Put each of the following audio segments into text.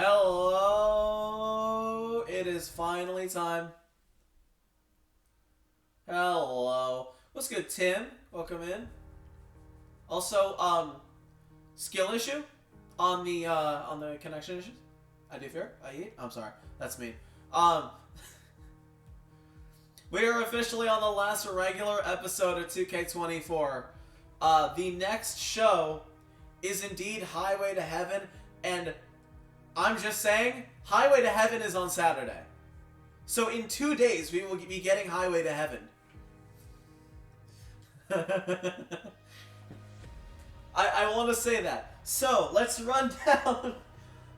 Hello! It is finally time. Hello. What's good, Tim? Welcome in. Also, skill issue on the connection issues. I do fear. I eat. I'm sorry. That's me. We are officially on the last regular episode of 2K24. The next show is indeed Highway to Heaven, and I'm just saying, Highway to Heaven is on Saturday. So in 2 days, we will be getting Highway to Heaven. I want to say that. So, let's run down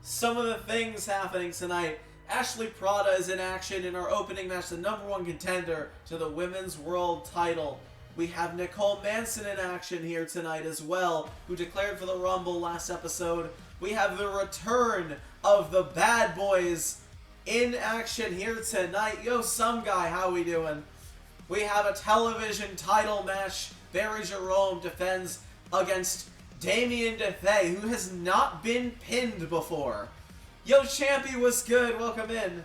some of the things happening tonight. Ashley Prada is in action in our opening match, the #1 contender to the Women's World Title. We have Nicole Manson in action here tonight as well, who declared for the Rumble last episode. We have the return of the Bad Boys in action here tonight. Yo, some guy, how we doing? We have a television title match. Barry Jerome defends against Damien DeFay, who has not been pinned before. Yo, Champy, what's good? Welcome in.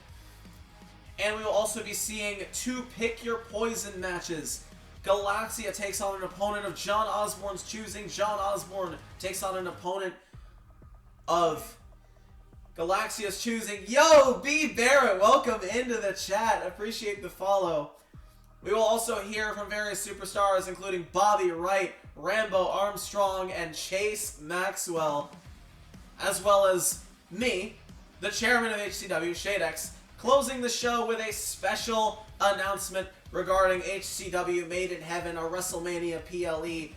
And we will also be seeing 2 Pick Your Poison matches. Galaxia takes on an opponent of John Osborne's choosing. John Osborne takes on an opponent of Galaxia's choosing. Yo, B. Barrett, welcome into the chat. Appreciate the follow. We will also hear from various superstars, including Bobby Wright, Rambo Armstrong, and Chase Maxwell, as well as me, the chairman of HCW, Shadex, closing the show with a special announcement regarding HCW Made in Heaven, a WrestleMania PLE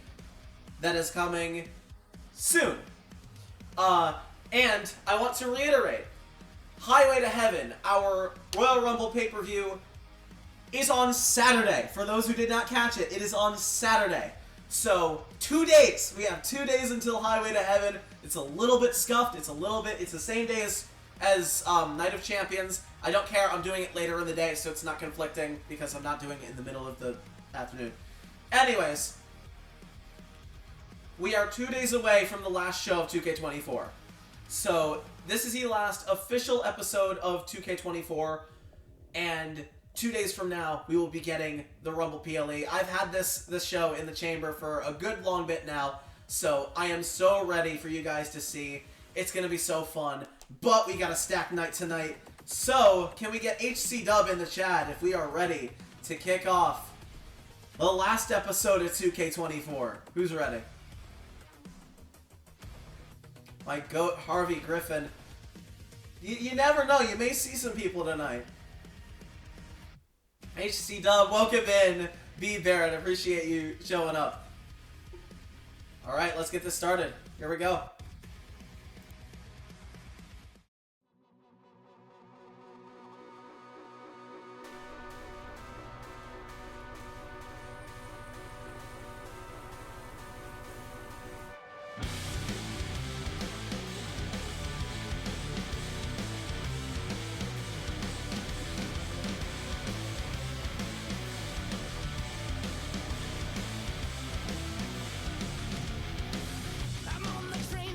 that is coming soon. And I want to reiterate, Highway to Heaven, our Royal Rumble pay-per-view, is on Saturday. For those who did not catch it, it is on Saturday. So, 2 days. We have 2 days until Highway to Heaven. It's a little bit scuffed. It's the same day as Night of Champions. I don't care. I'm doing it later in the day, so it's not conflicting because I'm not doing it in the middle of the afternoon. Anyways, we are 2 days away from the last show of 2K24. So, this is the last official episode of 2K24, and 2 days from now, we will be getting the Rumble PLE. I've had this show in the chamber for a good long bit now, so I am so ready for you guys to see. It's going to be so fun, but we got a stacked night tonight. So, can we get HCW in the chat if we are ready to kick off the last episode of 2K24? Who's ready? My goat, Harvey Griffin. You never know. You may see some people tonight. HCW, welcome in. B. Barrett, appreciate you showing up. Alright, let's get this started. Here we go. I'm on the train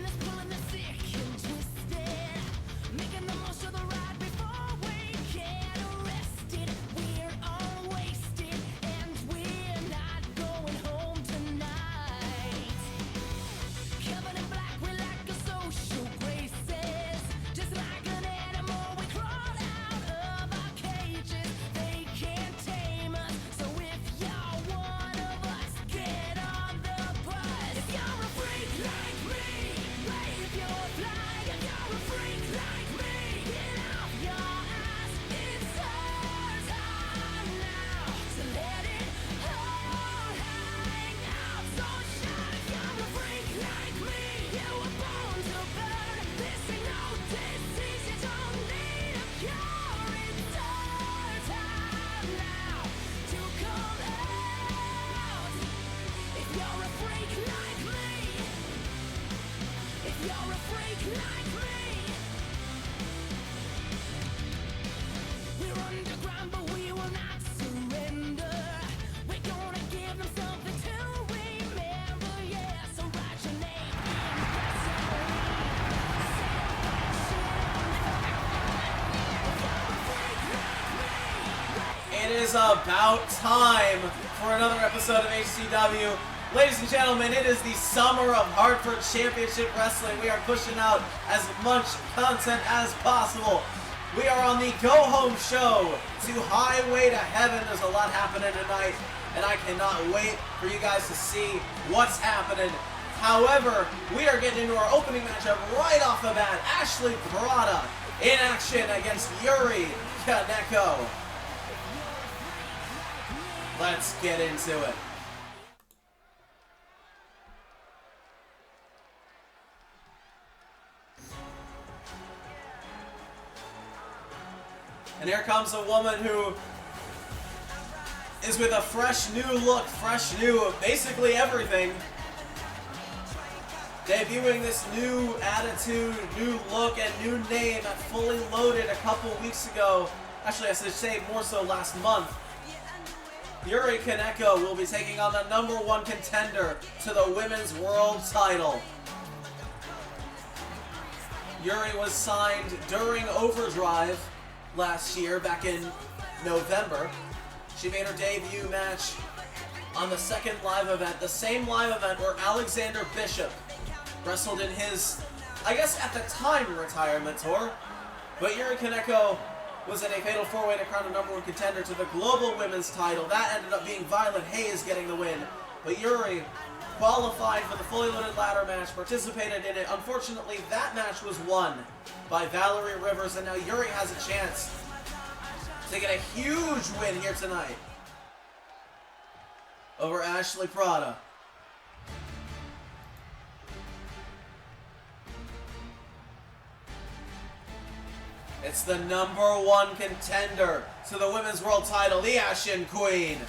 It is about time for another episode of HCW. Ladies and gentlemen, it is the summer of Hartford Championship Wrestling. We are pushing out as much content as possible. We are on the go-home show to Highway to Heaven. There's a lot happening tonight, and I cannot wait for you guys to see what's happening. However, we are getting into our opening matchup right off the bat. Ashley Prada in action against Yuri Kaneko. Let's get into it. And here comes a woman who is with a fresh new look, fresh new, basically everything. Debuting this new attitude, new look, and new name at Fully Loaded a couple weeks ago. Actually, I should say more so last month. Yuri Kaneko will be taking on the #1 contender to the Women's World Title. Yuri was signed during Overdrive last year, back in November. She made her debut match on the second live event, the same live event where Alexander Bishop wrestled in his, I guess at the time, retirement tour. But Yuri Kaneko was in a fatal four-way to crown the #1 contender to the Global Women's Title. That ended up being Violet Hayes getting the win. But Yuri qualified for the Fully Loaded ladder match, participated in it. Unfortunately, that match was won by Valerie Rivers, and now Yuri has a chance to get a huge win here tonight over Ashley Prada. It's the #1 contender to the Women's World Title, the Ashen Queen.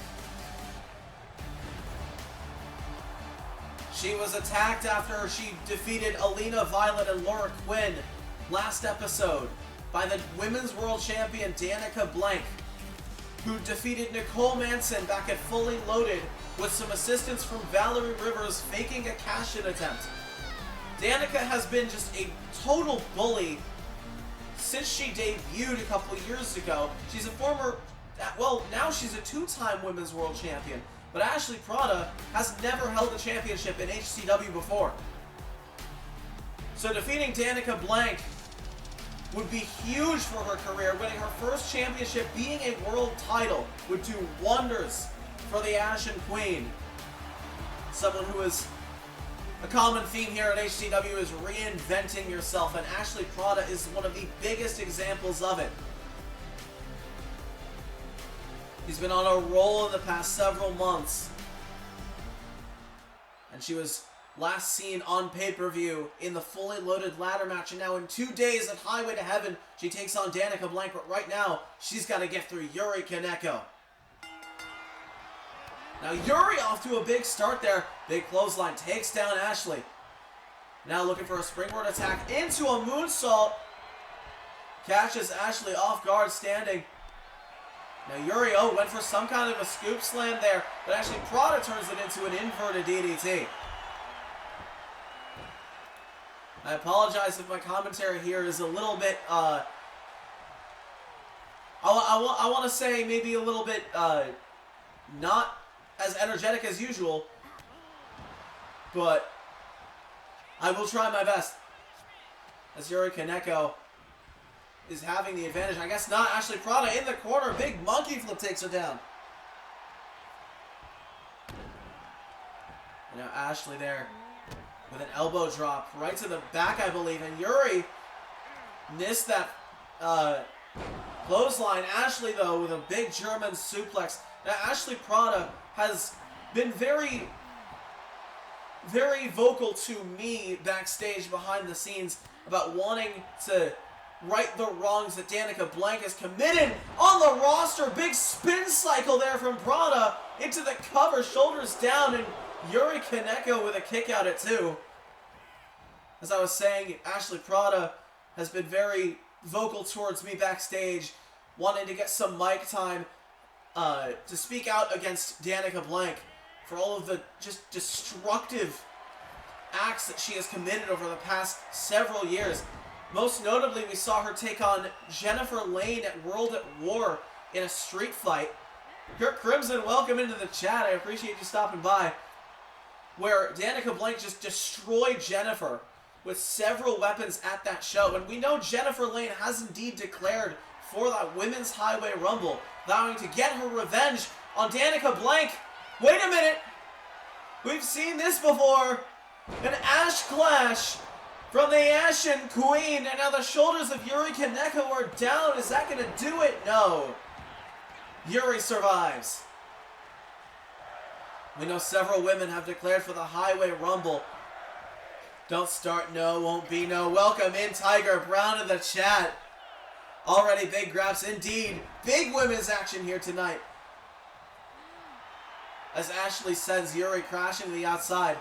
She was attacked after she defeated Alina Violet and Laura Quinn last episode by the Women's World Champion Danica Blank, who defeated Nicole Manson back at Fully Loaded with some assistance from Valerie Rivers faking a cash-in attempt. Danica has been just a total bully since she debuted a couple years ago. She's a former, well, now she's a two-time Women's World Champion, but Ashley Prada has never held a championship in HCW before. So defeating Danica Blank would be huge for her career. Winning her first championship, being a world title, would do wonders for the Ashen Queen. Someone who is a common theme here at HCW is reinventing yourself, and Ashley Prada is one of the biggest examples of it. He's been on a roll in the past several months, and she was last seen on pay-per-view in the Fully Loaded ladder match, and now in 2 days at Highway to Heaven, she takes on Danica Blank, but right now, she's got to get through Yuri Kaneko. Now Yuri off to a big start there. Big clothesline, takes down Ashley. Now looking for a springboard attack into a moonsault. Catches Ashley off guard standing. Now Yuri, went for some kind of a scoop slam there, but Ashley Prada turns it into an inverted DDT. I apologize if my commentary here is a little bit, I want to say maybe a little bit, not as energetic as usual, but I will try my best. As Yuri Kaneko is having the advantage. I guess not. Ashley Prada in the corner. Big monkey flip takes her down. And now Ashley there with an elbow drop right to the back, I believe. And Yuri missed that clothesline. Ashley, though, with a big German suplex. Now, Ashley Prada has been very, very vocal to me backstage behind the scenes about wanting to right the wrongs that Danica Blank has committed on the roster. Big spin cycle there from Prada into the cover, shoulders down, and Yuri Kaneko with a kick out at 2. As I was saying, Ashley Prada has been very vocal towards me backstage, wanting to get some mic time to speak out against Danica Blank for all of the just destructive acts that she has committed over the past several years. Most notably, we saw her take on Jennifer Lane at World at War in a street fight. Kirk Crimson, welcome into the chat. I appreciate you stopping by. Where Danica Blank just destroyed Jennifer with several weapons at that show. And we know Jennifer Lane has indeed declared for that Women's Highway Rumble, vowing to get her revenge on Danica Blank. Wait a minute. We've seen this before. An Ash Clash from the Ashen Queen. And now the shoulders of Yuri Kaneko are down. Is that going to do it? No. Yuri survives. We know several women have declared for the Highway Rumble. Don't start, no, won't be no. Welcome in, Tiger Brown in the chat. Already big grabs, indeed. Big women's action here tonight. As Ashley sends Yuri crashing to the outside.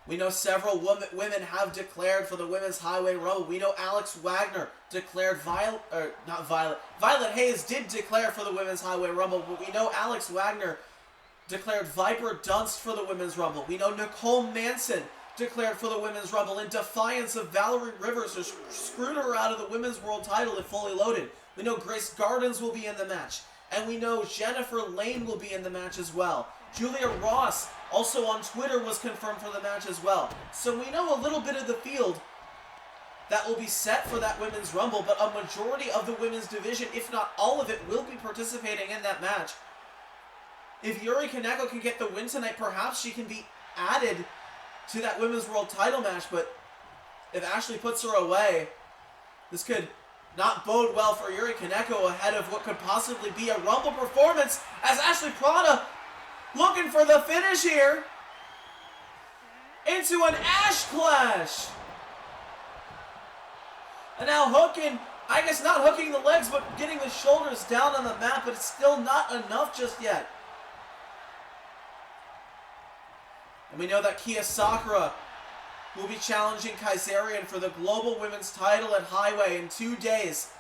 We know several women have declared for the Women's Highway Rumble. We know Alex Wagner declared Violet Hayes did declare for the Women's Highway Rumble, but we know Alex Wagner declared Viper Dunst for the Women's Rumble. We know Nicole Manson declared for the Women's Rumble in defiance of Valerie Rivers, who screwed her out of the Women's World Title at Fully Loaded. We know Grace Gardens will be in the match. And we know Jennifer Lane will be in the match as well. Julia Ross, also on Twitter, was confirmed for the match as well. So we know a little bit of the field that will be set for that Women's Rumble, but a majority of the women's division, if not all of it, will be participating in that match. If Yuri Kaneko can get the win tonight, perhaps she can be added to that Women's World Title match, but if Ashley puts her away, this could not bode well for Yuri Kaneko ahead of what could possibly be a Rumble performance, as Ashley Prada looking for the finish here into an Ash Clash. And now hooking, I guess not hooking the legs, but getting the shoulders down on the mat, but it's still not enough just yet. And we know that Kia Sakura will be challenging Kaisarian for the Global Women's Title at Highway in 2 days.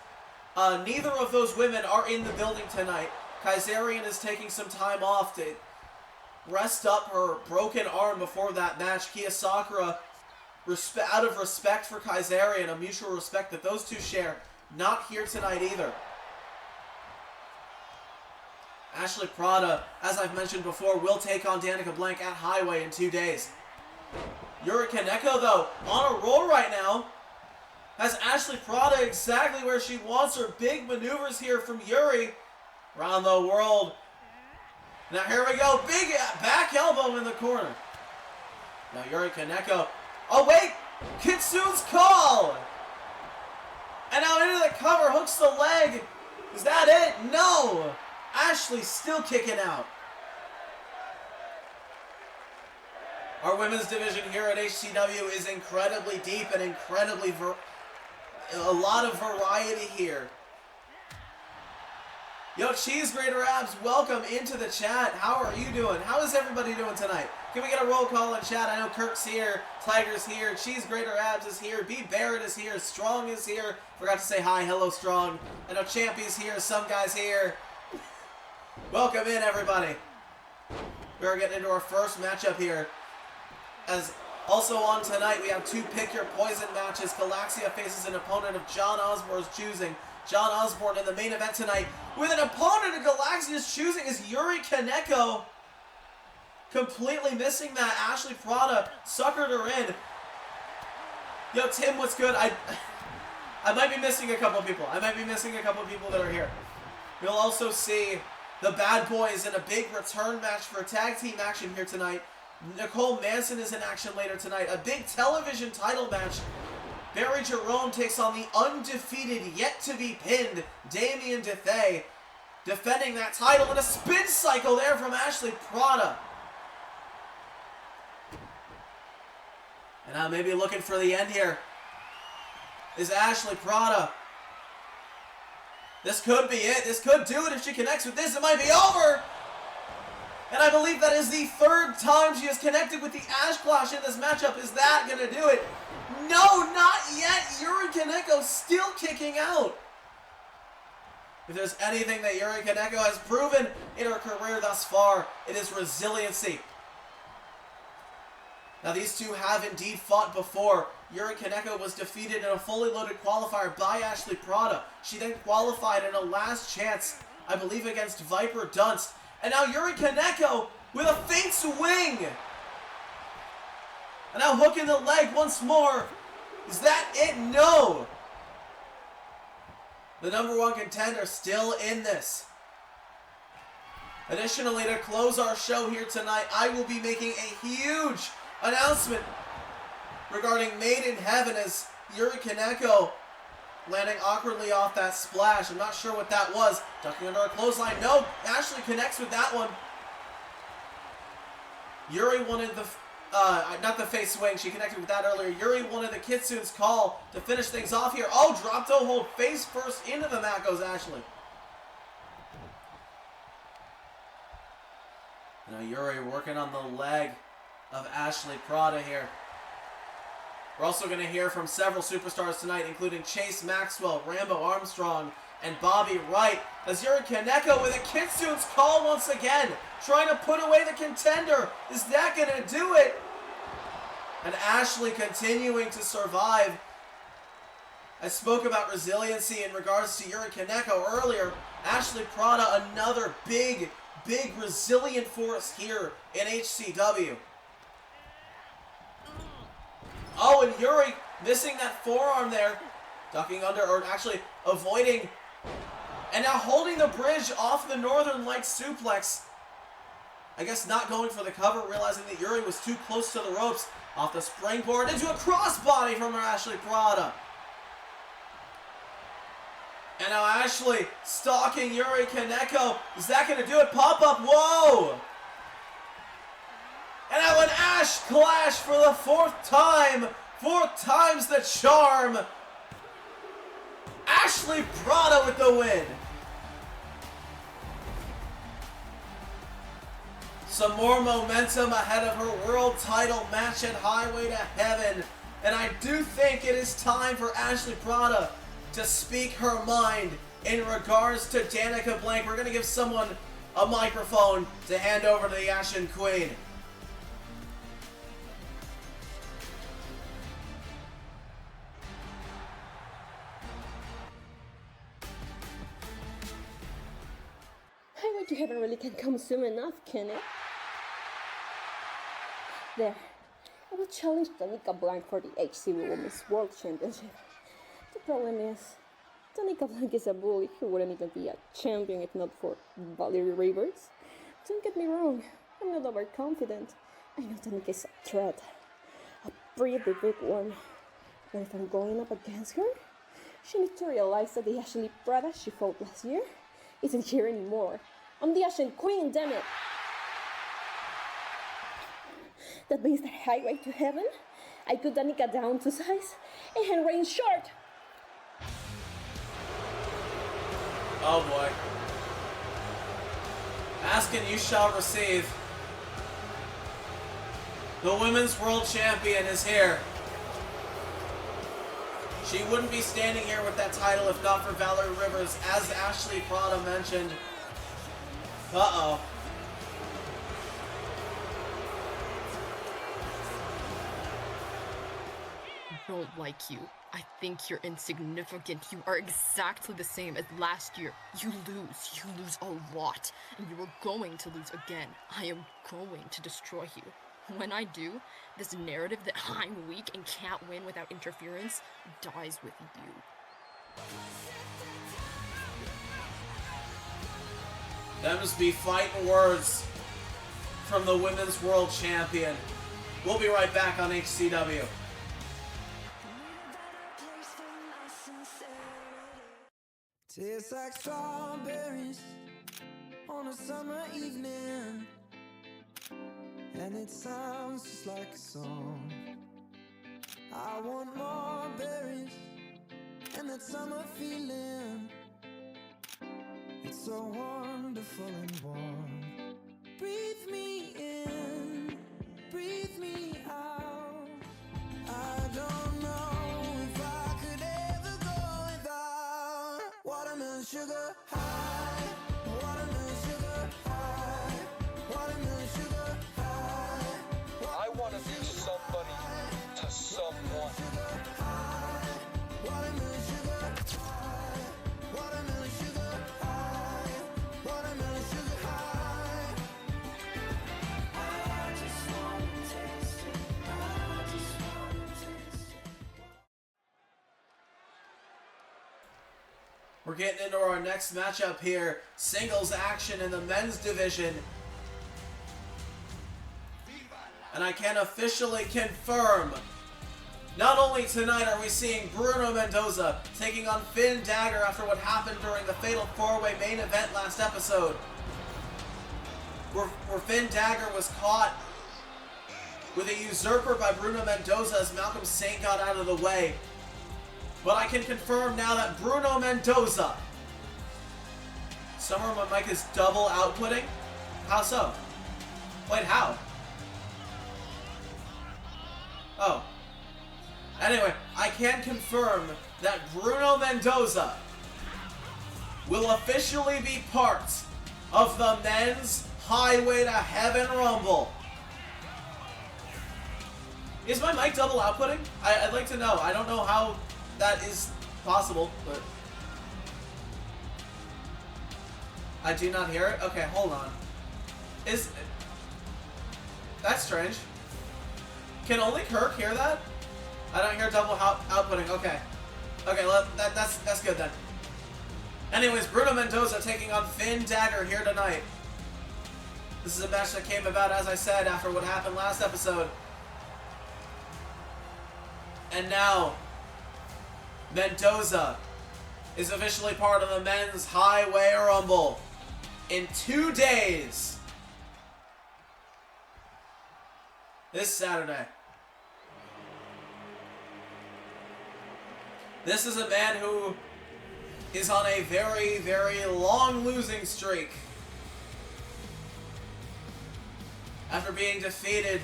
Neither of those women are in the building tonight. Kaisarian is taking some time off to rest up her broken arm before that match. Kia Sakura, out of respect for Kaisarian, a mutual respect that those two share, not here tonight either. Ashley Prada, as I've mentioned before, will take on Danica Blank at Highway in 2 days. Yuri Kaneko, though, on a roll right now, has Ashley Prada exactly where she wants her. Big maneuvers here from Yuri around the world. Now here we go, big back elbow in the corner. Now Yuri Kaneko, oh wait, Kitsune's call! And now into the cover, hooks the leg. Is that it? No! Ashley still kicking out. Our women's division here at HCW is incredibly deep and incredibly a lot of variety here. Yo, Cheese Grater Abs, welcome into the chat. How are you doing? How is everybody doing tonight? Can we get a roll call in chat? I know Kirk's here, Tiger's here, Cheese Grater Abs is here, B Barrett is here, Strong is here. Forgot to say hi, hello Strong. I know Champy's here, some guy's here. Welcome in, everybody. We're getting into our first matchup here. As also on tonight, we have 2 Pick Your Poison matches. Galaxia faces an opponent of John Osborne's choosing. John Osborne in the main event tonight with an opponent of Galaxia's choosing is Yuri Kaneko. Completely missing that. Ashley Prada suckered her in. Yo, Tim, what's good? I might be missing a couple people. I might be missing a couple people that are here. You'll also see the Bad Boys in a big return match for tag team action here tonight. Nicole Manson is in action later tonight. A big television title match. Barry Jerome takes on the undefeated, yet-to-be-pinned Damien DeFay, defending that title in a spin cycle there from Ashley Prada. And now maybe looking for the end here is Ashley Prada. This could be it. This could do it. If she connects with this, it might be over. And I believe that is the 3rd time she has connected with the Ash Clash in this matchup. Is that going to do it? No, not yet. Yuri Kaneko still kicking out. If there's anything that Yuri Kaneko has proven in her career thus far, it is resiliency. Now these two have indeed fought before. Yuri Kaneko was defeated in a fully loaded qualifier by Ashley Prada. She then qualified in a last chance I believe against Viper Dunst. And now Yuri Kaneko with a feint swing. And now hook in the leg once more. Is that it? No. The number one contender still in this. Additionally, to close our show here tonight, I will be making a huge announcement regarding Made in Heaven as Yuri Kaneko landing awkwardly off that splash. I'm not sure what that was. Ducking under a clothesline. No, Ashley connects with that one. Yuri wanted the, not the face swing. She connected with that earlier. Yuri wanted the Kitsune's call to finish things off here. Oh, drop toe hold face first into the mat goes Ashley. Now Yuri working on the leg of Ashley Prada here. We're also going to hear from several superstars tonight, including Chase Maxwell, Rambo Armstrong, and Bobby Wright. As Yuri Kaneko with a Kitsune's call once again, trying to put away the contender. Is that going to do it? And Ashley continuing to survive. I spoke about resiliency in regards to Yuri Kaneko earlier. Ashley Prada, another big resilient force here in HCW. Oh, and Yuri missing that forearm there. Ducking under, or actually avoiding. And now holding the bridge off the Northern Lights suplex. I guess not going for the cover, realizing that Yuri was too close to the ropes. Off the springboard into a crossbody from Ashley Prada. And now Ashley stalking Yuri Kaneko. Is that going to do it? Pop-up, whoa! And now an Ash Clash for the fourth time. Fourth time's the charm. Ashley Prada with the win. Some more momentum ahead of her world title match at Highway to Heaven. And I do think it is time for Ashley Prada to speak her mind in regards to Danica Blank. We're going to give someone a microphone to hand over to the Ashen Queen. Highway to Heaven really can't come soon enough, can it? There. I will challenge Danica Blank for the HCW Women's World Championship. The problem is, Danica Blank is a bully who wouldn't even be a champion if not for Valerie Rivers. Don't get me wrong, I'm not overconfident. I know Danica is a threat, a pretty big one. But if I'm going up against her, she needs to realize that the Ashley Prada she fought last year isn't here anymore. I'm the Ashen Queen, damn it! That means that Highway to Heaven, I cut Danica down to size and reign short. Oh boy. Ask and you shall receive. The Women's World Champion is here. She wouldn't be standing here with that title if not for Valerie Rivers, as Ashley Prada mentioned. Uh-oh. I don't like you. I think you're insignificant. You are exactly the same as last year. You lose a lot, and you are going to lose again. I am going to destroy you. When I do, this narrative that I'm weak and can't win without interference dies with you. That must be fighting words from the Women's World Champion. We'll be right back on HCW. Tastes like strawberries on a summer evening, and it sounds just like a song. I want more berries and that summer feeling. It's so wonderful and warm. Breathe me in, breathe me out. I don't know if I could ever go without watermelon sugar high, watermelon sugar high, watermelon sugar high. I want to be somebody to someone. Watermelon sugar high, watermelon sugar high, We're getting into our next matchup here. Singles action in the men's division. And I can officially confirm, not only tonight are we seeing Bruno Mendoza taking on Finn Dagger after what happened during the Fatal 4-Way main event last episode, where Finn Dagger was caught with a usurper by Bruno Mendoza as Malcolm Saint got out of the way. But I can confirm now that Bruno Mendoza... Somewhere my mic is double outputting? How so? Wait, how? Oh. Anyway, I can confirm that Bruno Mendoza will officially be part of the Men's Highway to Heaven Rumble. Is my mic double outputting? I'd like to know. I don't know how that is possible, but... I do not hear it? Okay, hold on. That's strange. Can only Kirk hear that? I don't hear double outputting. Okay. Okay, that's good then. Anyways, Bruno Mendoza taking on Finn Dagger here tonight. This is a match that came about, as I said, after what happened last episode. And now, Mendoza is officially part of the Men's Highway Rumble in 2 days. This Saturday. This is a man who is on a very, very long losing streak. After being defeated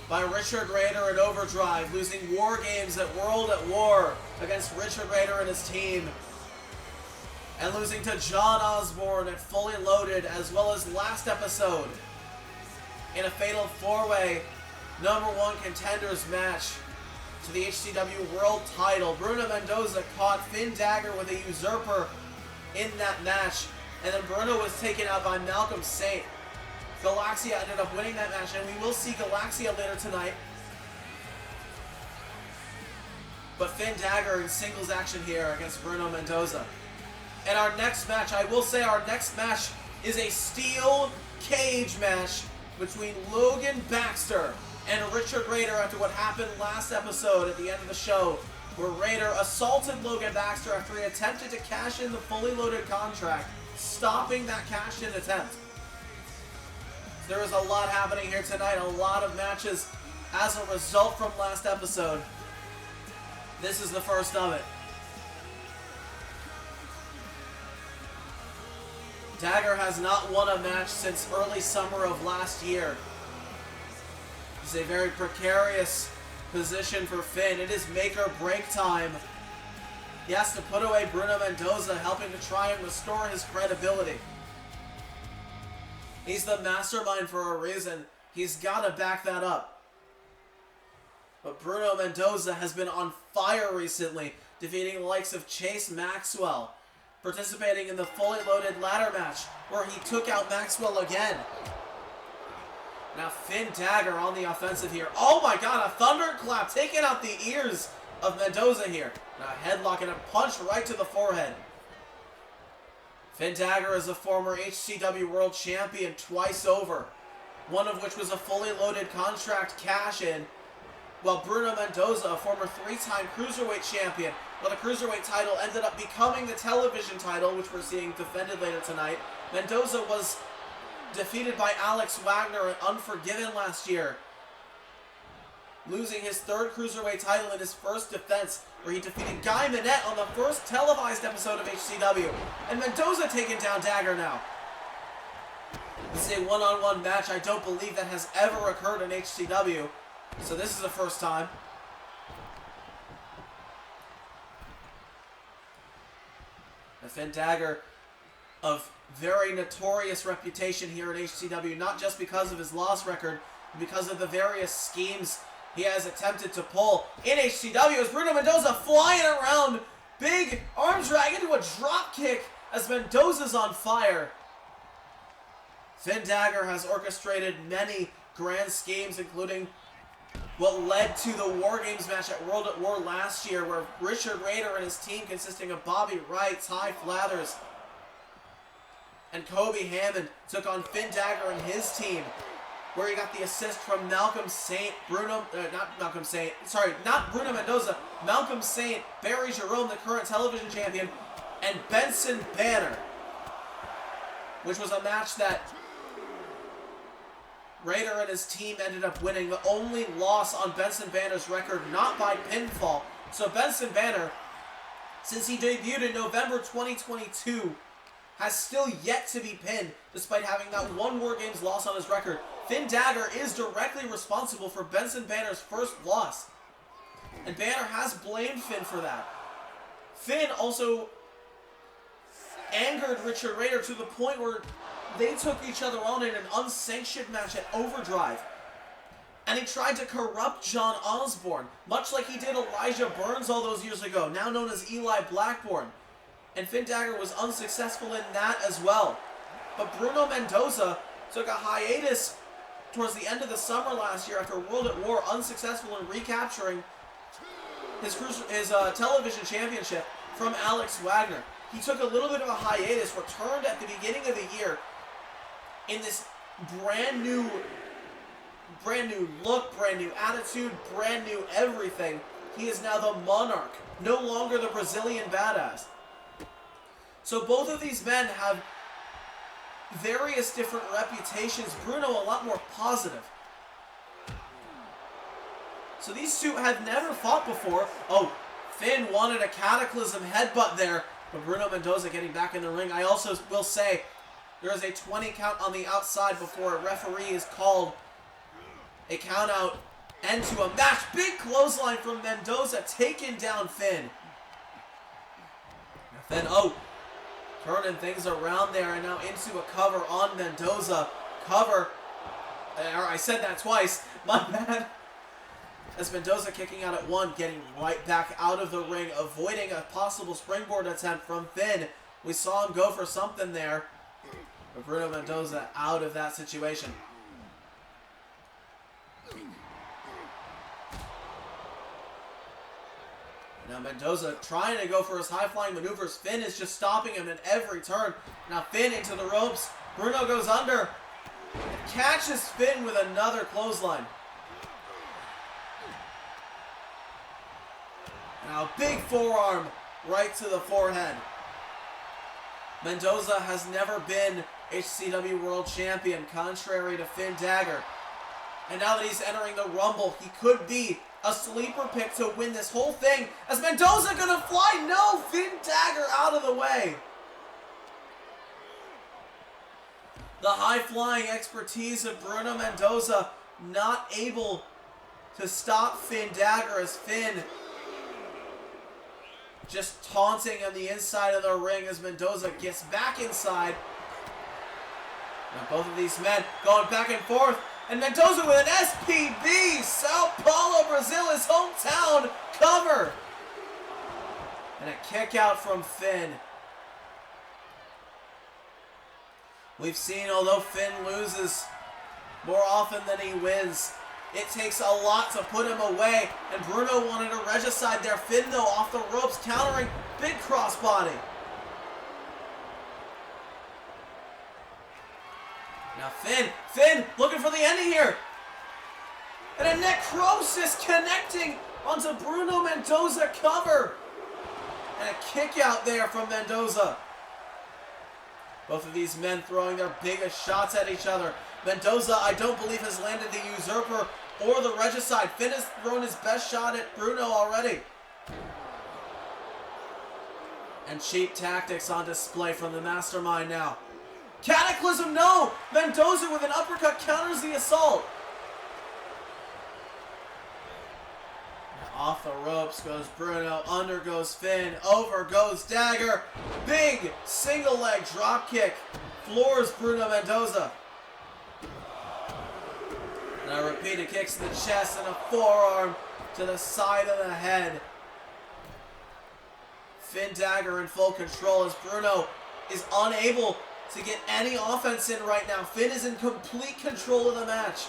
by Richard Rader at Overdrive, losing War Games at World at War against Richard Rader and his team, and losing to John Osborne at Fully Loaded, as well as last episode in a Fatal 4-Way #1 contenders match to the HCW World Title. Bruno Mendoza caught Finn Dagger with a usurper in that match, and then Bruno was taken out by Malcolm Saint. Galaxia ended up winning that match, and we will see Galaxia later tonight. But Finn Dagger in singles action here against Bruno Mendoza. And our next match, I will say our next match is a steel cage match between Logan Baxter and Richard Rader after what happened last episode at the end of the show, where Rader assaulted Logan Baxter after he attempted to cash in the Fully Loaded contract, stopping that cash-in attempt. There is a lot happening here tonight, a lot of matches as a result from last episode. This is the first of it. Dagger has not won a match since early summer of last year. It's a very precarious position for Finn. It is make or break time. He has to put away Bruno Mendoza, helping to try and restore his credibility. He's the mastermind for a reason. He's got to back that up. But Bruno Mendoza has been on fire recently, defeating the likes of Chase Maxwell, participating in the Fully Loaded ladder match, where he took out Maxwell again. Now Finn Dagger on the offensive here. Oh my god, a thunderclap taking out the ears of Mendoza here. Now a headlock and a punch right to the forehead. Finn Dagger is a former HCW World Champion twice over, one of which was a Fully Loaded contract cash-in, while Bruno Mendoza, a former 3-time Cruiserweight Champion, well, the Cruiserweight title ended up becoming the television title, which we're seeing defended later tonight. Mendoza was defeated by Alex Wagner at Unforgiven last year, losing his 3rd Cruiserweight title in his first defense, where he defeated Guy Minette on the first televised episode of HCW. And Mendoza taking down Dagger now. This is a one-on-one match. I don't believe that has ever occurred in HCW, so this is the first time. And Finn Dagger, of very notorious reputation here at HCW, not just because of his loss record, but because of the various schemes he has attempted to pull in HCW, as Bruno Mendoza flying around, big arm drag into a drop kick as Mendoza's on fire. Finn Dagger has orchestrated many grand schemes, including what led to the War Games match at World at War last year, where Richard Rader and his team, consisting of Bobby Wright, Ty Flathers, and Kobe Hammond, took on Finn Dagger and his team, where he got the assist from Malcolm Saint, not Bruno Mendoza, Malcolm Saint, Barry Jerome, the current television champion, and Benson Banner, which was a match that Rader and his team ended up winning, the only loss on Benson Banner's record, not by pinfall. So Benson Banner, since he debuted in November 2022, has still yet to be pinned, despite having that one War Games loss on his record. Finn Dagger is directly responsible for Benson Banner's first loss, and Banner has blamed Finn for that. Finn also angered Richard Rader to the point where they took each other on in an unsanctioned match at Overdrive. And he tried to corrupt John Osborne, much like he did Elijah Burns all those years ago, now known as Eli Blackburn. And Finn Dagger was unsuccessful in that as well. But Bruno Mendoza took a hiatus towards the end of the summer last year after World at War, unsuccessful in recapturing his television championship from Alex Wagner. He took a little bit of a hiatus, returned at the beginning of the year in this brand new look, brand new attitude, brand new everything. He is now the Monarch, no longer the Brazilian Badass. So both of these men have various different reputations. Bruno a lot more positive. So these two have never fought before. Oh, Finn wanted a Cataclysm headbutt there, but Bruno Mendoza getting back in the ring. I also will say there is a 20 count on the outside before a referee is called a count out end to a match. Big clothesline from Mendoza, taking down Finn. Finn, turning things around there, and now into a cover on Mendoza. Cover. I said that twice. My bad. As Mendoza kicking out at one, getting right back out of the ring, avoiding a possible springboard attempt from Finn. We saw him go for something there. But Bruno Mendoza out of that situation. Now Mendoza trying to go for his high-flying maneuvers. Finn is just stopping him at every turn. Now Finn into the ropes. Bruno goes under. Catches Finn with another clothesline. Now big forearm right to the forehead. Mendoza has never been HCW World Champion, contrary to Finn Dagger. And now that he's entering the Rumble, he could be a sleeper pick to win this whole thing. As Mendoza gonna fly? No! Finn Dagger out of the way. The high-flying expertise of Bruno Mendoza not able to stop Finn Dagger, as Finn just taunting on the inside of the ring as Mendoza gets back inside. Now both of these men going back and forth. And Mendoza with an SPB, Sao Paulo, Brazil, his hometown cover. And a kick out from Finn. We've seen, although Finn loses more often than he wins, it takes a lot to put him away. And Bruno wanted a regicide there. Finn, though, off the ropes, countering big crossbody. Now Finn looking for the ending here. And a necrosis connecting onto Bruno Mendoza cover. And a kick out there from Mendoza. Both of these men throwing their biggest shots at each other. Mendoza, I don't believe, has landed the usurper or the regicide. Finn has thrown his best shot at Bruno already. And cheap tactics on display from the mastermind now. Cataclysm, no! Mendoza with an uppercut counters the assault. Off the ropes goes Bruno, under goes Finn, over goes Dagger. Big single leg drop kick floors Bruno Mendoza. Now repeated kicks to the chest and a forearm to the side of the head. Finn Dagger in full control as Bruno is unable to get any offense in right now. Finn is in complete control of the match.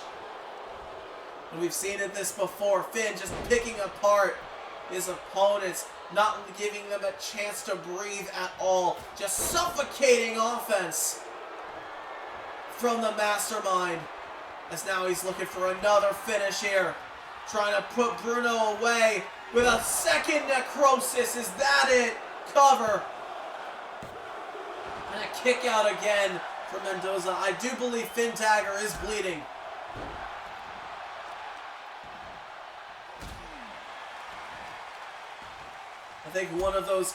And we've seen this before. Finn just picking apart his opponents, not giving them a chance to breathe at all. Just suffocating offense from the mastermind. As now he's looking for another finish here. Trying to put Bruno away with a second necrosis. Is that it? Cover. And a kick out again for Mendoza. I do believe Finn Dagger is bleeding. I think one of those,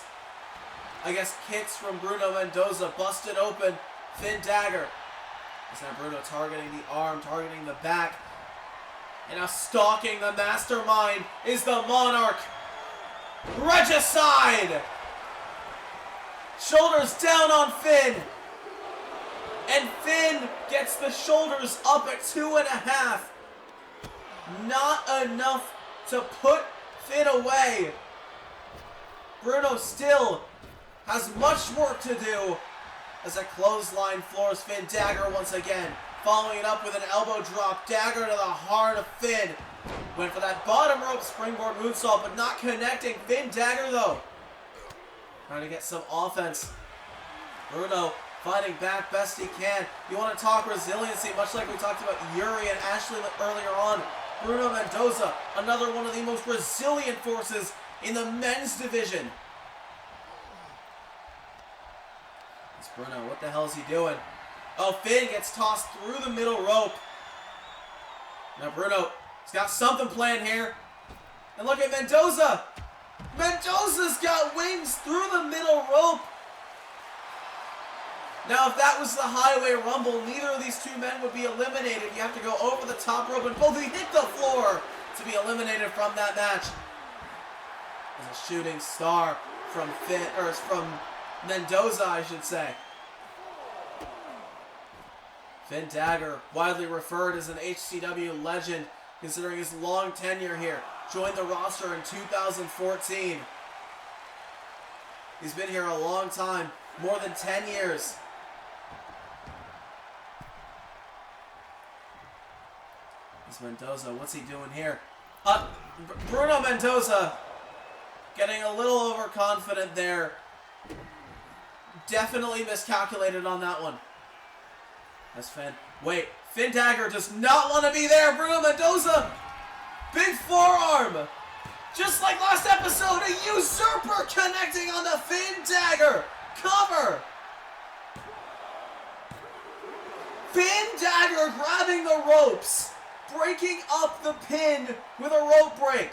kicks from Bruno Mendoza busted open Finn Dagger. Is now Bruno targeting the arm, targeting the back. And now stalking the mastermind is the Monarch. Regicide! Shoulders down on Finn. And Finn gets the shoulders up at 2.5. Not enough to put Finn away. Bruno still has much work to do as a clothesline floors Finn Dagger once again. Following it up with an elbow drop. Dagger to the heart of Finn. Went for that bottom rope springboard moonsault, but not connecting. Finn Dagger, though, trying to get some offense. Bruno fighting back best he can. You want to talk resiliency, much like we talked about Yuri and Ashley earlier on. Bruno Mendoza, another one of the most resilient forces in the men's division. It's Bruno. What the hell is he doing? Oh, Finn gets tossed through the middle rope. Now Bruno, he's got something planned here. And look at Mendoza. Mendoza's got wings through the middle rope. Now, if that was the Highway Rumble, neither of these two men would be eliminated. You have to go over the top rope and both hit the floor to be eliminated from that match. There's a shooting star from Mendoza, I should say. Finn Dagger, widely referred as an HCW legend, considering his long tenure here. Joined the roster in 2014. He's been here a long time, more than 10 years. This Mendoza, what's he doing here? Bruno Mendoza getting a little overconfident there. Definitely miscalculated on that one. That's Finn. Wait, Finn Dagger does not want to be there. Bruno Mendoza, big forearm. Just like last episode, a usurper connecting on the Finn Dagger. Cover. Finn Dagger grabbing the ropes, breaking up the pin with a rope break.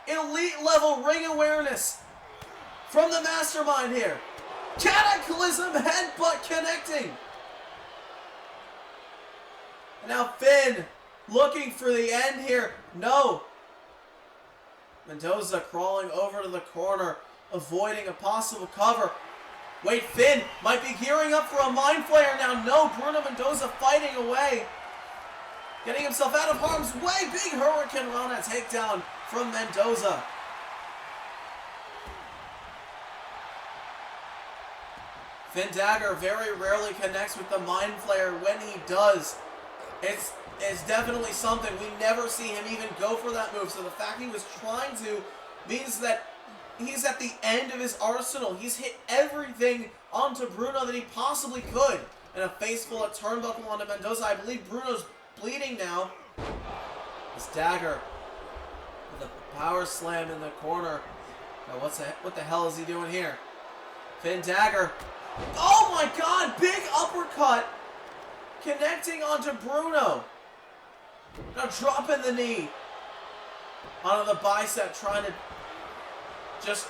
Elite level ring awareness from the mastermind here. Cataclysm headbutt connecting. Now Finn looking for the end here. No. Mendoza crawling over to the corner, avoiding a possible cover. Wait, Finn might be gearing up for a mind flayer now. No, Bruno Mendoza fighting away. Getting himself out of harm's way. Big Hurricane Rana takedown from Mendoza. Finn Dagger very rarely connects with the Mind Flayer. When he does, it's definitely something. We never see him even go for that move. So the fact he was trying to means that he's at the end of his arsenal. He's hit everything onto Bruno that he possibly could. And a face full of turnbuckle onto Mendoza. I believe Bruno's bleeding now. This Dagger with a power slam in the corner. Now what the hell is he doing here? Finn Dagger. Oh my god, big uppercut connecting onto Bruno. Now dropping the knee onto the bicep, trying to just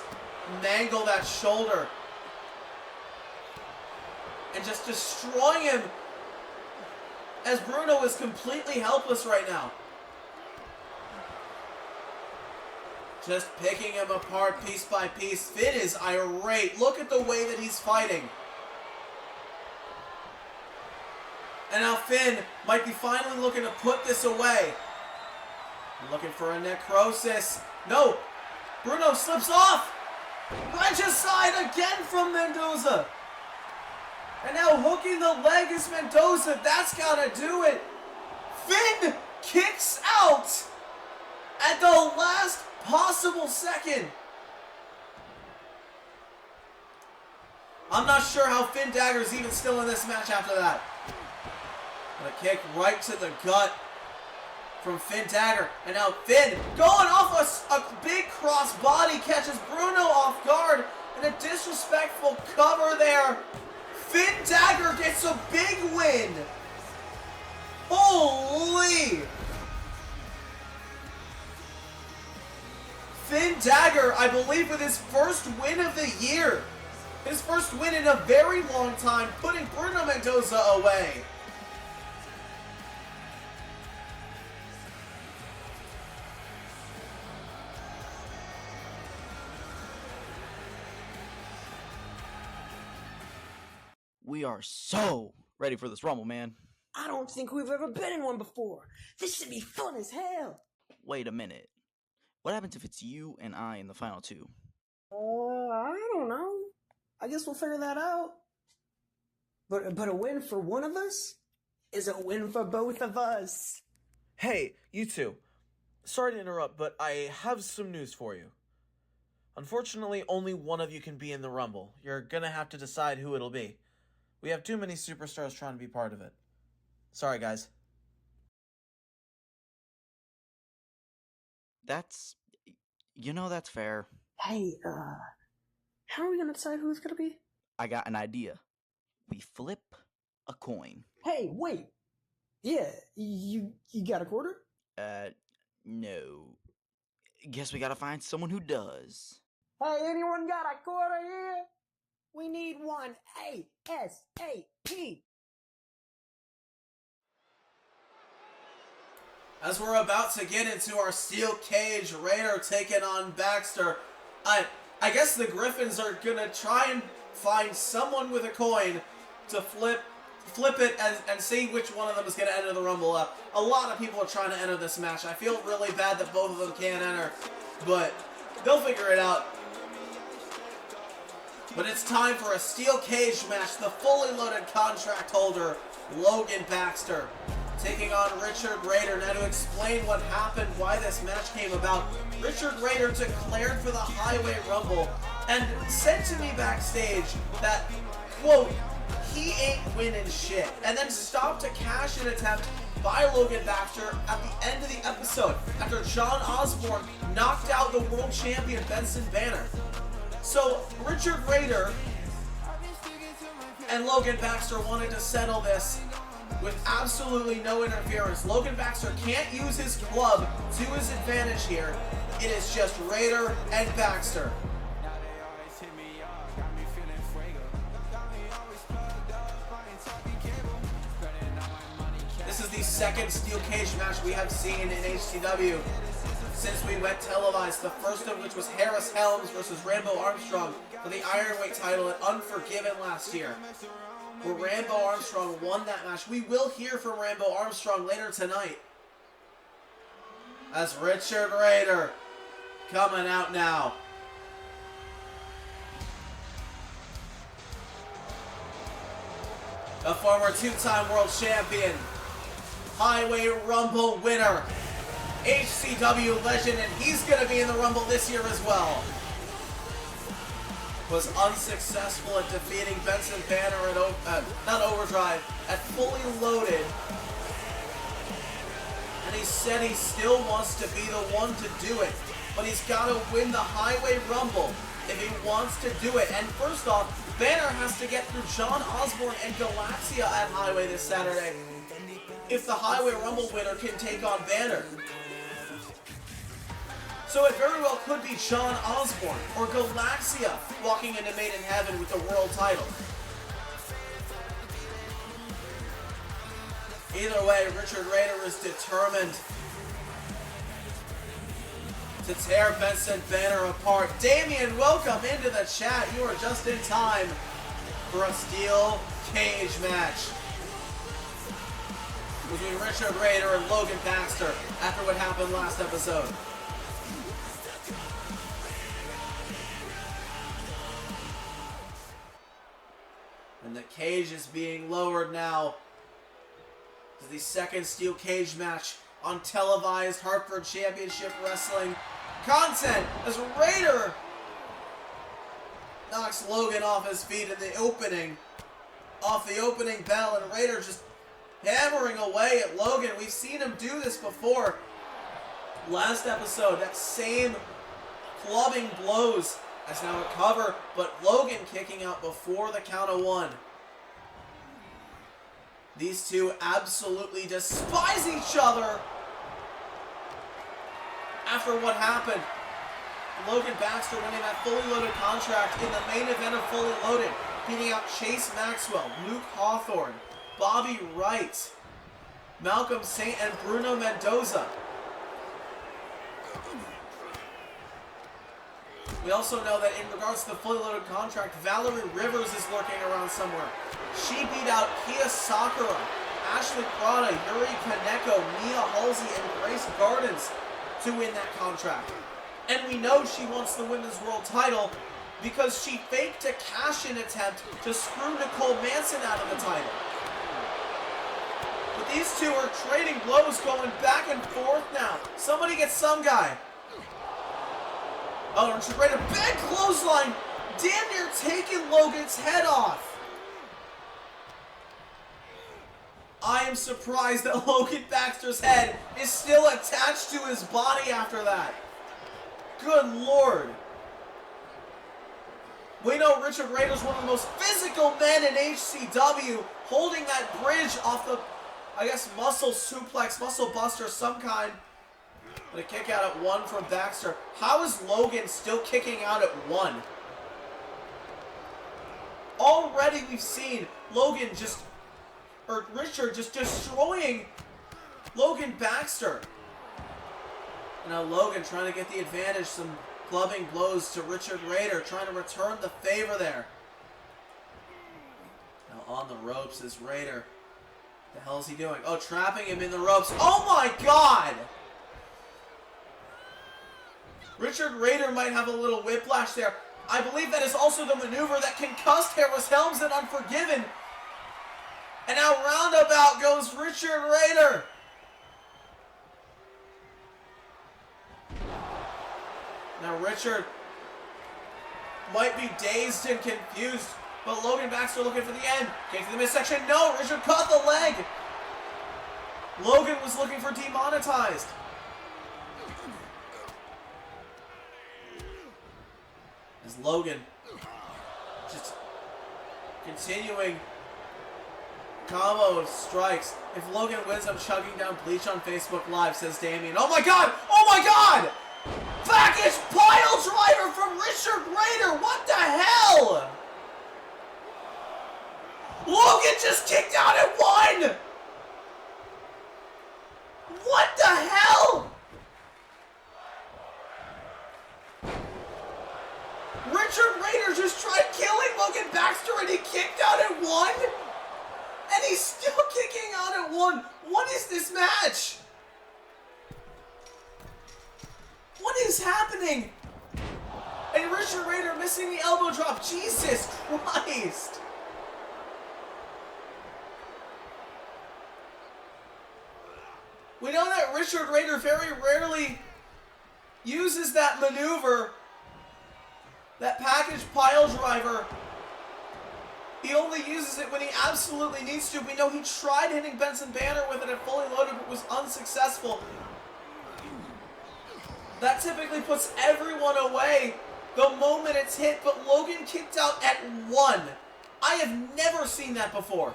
mangle that shoulder. And just destroying him as Bruno is completely helpless right now. Just picking him apart piece by piece. Finn is irate. Look at the way that he's fighting. And now Finn might be finally looking to put this away. Looking for a necrosis. No! Bruno slips off! Regicide again from Mendoza! And now hooking the leg is Mendoza. That's gotta do it. Finn kicks out at the last possible second. I'm not sure how Finn Dagger's even still in this match after that. And a kick right to the gut from Finn Dagger. And now Finn going off a big cross body, catches Bruno off guard. And a disrespectful cover there. Finn Dagger gets a big win. Holy! Finn Dagger, I believe, with his first win of the year. His first win in a very long time, putting Bruno Mendoza away. We are so ready for this Rumble, man. I don't think we've ever been in one before. This should be fun as hell. Wait a minute. What happens if it's you and I in the final two? I don't know. I guess we'll figure that out. But a win for one of us is a win for both of us. Hey, you two. Sorry to interrupt, but I have some news for you. Unfortunately, only one of you can be in the Rumble. You're gonna have to decide who it'll be. We have too many superstars trying to be part of it. Sorry, guys. That's fair. Hey, how are we gonna decide who it's gonna be? I got an idea. We flip a coin. Hey, wait. Yeah, you got a quarter? No. Guess we gotta find someone who does. Hey, anyone got a quarter here? We need one ASAP. As we're about to get into our steel cage, Raider taking on Baxter. I guess the Griffins are gonna try and find someone with a coin to flip it and see which one of them is gonna enter the Rumble. A lot of people are trying to enter this match. I feel really bad that both of them can't enter, but they'll figure it out. But it's time for a steel cage match. The fully loaded contract holder, Logan Baxter, taking on Richard Raider. Now to explain what happened, why this match came about, Richard Raider declared for the Highway Rumble and said to me backstage that, quote, he ain't winning shit, and then stopped a cash-in attempt by Logan Baxter at the end of the episode after John Osborne knocked out the world champion Benson Banner. So Richard Raider and Logan Baxter wanted to settle this with absolutely no interference. Logan Baxter can't use his club to his advantage here. It is just Raider and Baxter. This is the second steel cage match we have seen in HCW since we went televised, the first of which was Harris Helms versus Rambo Armstrong for the Ironweight title at Unforgiven last year, where Rambo Armstrong won that match. We will hear from Rambo Armstrong later tonight. As Richard Raider coming out now. A former two-time world champion, Highway Rumble winner, HCW legend, and he's going to be in the Rumble this year as well. Was unsuccessful at defeating Benson Banner at not Overdrive, at Fully Loaded. And he said he still wants to be the one to do it, but he's got to win the Highway Rumble if he wants to do it. And first off, Banner has to get through John Osborne and Galaxia at Highway this Saturday if the Highway Rumble winner can take on Banner. So it very well could be John Osborne or Galaxia walking into Made in Heaven with the world title. Either way, Richard Raider is determined to tear Benson Banner apart. Damien, welcome into the chat. You are just in time for a steel cage match between Richard Raider and Logan Baxter after what happened last episode. And the cage is being lowered now. This is the second steel cage match on televised Hartford Championship Wrestling content as Raider knocks Logan off his feet in the opening, off the opening bell, and Raider just hammering away at Logan. We've seen him do this before. Last episode, that same clubbing blows. That's now a cover, but Logan kicking out before the count of one. These two absolutely despise each other after what happened. Logan Baxter winning that fully loaded contract in the main event of Fully Loaded, beating out Chase Maxwell, Luke Hawthorne, Bobby Wright, Malcolm Saint, and Bruno Mendoza. We also know that in regards to the fully loaded contract, Valerie Rivers is lurking around somewhere. She beat out Kia Sakura, Ashley Prada, Yuri Kaneko, Mia Halsey, and Grace Gardens to win that contract. And we know she wants the Women's World Title because she faked a cash-in attempt to screw Nicole Manson out of the title. But these two are trading blows, going back and forth now. Somebody get some guy. Oh, Richard Raider, big clothesline, damn near taking Logan's head off. I am surprised that Logan Baxter's head is still attached to his body after that. Good Lord. We know Richard Raider's one of the most physical men in HCW, holding that bridge off the, I guess, muscle suplex, muscle buster, some kind. But a kick out at one from Baxter. How is Logan still kicking out at one? Already we've seen Logan Richard just destroying Logan Baxter. And now Logan trying to get the advantage, some clubbing blows to Richard Raider, trying to return the favor there. Now on the ropes is Raider. What the hell is he doing? Oh, trapping him in the ropes. Oh my God! Richard Raider might have a little whiplash there. I believe that is also the maneuver that concussed Harris Helms and Unforgiven. And now roundabout goes Richard Raider. Now Richard might be dazed and confused, but Logan Baxter looking for the end. Kick to the midsection. No, Richard caught the leg. Logan was looking for demonetized. As Logan just continuing combo of strikes. If Logan wins, I'm chugging down bleach on Facebook Live, says Damien. Oh my God! Oh my God! Package pile driver from Richard Raider! What the hell? Logan just kicked out at one! What the hell? Richard Raider just tried killing Logan Baxter and he kicked out at one? And he's still kicking out at one. What is this match? What is happening? And Richard Raider missing the elbow drop. Jesus Christ. We know that Richard Raider very rarely uses that maneuver, that package pile driver. He only uses it when he absolutely needs to. We know he tried hitting Benson Banner with it at Fully Loaded, but was unsuccessful. That typically puts everyone away the moment it's hit, but Logan kicked out at one. I have never seen that before.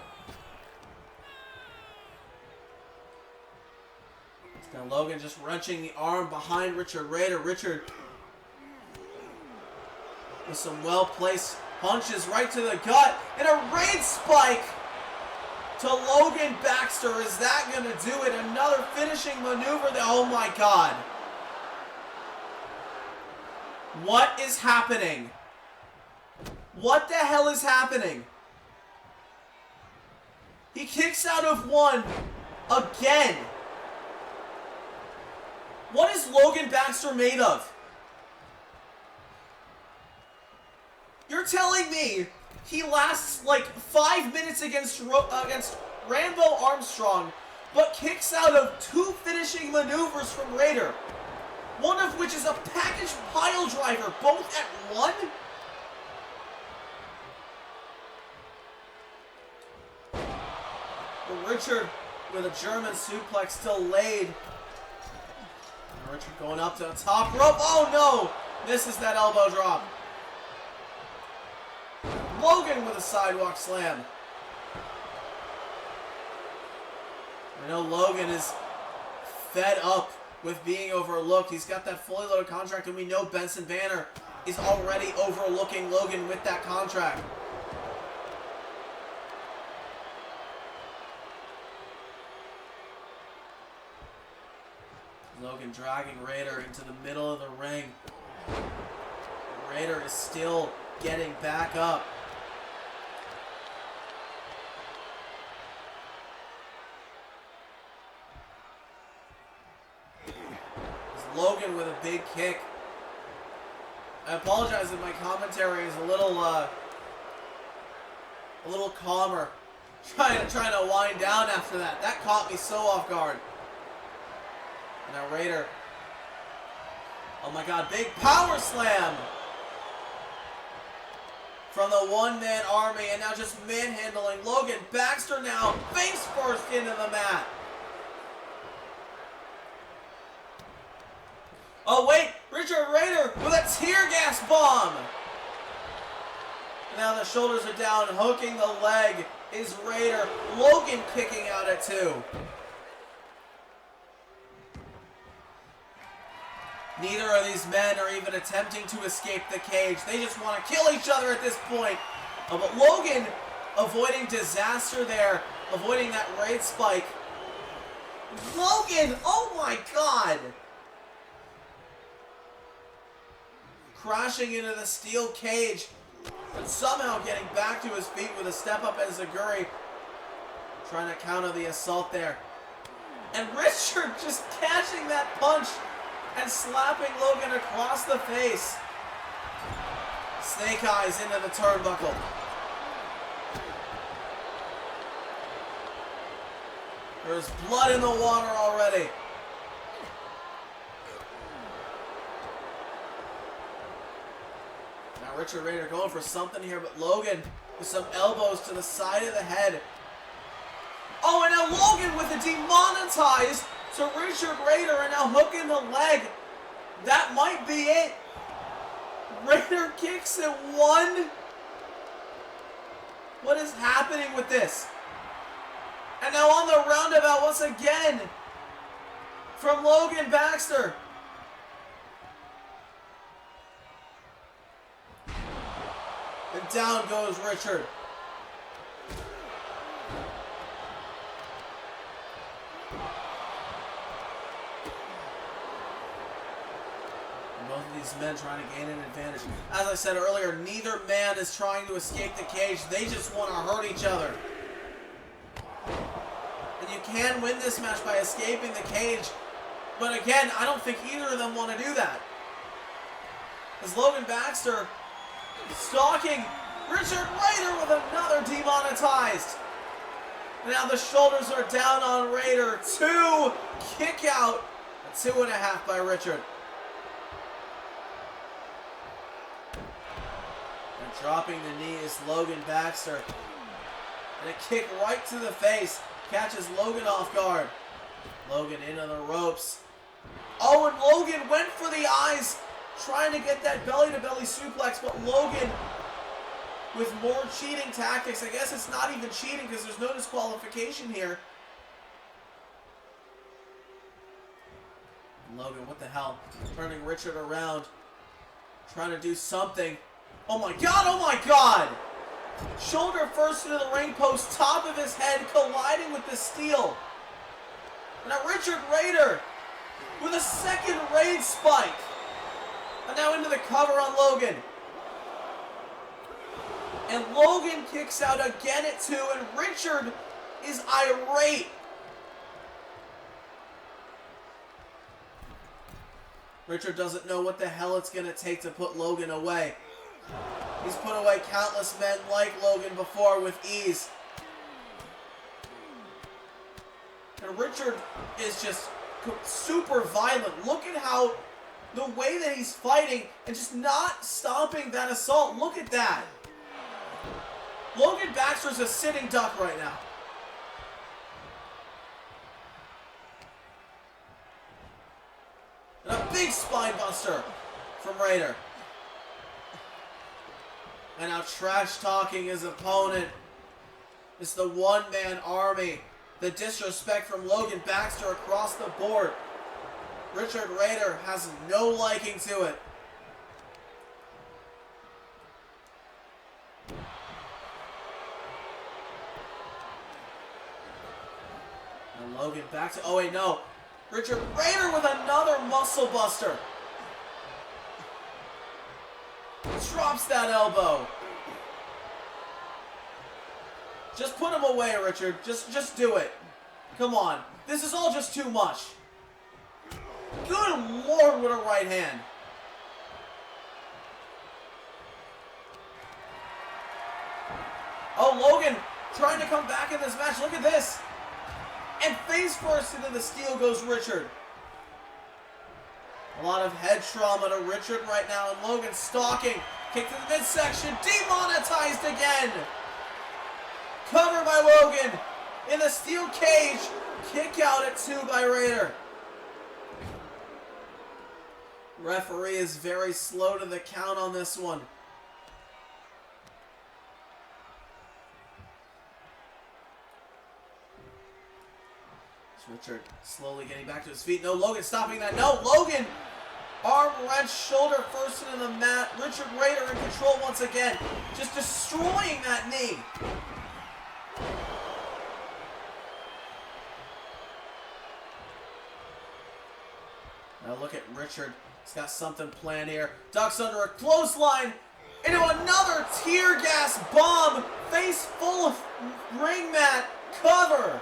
Now Logan just wrenching the arm behind Richard Raider. Richard with some well-placed punches right to the gut. And a raid spike to Logan Baxter. Is that going to do it? Another finishing maneuver. Oh my God. What is happening? What the hell is happening? He kicks out of one again. What is Logan Baxter made of? You're telling me he lasts like 5 minutes against Rambo Armstrong, but kicks out of 2 finishing maneuvers from Raider. One of which is a package pile driver, both at 1? But Richard with a German suplex still laid. And Richard going up to the top rope. Oh no! Misses that elbow drop. Logan with a sidewalk slam. I know Logan is fed up with being overlooked. He's got that fully loaded contract, and we know Benson Banner is already overlooking Logan with that contract. Logan dragging Raider into the middle of the ring. Raider is still getting back up. Logan with a big kick. I apologize if my commentary is a little calmer. Trying to wind down after that. That caught me so off guard. And now Raider. Oh my god, big power slam from the one-man army, and now just manhandling Logan. Baxter now face first into the mat. Oh wait, Richard Raider with a tear gas bomb! And now the shoulders are down, hooking the leg is Raider. Logan kicking out at 2. Neither of these men are even attempting to escape the cage. They just want to kill each other at this point. But Logan avoiding disaster there, avoiding that raid spike. Logan, oh my god! Crashing into the steel cage, and somehow getting back to his feet with a step up as Zaguri, trying to counter the assault there. And Richard just catching that punch and slapping Logan across the face. Snake eyes into the turnbuckle. There's blood in the water already. Richard Raider going for something here, but Logan with some elbows to the side of the head. Oh, and now Logan with the demonetized to Richard Raider, and now hooking the leg. That might be it. Raider kicks at 1. What is happening with this? And now on the roundabout once again from Logan Baxter. And down goes Richard. And both of these men trying to gain an advantage. As I said earlier, neither man is trying to escape the cage. They just want to hurt each other. And you can win this match by escaping the cage. But again, I don't think either of them want to do that. As Logan Baxter stalking Richard Raider with another demonetized. Now the shoulders are down on Raider. 2 kick out. A 2.5 by Richard. And dropping the knee is Logan Baxter. And a kick right to the face. Catches Logan off guard. Logan into the ropes. Oh, and Logan went for the eyes, trying to get that belly-to-belly suplex, but Logan with more cheating tactics. I guess it's not even cheating because there's no disqualification here. Logan, what the hell? Turning Richard around, trying to do something. Oh my god, oh my god! Shoulder first into the ring post, top of his head colliding with the steel. Now Richard Raider with a second raid spike. And now into the cover on Logan. And Logan kicks out again at 2, and Richard is irate. Richard doesn't know what the hell it's going to take to put Logan away. He's put away countless men like Logan before with ease. And Richard is just super violent. Look at how the way that he's fighting and just not stopping that assault. Look at that. Logan Baxter's a sitting duck right now. And a big spine buster from Raider. And now trash talking his opponent. It's the one-man army. The disrespect from Logan Baxter across the board. Richard Raider has no liking to it. And Logan Baxter. Oh wait, no. Richard Raider with another muscle buster. Drops that elbow. Just put him away, Richard. Just do it. Come on. This is all just too much. Good Lord, what a right hand. Oh, Logan trying to come back in this match. Look at this. And face first into the steel goes Richard. A lot of head trauma to Richard right now. And Logan stalking. Kick to the midsection. Demonetized again. Cover by Logan. In the steel cage. Kick out at 2 by Raider. Referee is very slow to the count on this one. It's Richard slowly getting back to his feet. No, Logan stopping that. No, Logan! Arm wrench, shoulder first into the mat. Richard Raider in control once again. Just destroying that knee. Now look at Richard. He's got something planned here. Ducks under a clothesline into another tear gas bomb. Face full of ring mat. Cover.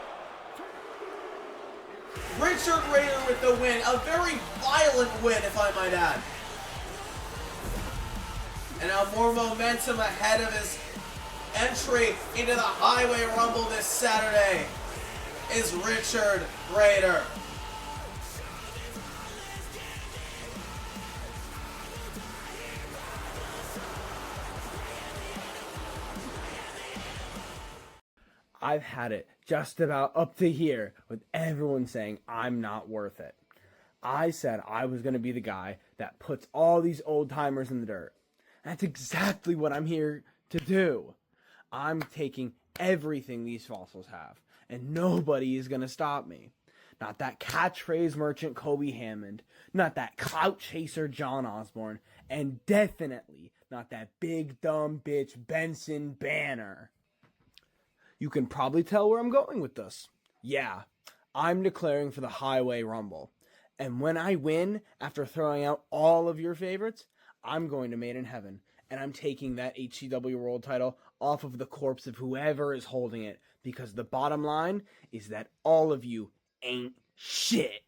Richard Raider with the win. A very violent win, if I might add. And now more momentum ahead of his entry into the Highway Rumble this Saturday is Richard Raider. I've had it just about up to here with everyone saying I'm not worth it. I said I was going to be the guy that puts all these old timers in the dirt. That's exactly what I'm here to do. I'm taking everything these fossils have, and nobody is going to stop me. Not that catchphrase merchant Kobe Hammond, not that clout chaser John Osborne, and definitely not that big dumb bitch Benson Banner. You can probably tell where I'm going with this. Yeah, I'm declaring for the Highway Rumble. And when I win, after throwing out all of your favorites, I'm going to Made in Heaven. And I'm taking that HCW World Title off of the corpse of whoever is holding it. Because the bottom line is that all of you ain't shit.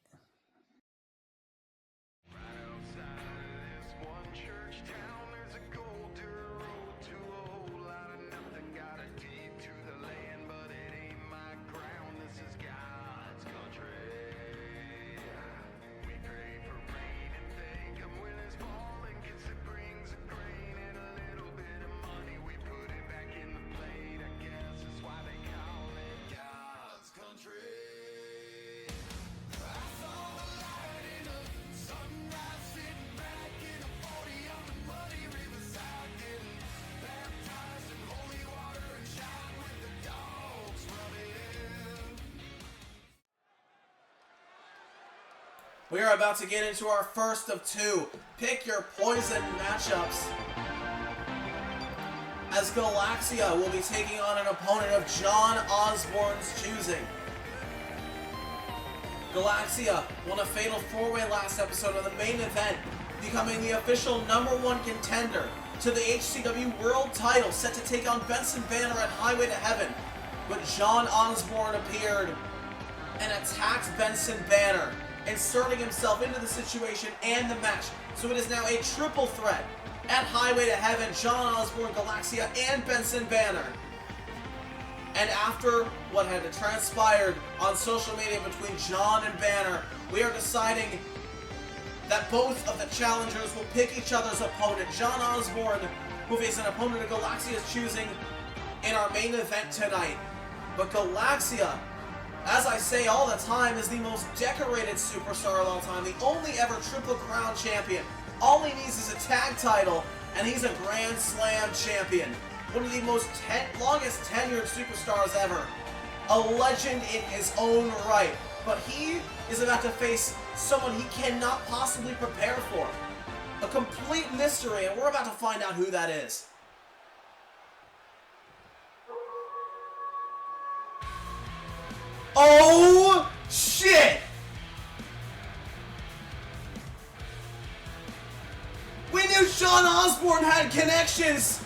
We are about to get into our first of 2 Pick Your Poison matchups. As Galaxia will be taking on an opponent of John Osborne's choosing. Galaxia won a fatal 4-way last episode of the main event, becoming the official #1 contender to the HCW World Title, set to take on Benson Banner at Highway to Heaven. But John Osborne appeared and attacked Benson Banner, inserting himself into the situation and the match. So it is now a triple threat at Highway to Heaven: John Osborne, Galaxia, and Benson Banner. And after what had transpired on social media between John and Banner, we are deciding that both of the challengers will pick each other's opponent. John Osborne will face an opponent that Galaxia is choosing in our main event tonight. But Galaxia, as I say all the time, is the most decorated superstar of all time, the only ever Triple Crown champion. All he needs is a tag title, and he's a Grand Slam champion. One of the most longest tenured superstars ever. A legend in his own right. But he is about to face someone he cannot possibly prepare for. A complete mystery, and we're about to find out who that is. Oh, shit! We knew Sean Osborne had connections!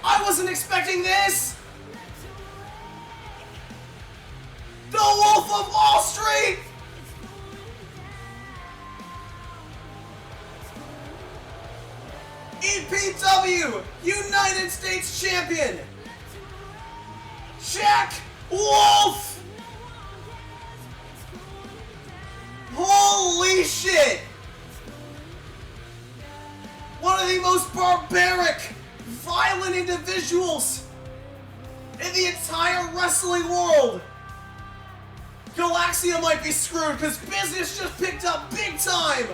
I wasn't expecting this! The Wolf of Wall Street! EPW United States Champion! Jack Wolf! Holy shit! One of the most barbaric, violent individuals in the entire wrestling world! Galaxia might be screwed because business just picked up big time!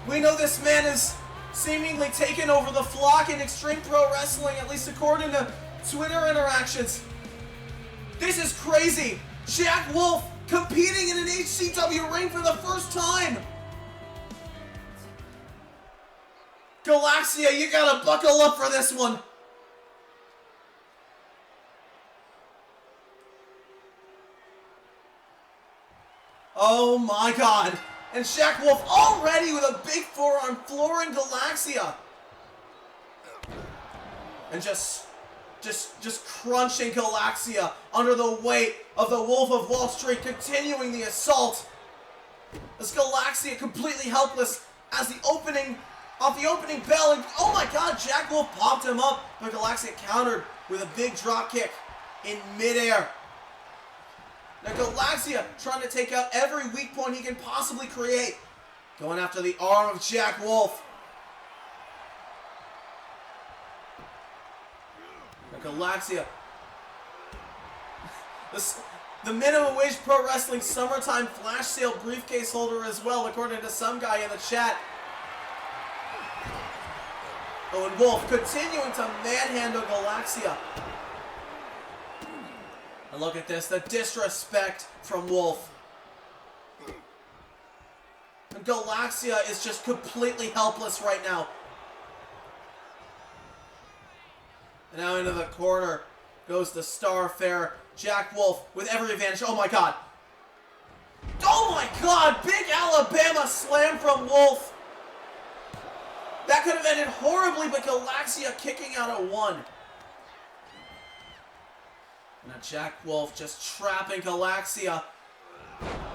We know this man is seemingly taken over the flock in Extreme Pro Wrestling, at least according to Twitter interactions. This is crazy! Jack Wolf competing in an HCW ring for the first time! Galaxia, you gotta buckle up for this one! Oh my god! And Jack Wolf already with a big forearm flooring Galaxia! And just crunching Galaxia under the weight of the Wolf of Wall Street, continuing the assault. As Galaxia completely helpless as the opening bell, and oh my god, Jack Wolf popped him up, but Galaxia countered with a big drop kick in midair. Now Galaxia trying to take out every weak point he can possibly create, going after the arm of Jack Wolf. Now Galaxia, the minimum wage pro wrestling summertime flash sale briefcase holder as well, according to some guy in the chat. Oh, and Wolf continuing to manhandle Galaxia. And look at this, the disrespect from Wolf. And Galaxia is just completely helpless right now. And now into the corner goes the Starfarer, Jack Wolf, with every advantage. Oh my god. Oh my god, big Alabama slam from Wolf. That could have ended horribly, but Galaxia kicking out at one. Now Jack Wolf just trapping Galaxia.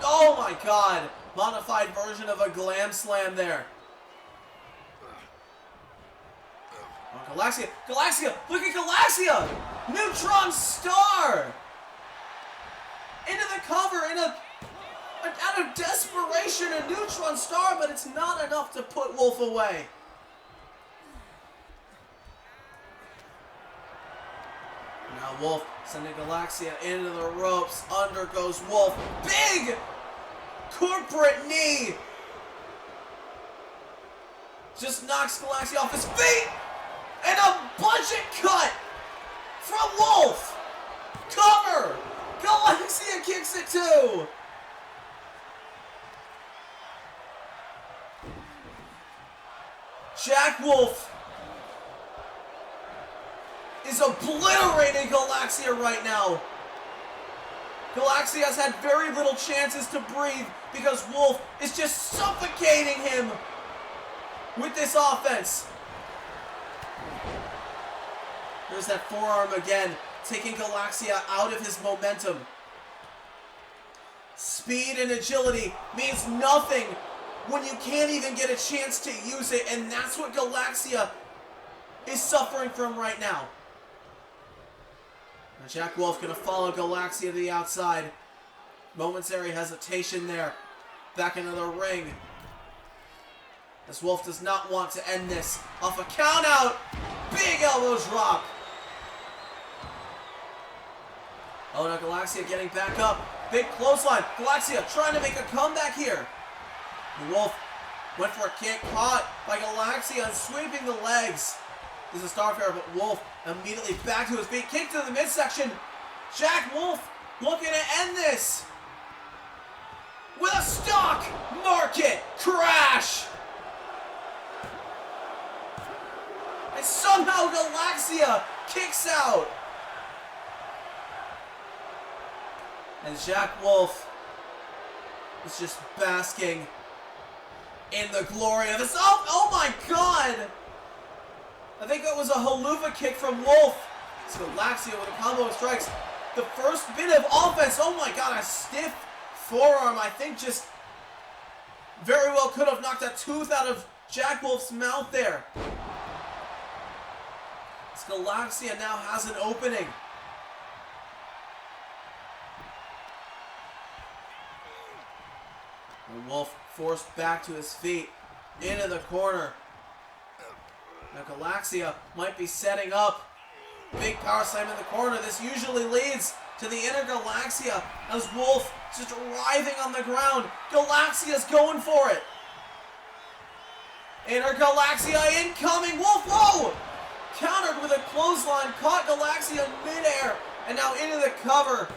Oh my god. Modified version of a glam slam there. Oh, Galaxia. Galaxia. Look at Galaxia. Neutron Star. Into the cover. Out of desperation, a Neutron Star, but it's not enough to put Wolf away. Now Wolf sending Galaxia into the ropes. Under goes Wolf. Big corporate knee. Just knocks Galaxia off his feet. And a budget cut from Wolf. Cover. Galaxia kicks it too. Jack Wolf is obliterating Galaxia right now. Galaxia has had very little chances to breathe because Wolf is just suffocating him with this offense. There's that forearm again, taking Galaxia out of his momentum. Speed and agility means nothing when you can't even get a chance to use it, and that's what Galaxia is suffering from right now. Now Jack Wolf gonna follow Galaxia to the outside. Momentary hesitation there. Back into the ring. As Wolf does not want to end this. Off a count out. Big elbow drop. Oh, now Galaxia getting back up. Big clothesline. Galaxia trying to make a comeback here. And Wolf went for a kick. Caught by Galaxia and sweeping the legs. This is Starfire, but Wolf immediately back to his feet. Kick to the midsection. Jack Wolf looking to end this. With a stock market crash. And somehow Galaxia kicks out. And Jack Wolf is just basking in the glory of this. Oh my god! I think that was a haluva kick from Wolf. So Galaxia with a combo of strikes. The first bit of offense. Oh my god, a stiff forearm. I think just very well could have knocked a tooth out of Jack Wolf's mouth there. Galaxia now has an opening. And Wolf forced back to his feet into the corner. Now Galaxia might be setting up. Big power slam in the corner. This usually leads to the inner Galaxia as Wolf just writhing on the ground. Galaxia's going for it. Inner Galaxia incoming. Wolf, whoa! Countered with a clothesline, caught Galaxia midair, and now into the cover.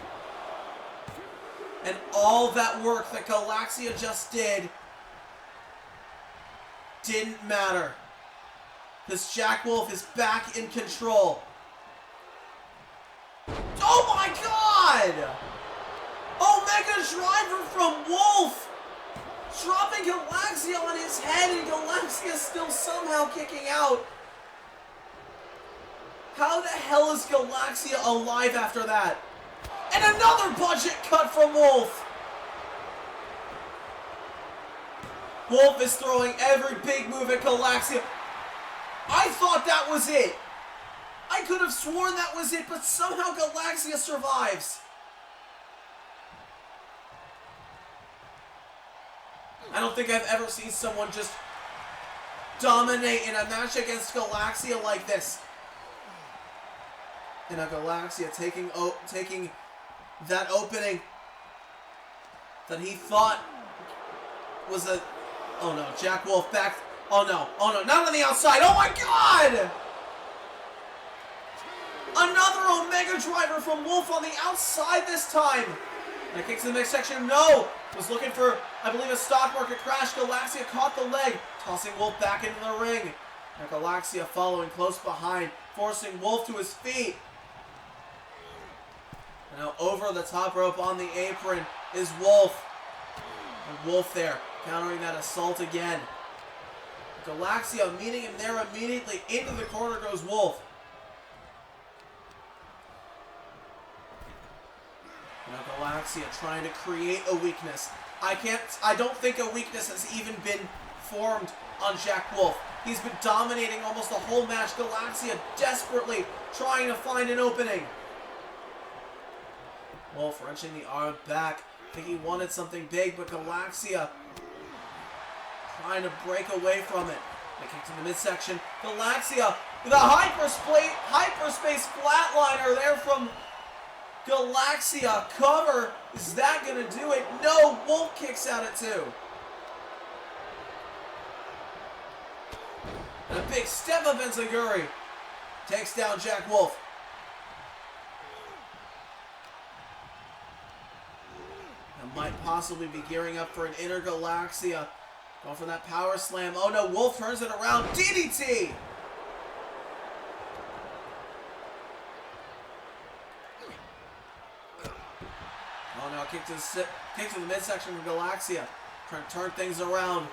And all that work that Galaxia just did didn't matter. Because Jack Wolf is back in control. Oh my god! Omega Driver from Wolf! Dropping Galaxia on his head, and Galaxia still somehow kicking out. How the hell is Galaxia alive after that? And another budget cut from Wolf! Wolf is throwing every big move at Galaxia. I thought that was it. I could have sworn that was it, but somehow Galaxia survives. I don't think I've ever seen someone just dominate in a match against Galaxia like this. And now Galaxia taking that opening that he thought was a... Oh no, Jack Wolf back. Oh no, not on the outside. Oh my god! Another Omega Driver from Wolf on the outside this time. And it kicks to the midsection. No! Was looking for, I believe, a stock market crash. Galaxia caught the leg, tossing Wolf back into the ring. Now Galaxia following close behind, forcing Wolf to his feet. And now over the top rope on the apron is Wolf. And Wolf there, countering that assault again. Galaxia meeting him there immediately. Into the corner goes Wolf. Now Galaxia trying to create a weakness. I don't think a weakness has even been formed on Jack Wolf. He's been dominating almost the whole match. Galaxia desperately trying to find an opening. Wolf wrenching the arm back. I think he wanted something big, but Galaxia trying to break away from it. They kick to the midsection. Galaxia with a hyperspace flatliner there from Galaxia. Cover. Is that going to do it? No. Wolf kicks out at two. And a big step of Enziguri takes down Jack Wolf. And might possibly be gearing up for an inner Galaxia. Going for that power slam. Oh no, Wolf turns it around. DDT! Oh no, kick to the midsection from Galaxia. Trying to turn things around.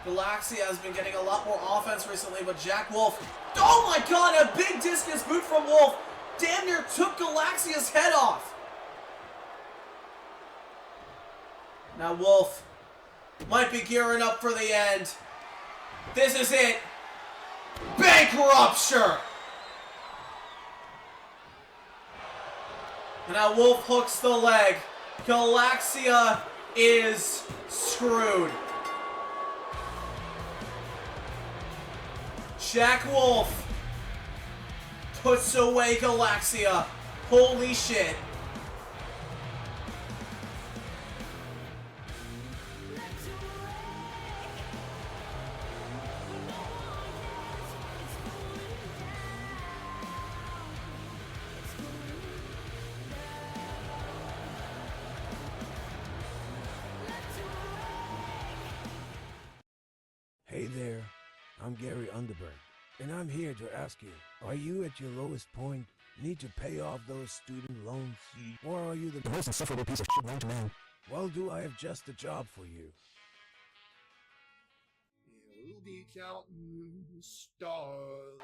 Galaxia has been getting a lot more offense recently, but Jack Wolf. Oh my god, a big discus boot from Wolf. Damn near took Galaxia's head off. Now Wolf might be gearing up for the end. This is it. Bank rupture. And now Wolf hooks the leg. Galaxia is screwed. Jack Wolf puts away Galaxia. Holy shit. Hey there, I'm Gary Underberg, and I'm here to ask you, are you at your lowest point, need to pay off those student loans, or are you the most insufferable piece of shit known to man? Well, do I have just the job for you? We'll be counting stars.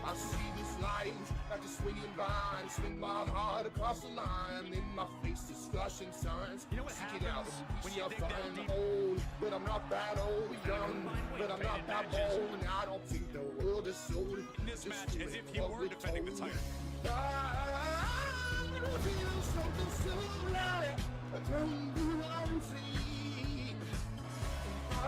I see this life like a swinging vine, swing my heart across the line. In my face, discussion signs. You know what seek it out when you find old, but I'm not that old. Young, but I'm not that bold. And I don't think the world is sold. In this match, as if he were defending the title. I feel something so right. I don't do what I'm seeing. I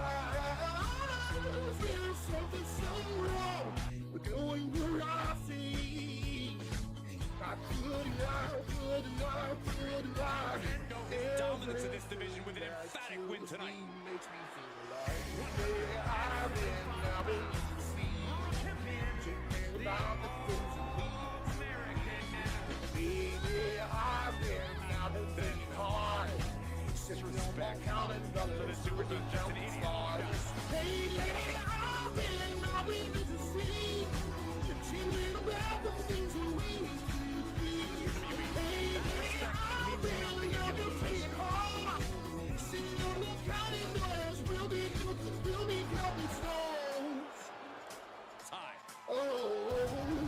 feel something so wrong. We're going where I see. I could not. Dominance in this division with an emphatic win tonight. Makes me feel like I've been drinking about the things we baby, I've been thinking hard. Disrespect, counting dollars, counting stars. Hey, I've been to see. Dreaming about the things we need to be. Hey, I've been thinking hard. Sitting on the counting dollars, we'll be counting stones. Oh,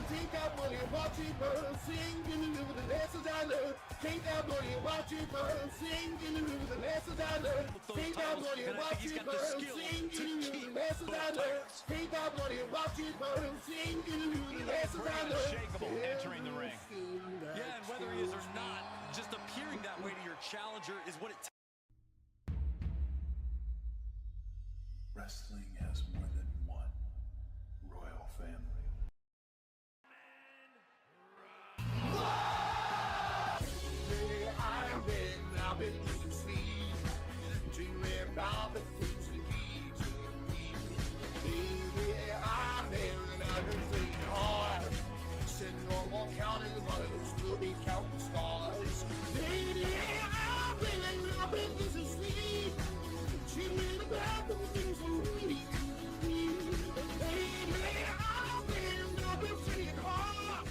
take that money, watch it burn, sing in the river, the lessons I learned. Take that money, watch it burn, sing in the river, the lessons I learned. Take that money, watch it burn, sing in the river, the lessons I learned. Take that money, watch it burn, sing in the river, the lessons I learned. Unshakable entering the ring. Yeah, and whether he is or not, just appearing that way to your challenger is what it takes. Wrestling has more than one royal family. I've been losing sleep, dreaming about the things we need to be. Baby, I've been thinking hard. Sitting on one counting the dollars, we'll be counting stars. Baby, I've been losing sleep, dreaming about the things we need to be. Baby, I've been thinking hard.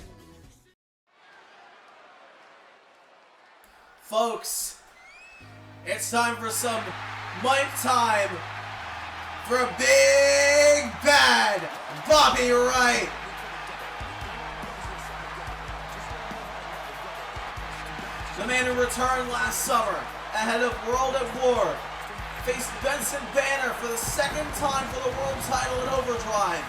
Folks, it's time for some mic time for a big bad Bobby Wright. The man who returned last summer ahead of World at War faced Benson Banner for the second time for the World Title in Overdrive.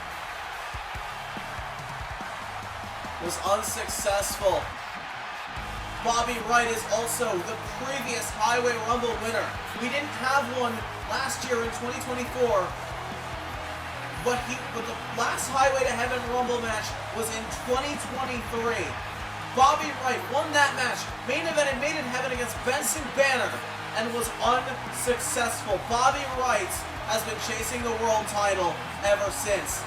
Was unsuccessful. Bobby Wright is also the previous Highway Rumble winner. We didn't have one last year in 2024, but the last Highway to Heaven Rumble match was in 2023. Bobby Wright won that match, main event in Made in Heaven against Benson Banner, and was unsuccessful. Bobby Wright has been chasing the world title ever since.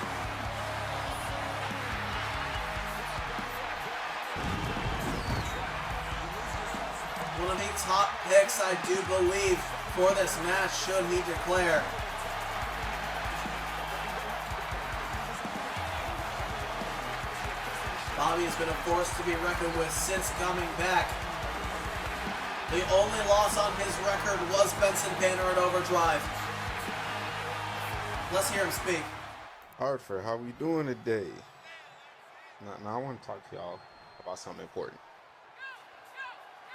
One of the top picks, I do believe, for this match, should he declare. Bobby has been a force to be reckoned with since coming back. The only loss on his record was Benson Banner at Overdrive. Let's hear him speak. Hartford, how we doing today? Now I want to talk to y'all about something important.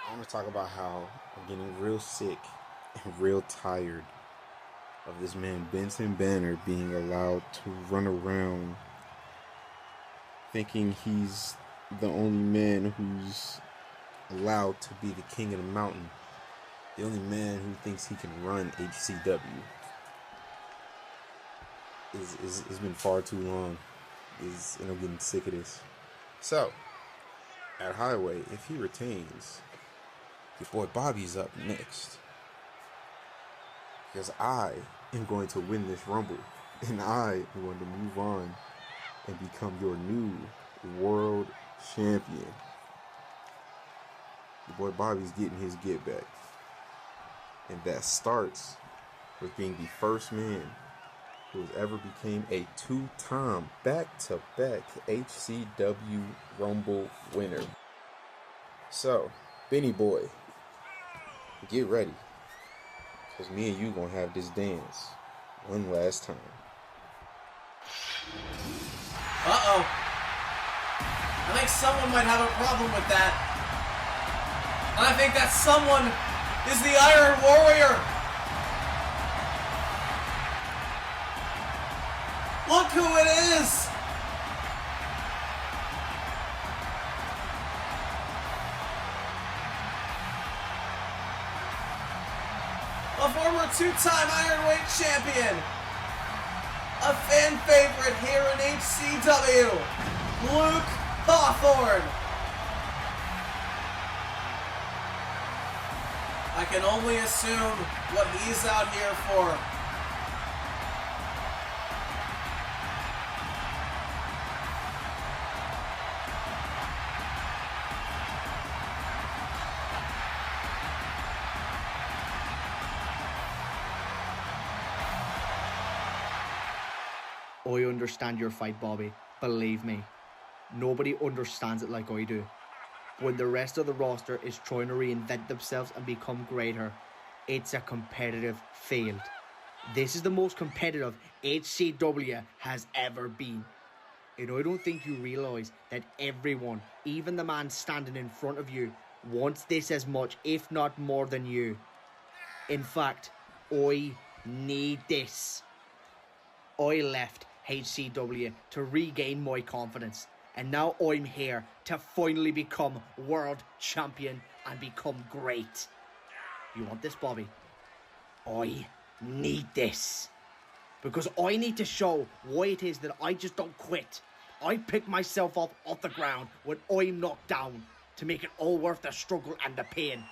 I want to talk about how I'm getting real sick and real tired of this man Benson Banner being allowed to run around thinking he's the only man who's allowed to be the king of the mountain. The only man who thinks he can run HCW. It's been far too long. And I'm getting sick of this. So, at Highway, if he retains, your boy Bobby's up next. Because I am going to win this Rumble. And I am going to move on and become your new world champion. Your boy Bobby's getting his get back. And that starts with being the first man who has ever became a two-time back-to-back HCW Rumble winner. So, Benny boy, get ready, because me and you gonna have this dance one last time. Uh-oh. I think someone might have a problem with that. And I think that someone is the Iron Warrior. Look who it is! A former two-time Ironweight champion. A fan favorite here in HCW. Luke Hawthorne. I can only assume what he's out here for. I understand your fight, Bobby. Believe me. Nobody understands it like I do. When the rest of the roster is trying to reinvent themselves and become greater, it's a competitive field. This is the most competitive HCW has ever been. And I don't think you realise that everyone, even the man standing in front of you, wants this as much, if not more than you. In fact, I need this. I left HCW to regain my confidence, and now I'm here to finally become world champion and become great. You want this, Bobby? I need this, because I need to show why it is that I just don't quit. I pick myself up off the ground when I'm knocked down to make it all worth the struggle and the pain.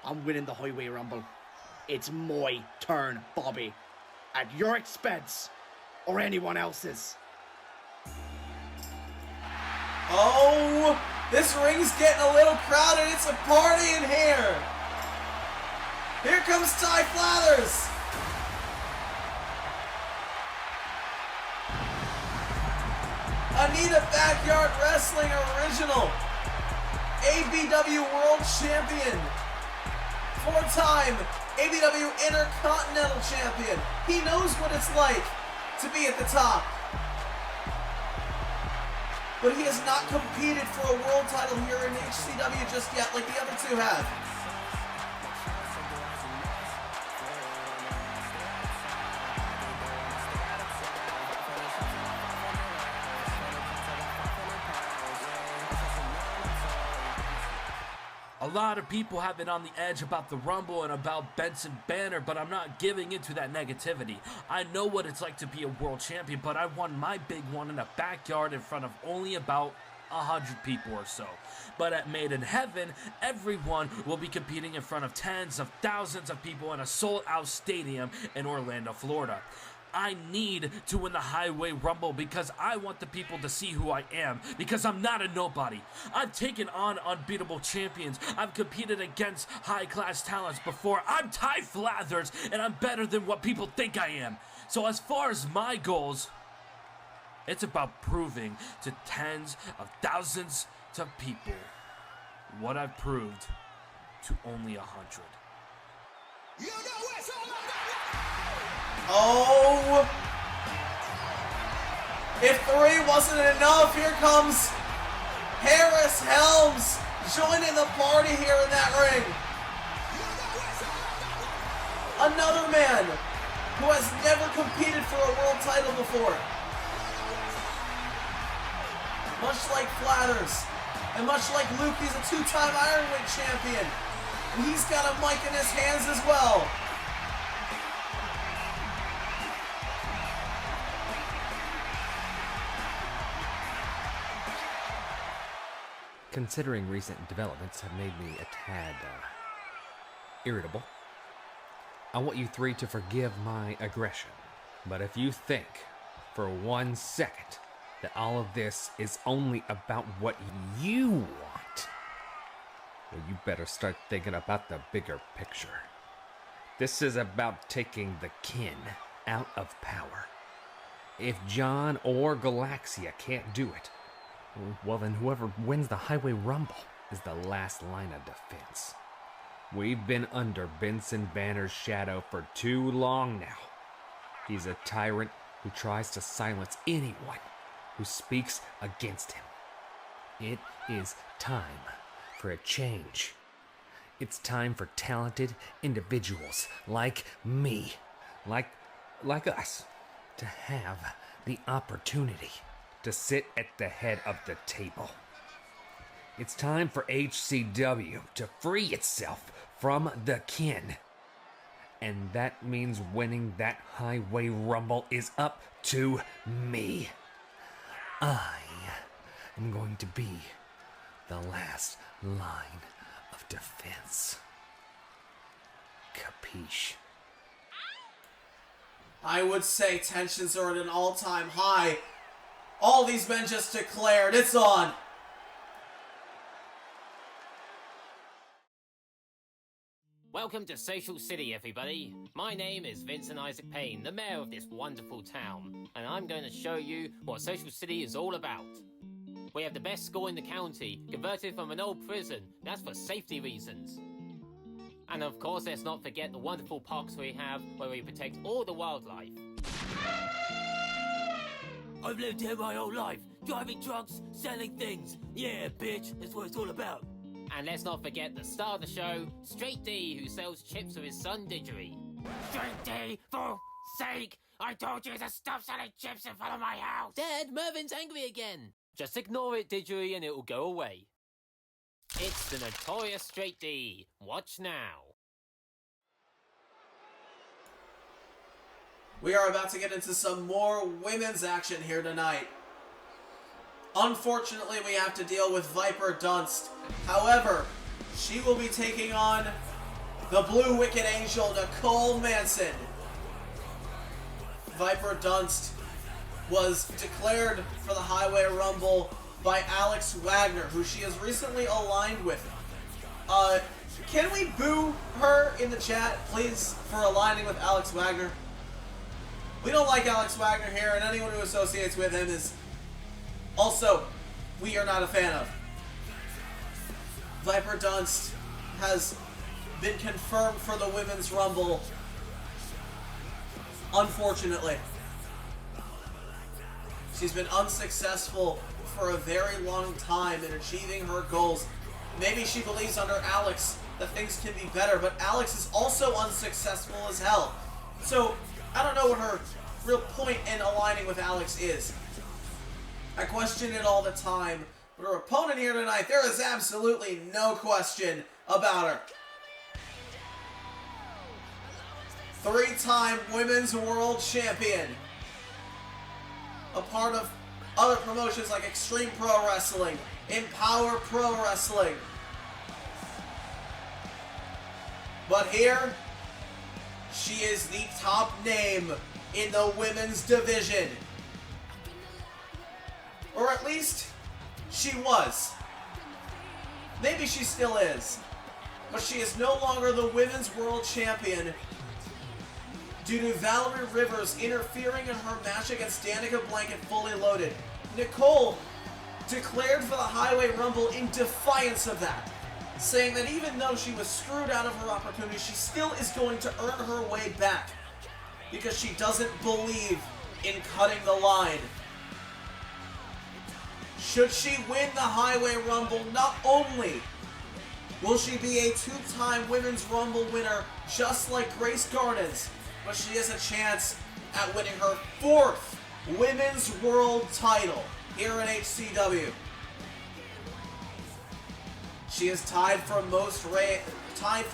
I'm winning the Highway Rumble. It's my turn, Bobby, at your expense or anyone else's. Oh, this ring's getting a little crowded. It's a party in here. Here comes Ty Flathers. Anita Backyard Wrestling Original. ABW World Champion. 4-time ABW Intercontinental Champion. He knows what it's like to be at the top. But he has not competed for a world title here in HCW just yet like the other two have. A lot of people have been on the edge about the Rumble and about Benson Banner, but I'm not giving into that negativity. I know what it's like to be a world champion, but I won my big one in a backyard in front of only about 100 people or so. But at Made in Heaven, everyone will be competing in front of tens of thousands of people in a sold-out stadium in Orlando, Florida. I need to win the Highway Rumble because I want the people to see who I am, because I'm not a nobody. I've taken on unbeatable champions. I've competed against high-class talents before. I'm Ty Flathers, and I'm better than what people think I am. So as far as my goals, it's about proving to tens of thousands of people what I've proved to only 100. You know it's all about. Oh! If 3 wasn't enough, here comes Harris Helms joining the party here in that ring. Another man who has never competed for a world title before. Much like Flathers, and much like Luke, he's a two-time Ironweight champion. And he's got a mic in his hands as well. Considering recent developments have made me a tad irritable, I want you three to forgive my aggression. But if you think for 1 second that all of this is only about what you want, well, you better start thinking about the bigger picture. This is about taking the kin out of power. If John or Galaxia can't do it, well then whoever wins the Highway Rumble is the last line of defense. We've been under Benson Banner's shadow for too long now. He's a tyrant who tries to silence anyone who speaks against him. It is time for a change. It's time for talented individuals like me, like us, to have the opportunity to sit at the head of the table. It's time for HCW to free itself from the kin. And that means winning that Highway Rumble is up to me. I am going to be the last line of defense. Capiche? I would say tensions are at an all-time high. All these men just declared it's on. Welcome to Social City, everybody. My name is Vincent Isaac Payne, the mayor of this wonderful town, and I'm going to show you what Social City is all about. We have the best school in the county, converted from an old prison. That's for safety reasons. And of course, let's not forget the wonderful parks we have, where we protect all the wildlife. I've lived here my whole life, driving trucks, selling things. Yeah, bitch, that's what it's all about. And let's not forget the star of the show, Straight D, who sells chips with his son Didgery. Straight D, for sake! I told you to stop selling chips in front of my house! Dad, Mervin's angry again! Just ignore it, Didgery, and it will go away. It's the notorious Straight D. Watch now. We are about to get into some more women's action here tonight. Unfortunately, we have to deal with Viper Dunst. However, she will be taking on the Blue Wicked Angel, Nicole Manson. Viper Dunst was declared for the Highway Rumble by Alex Wagner, who she has recently aligned with. Can we boo her in the chat, please, for aligning with Alex Wagner? We don't like Alex Wagner here, and anyone who associates with him is also, we are not a fan of. Viper Dunst has been confirmed for the Women's Rumble, unfortunately. She's been unsuccessful for a very long time in achieving her goals. Maybe she believes under Alex that things can be better, but Alex is also unsuccessful as hell. So, I don't know what her real point in aligning with Alex is. I question it all the time, but her opponent here tonight, there is absolutely no question about her. Three-time Women's World Champion. A part of other promotions like Extreme Pro Wrestling, Empower Pro Wrestling. But here, she is the top name in the women's division. Or at least, she was. Maybe she still is. But she is no longer the Women's World Champion due to Valerie Rivers interfering in her match against Danica Blanket Fully Loaded. Nicole declared for the Highway Rumble in defiance of that, saying that even though she was screwed out of her opportunity, she still is going to earn her way back because she doesn't believe in cutting the line. Should she win the Highway Rumble, not only will she be a two-time Women's Rumble winner just like Grace Gardens, but she has a chance at winning her 4th Women's World Title here in HCW. She is tied for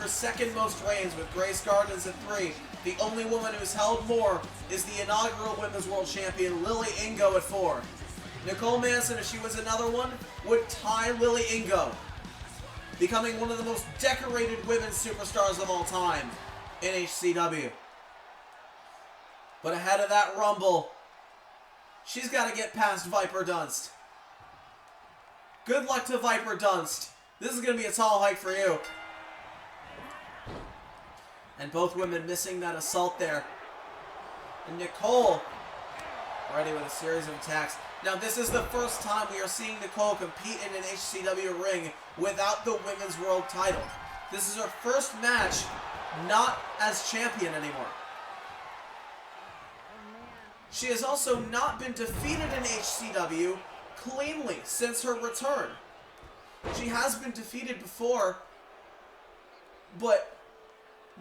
second most reigns with Grace Gardens at 3. The only woman who's held more is the inaugural Women's World Champion Lily Ingo at 4. Nicole Manson, if she was another one, would tie Lily Ingo, becoming one of the most decorated women's superstars of all time in HCW. But ahead of that Rumble, she's got to get past Viper Dunst. Good luck to Viper Dunst. This is going to be a tall hike for you. And both women missing that assault there. And Nicole ready with a series of attacks. Now, this is the first time we are seeing Nicole compete in an HCW ring without the Women's World Title. This is her first match not as champion anymore. She has also not been defeated in HCW cleanly since her return. She has been defeated before, but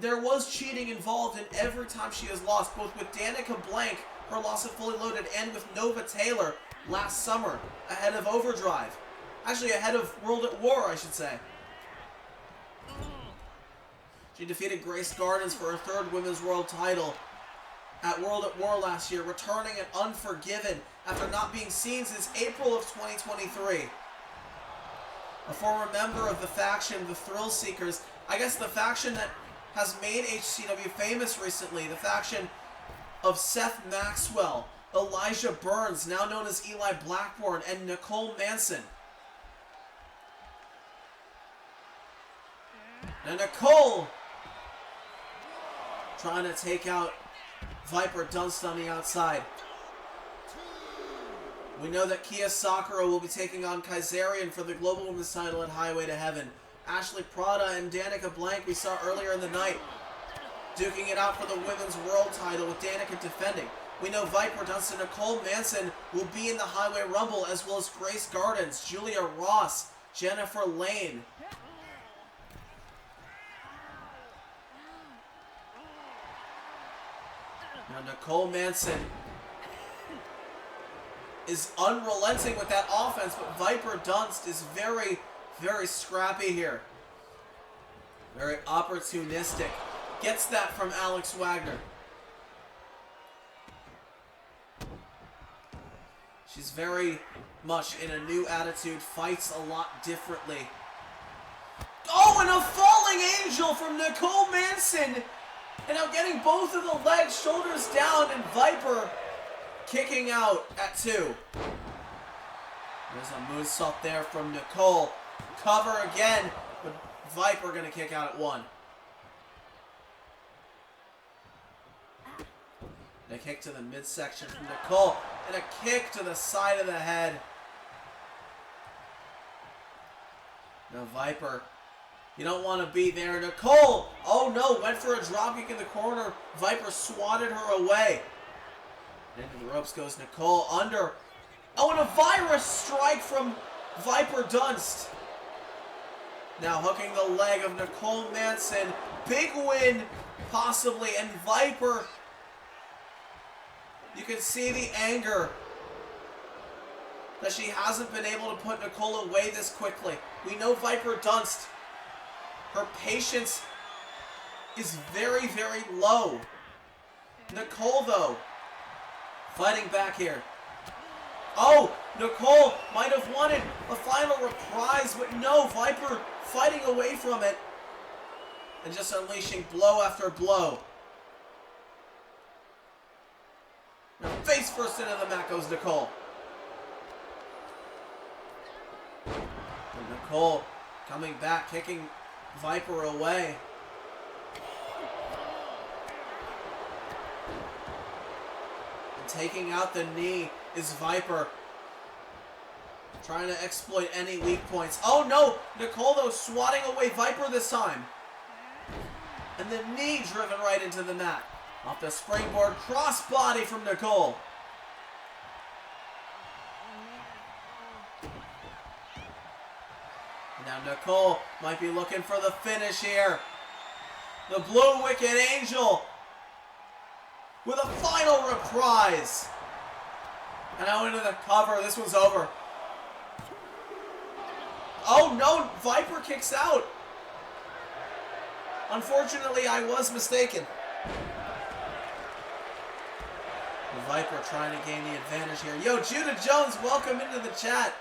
there was cheating involved in every time she has lost, both with Danica Blank, her loss of Fully Loaded, and with Nova Taylor last summer, ahead of Overdrive. Actually, ahead of World at War, I should say. She defeated Grace Gardens for her 3rd Women's World Title at World at War last year, returning at Unforgiven after not being seen since April of 2023. A former member of the faction, the Thrill Seekers, I guess the faction that has made HCW famous recently, the faction of Seth Maxwell, Elijah Burns, now known as Eli Blackburn, and Nicole Manson. Now Nicole trying to take out Viper Dunst on the outside. We know that Kia Sakura will be taking on Kaisarian for the Global Women's title at Highway to Heaven. Ashley Prada and Danica Blank we saw earlier in the night duking it out for the Women's World title with Danica defending. We know Viper Dunst and Nicole Manson will be in the Highway Rumble, as well as Grace Gardens, Julia Ross, Jennifer Lane. Now Nicole Manson is unrelenting with that offense, but Viper Dunst is very, very scrappy here. Very opportunistic. Gets that from Alex Wagner. She's very much in a new attitude, fights a lot differently. Oh, and a falling angel from Nicole Manson! And now getting both of the legs, shoulders down, and Viper kicking out at 2. There's a moonsault there from Nicole. Cover again, but Viper gonna kick out at 1. And a kick to the midsection from Nicole, and a kick to the side of the head. Now Viper, you don't want to be there. Nicole, oh no, went for a dropkick in the corner. Viper swatted her away. Into the ropes goes Nicole, under. Oh, and a virus strike from Viper Dunst. Now hooking the leg of Nicole Manson. Big win, possibly, and Viper, you can see the anger that she hasn't been able to put Nicole away this quickly. We know Viper Dunst, her patience is very, very low. Nicole, though, fighting back here. Oh, Nicole might have wanted a final reprise, but no, Viper fighting away from it and just unleashing blow after blow. Now face first into the mat goes Nicole. And Nicole coming back, kicking Viper away. And taking out the knee is Viper. Trying to exploit any weak points. Oh no! Nicole, though, swatting away Viper this time. And the knee driven right into the mat. Off the springboard, crossbody from Nicole. Now Nicole might be looking for the finish here. The Blue Wicked Angel with a final reprise. And now into the cover. This one's over. Oh no, Viper kicks out. Unfortunately, I was mistaken. The Viper trying to gain the advantage here. Yo, Judah Jones, welcome into the chat.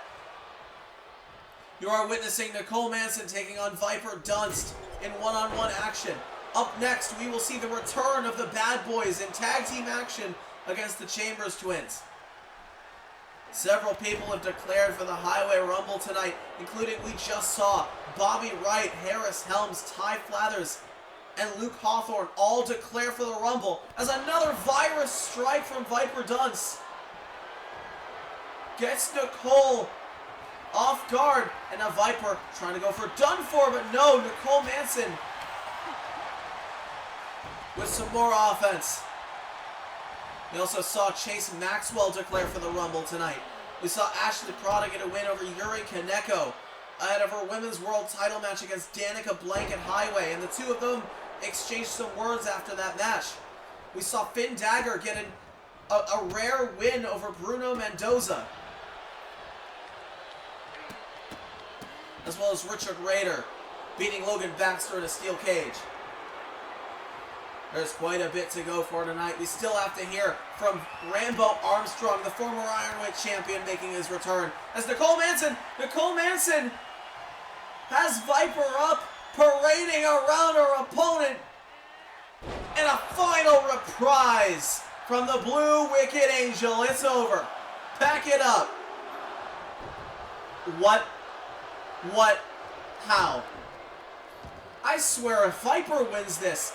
You are witnessing Nicole Manson taking on Viper Dunst in one-on-one action. Up next, we will see the return of the Bad Boys in tag team action against the Chambers Twins. Several people have declared for the Highway Rumble tonight, including we just saw Bobby Wright, Harris Helms, Ty Flathers, and Luke Hawthorne all declare for the Rumble as another virus strike from Viper Dunst gets Nicole off guard, and a Viper trying to go for done for, but no, Nicole Manson with some more offense. We also saw Chase Maxwell declare for the Rumble tonight. We saw Ashley Prada get a win over Yuri Kaneko ahead of her Women's World Title match against Danica Blank at Highway, and the two of them exchanged some words after that match. We saw Finn Dagger get a rare win over Bruno Mendoza, as well as Richard Rader beating Logan Baxter in a steel cage. There's quite a bit to go for tonight. We still have to hear from Rambo Armstrong, the former Ironweight champion, making his return. As Nicole Manson has Viper up, parading around her opponent. And a final reprise from the Blue Wicked Angel. It's over. Pack it up. What? How? I swear if Viper wins this...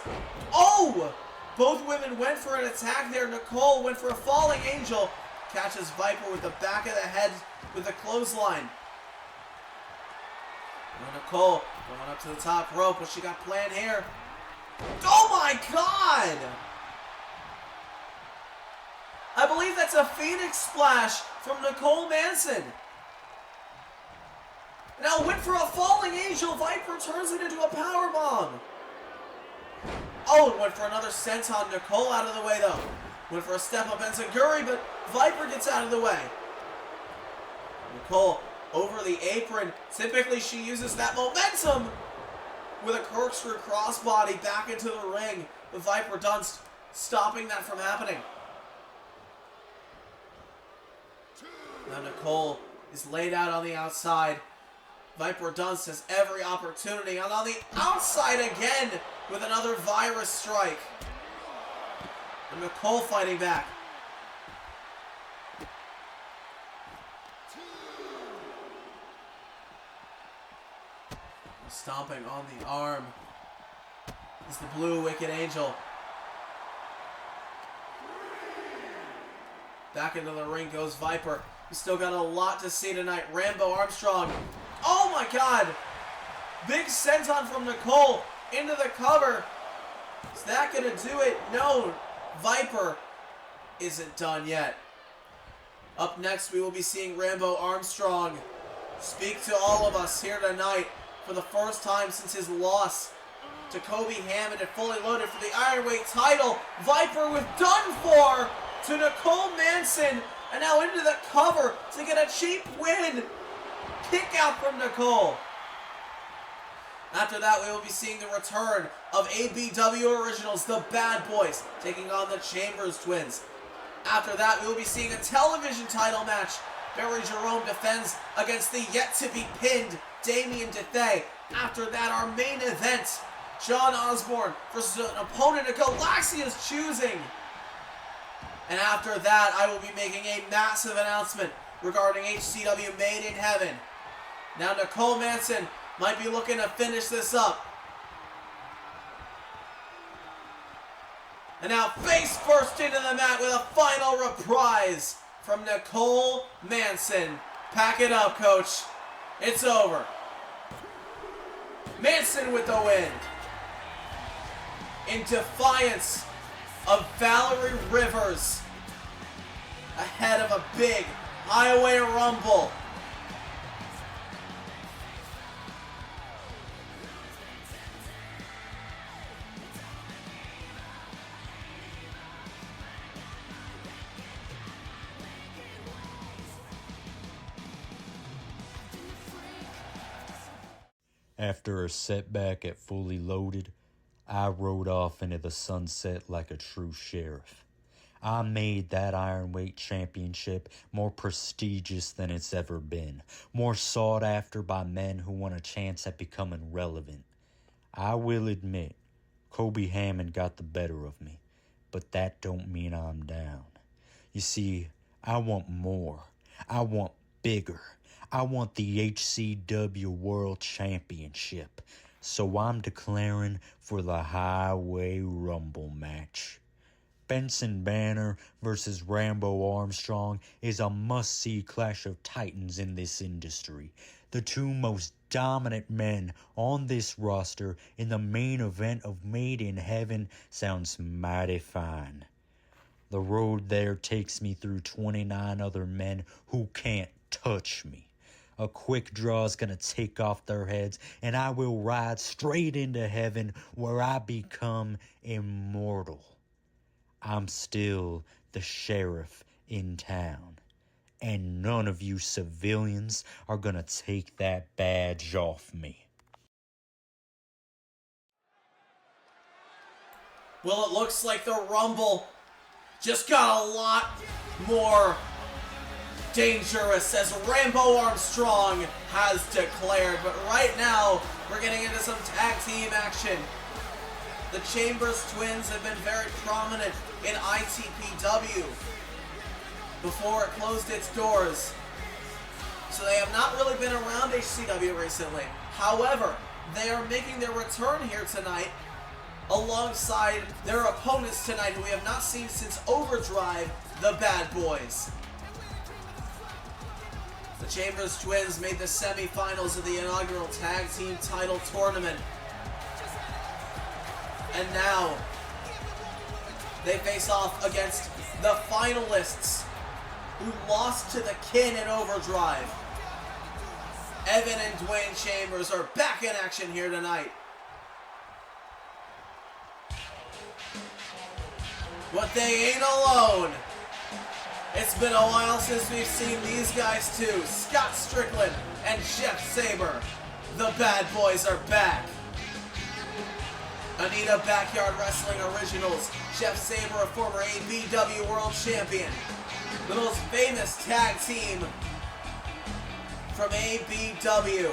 Oh! Both women went for an attack there. Nicole went for a falling angel. Catches Viper with the back of the head with a clothesline. And Nicole going up to the top rope. What she got planned here? Oh my god! I believe that's a Phoenix Splash from Nicole Manson. Now went for a falling angel. Viper turns it into a powerbomb. Oh, and went for another senton. Nicole out of the way though. Went for a step up enziguri, but Viper gets out of the way. Nicole over the apron. Typically she uses that momentum with a corkscrew crossbody back into the ring. The Viper Dunst stopping that from happening. Now Nicole is laid out on the outside. Viper Dunst has every opportunity, and on the outside again with another virus strike. And Nicole fighting back. Stomping on the arm is the Blue Wicked Angel. Back into the ring goes Viper. We still got a lot to see tonight. Rambo Armstrong. Oh my god! Big senton from Nicole into the cover. Is that gonna do it? No. Viper isn't done yet. Up next, we will be seeing Rambo Armstrong speak to all of us here tonight for the first time since his loss to Kobe Hammond at Fully Loaded for the Ironweight title. Viper with done for to Nicole Manson, and now into the cover to get a cheap win. Kick out from Nicole. After that, we will be seeing the return of ABW Originals, the Bad Boys, taking on the Chambers Twins. After that, we will be seeing a television title match. Barry Jerome defends against the yet-to-be-pinned Damien DeThay. After that, our main event, John Osborne versus an opponent of Galaxia's choosing. And after that, I will be making a massive announcement regarding HCW Made in Heaven. Now Nicole Manson might be looking to finish this up. And now face first into the mat with a final reprise from Nicole Manson. Pack it up, coach. It's over. Manson with the win. In defiance of Valerie Rivers. Ahead of a big Highway Rumble. After a setback at Fully Loaded, I rode off into the sunset like a true sheriff. I made that Ironweight Championship more prestigious than it's ever been, more sought after by men who want a chance at becoming relevant. I will admit, Kobe Hammond got the better of me, but that don't mean I'm down. You see, I want more. I want bigger. I want the HCW World Championship. So I'm declaring for the Highway Rumble match. Benson Banner versus Rambo Armstrong is a must-see clash of titans in this industry. The two most dominant men on this roster in the main event of Made in Heaven sounds mighty fine. The road there takes me through 29 other men who can't touch me. A quick draw is gonna take off their heads, and I will ride straight into heaven where I become immortal. I'm still the sheriff in town, and none of you civilians are gonna take that badge off me. Well, it looks like the Rumble just got a lot more dangerous as Rambo Armstrong has declared. But right now, we're getting into some tag team action. The Chambers twins have been very prominent in ITPW before it closed its doors. So they have not really been around HCW recently. However, they are making their return here tonight alongside their opponents tonight who we have not seen since Overdrive, the Bad Boys. The Chambers twins made the semifinals of the inaugural tag team title tournament. And now they face off against the finalists who lost to the Kin in Overdrive. Evan and Dwayne Chambers are back in action here tonight. But they ain't alone. It's been a while since we've seen these guys too. Scott Strickland and Jeff Saber. The Bad Boys are back. Anita Backyard Wrestling Originals. Jeff Saber, a former ABW World Champion. The most famous tag team from ABW.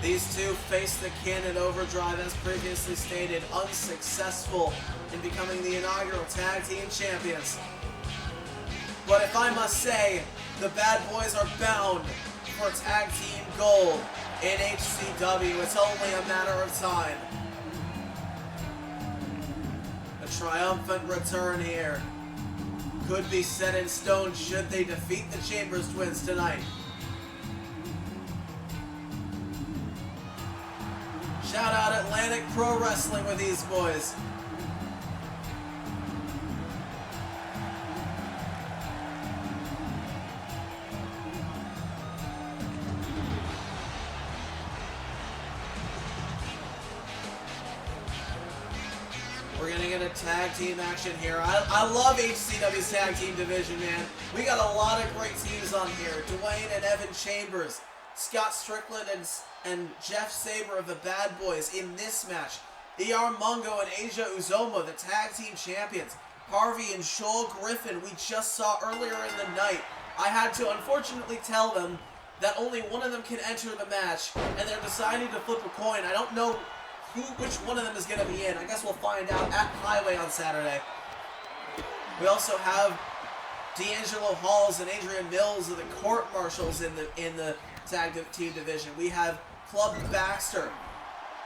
These two faced the Kin in Overdrive, as previously stated, unsuccessful in becoming the inaugural tag team champions. But if I must say, the Bad Boys are bound for tag team gold in HCW. It's only a matter of time. A triumphant return here could be set in stone should they defeat the Chambers twins tonight. Shout out Atlantic Pro Wrestling with these boys. We're gonna get a tag team action here. I love HCW's tag team division, man. We got a lot of great teams on here. Dwayne and Evan Chambers, Scott Strickland and Jeff Saber of the Bad Boys in this match. ER Mungo and Asia Uzoma, the tag team champions. Harvey and Joel Griffin, we just saw earlier in the night. I had to unfortunately tell them that only one of them can enter the match, and they're deciding to flip a coin. I don't know which one of them is going to be in. I guess we'll find out at Highway on Saturday. We also have D'Angelo Halls and Adrian Mills of the Court Marshals in the tag team division. We have Club Baxter,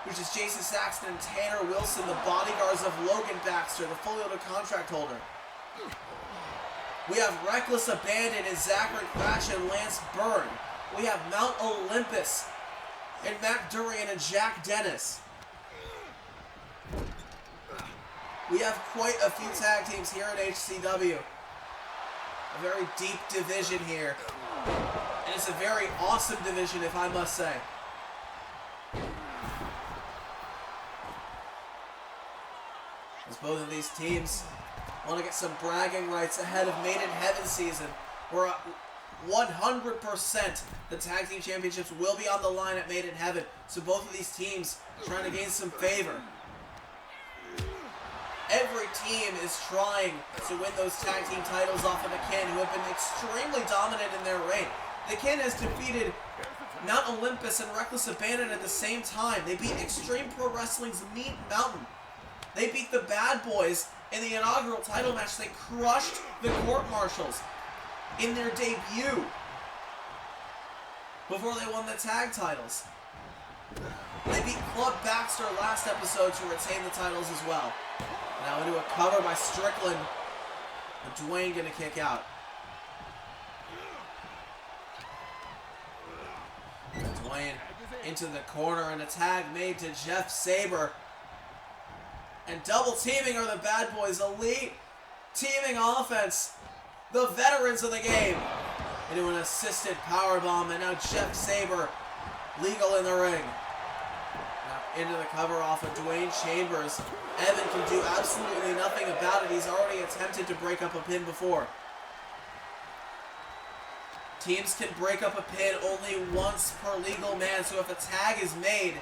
which is Jason Saxton and Tanner Wilson, the bodyguards of Logan Baxter, the fully loaded contract holder. We have Reckless Abandon and Zachary Crash and Lance Byrne. We have Mount Olympus and Matt Durian and Jack Dennis. We have quite a few tag teams here at HCW. A very deep division here. And it's a very awesome division, if I must say. As both of these teams want to get some bragging rights ahead of Made in Heaven season, where 100% the Tag Team Championships will be on the line at Made in Heaven. So both of these teams trying to gain some favor. Every team is trying to win those tag team titles off of the Kin, who have been extremely dominant in their reign. The Kin has defeated Mount Olympus and Reckless Abandon at the same time. They beat Extreme Pro Wrestling's Meat Mountain. They beat the Bad Boys in the inaugural title match. They crushed the Court Marshals in their debut before they won the tag titles. They beat Club Baxter last episode to retain the titles as well. Now into a cover by Strickland. But Dwayne gonna kick out. Dwayne into the corner and a tag made to Jeff Sabre. And double teaming are the Bad Boys. Elite teaming offense. The veterans of the game. Into an assisted powerbomb, and now Jeff Sabre legal in the ring. Now into the cover off of Dwayne Chambers. Evan can do absolutely nothing about it. He's already attempted to break up a pin before. Teams can break up a pin only once per legal man, so if a tag is made,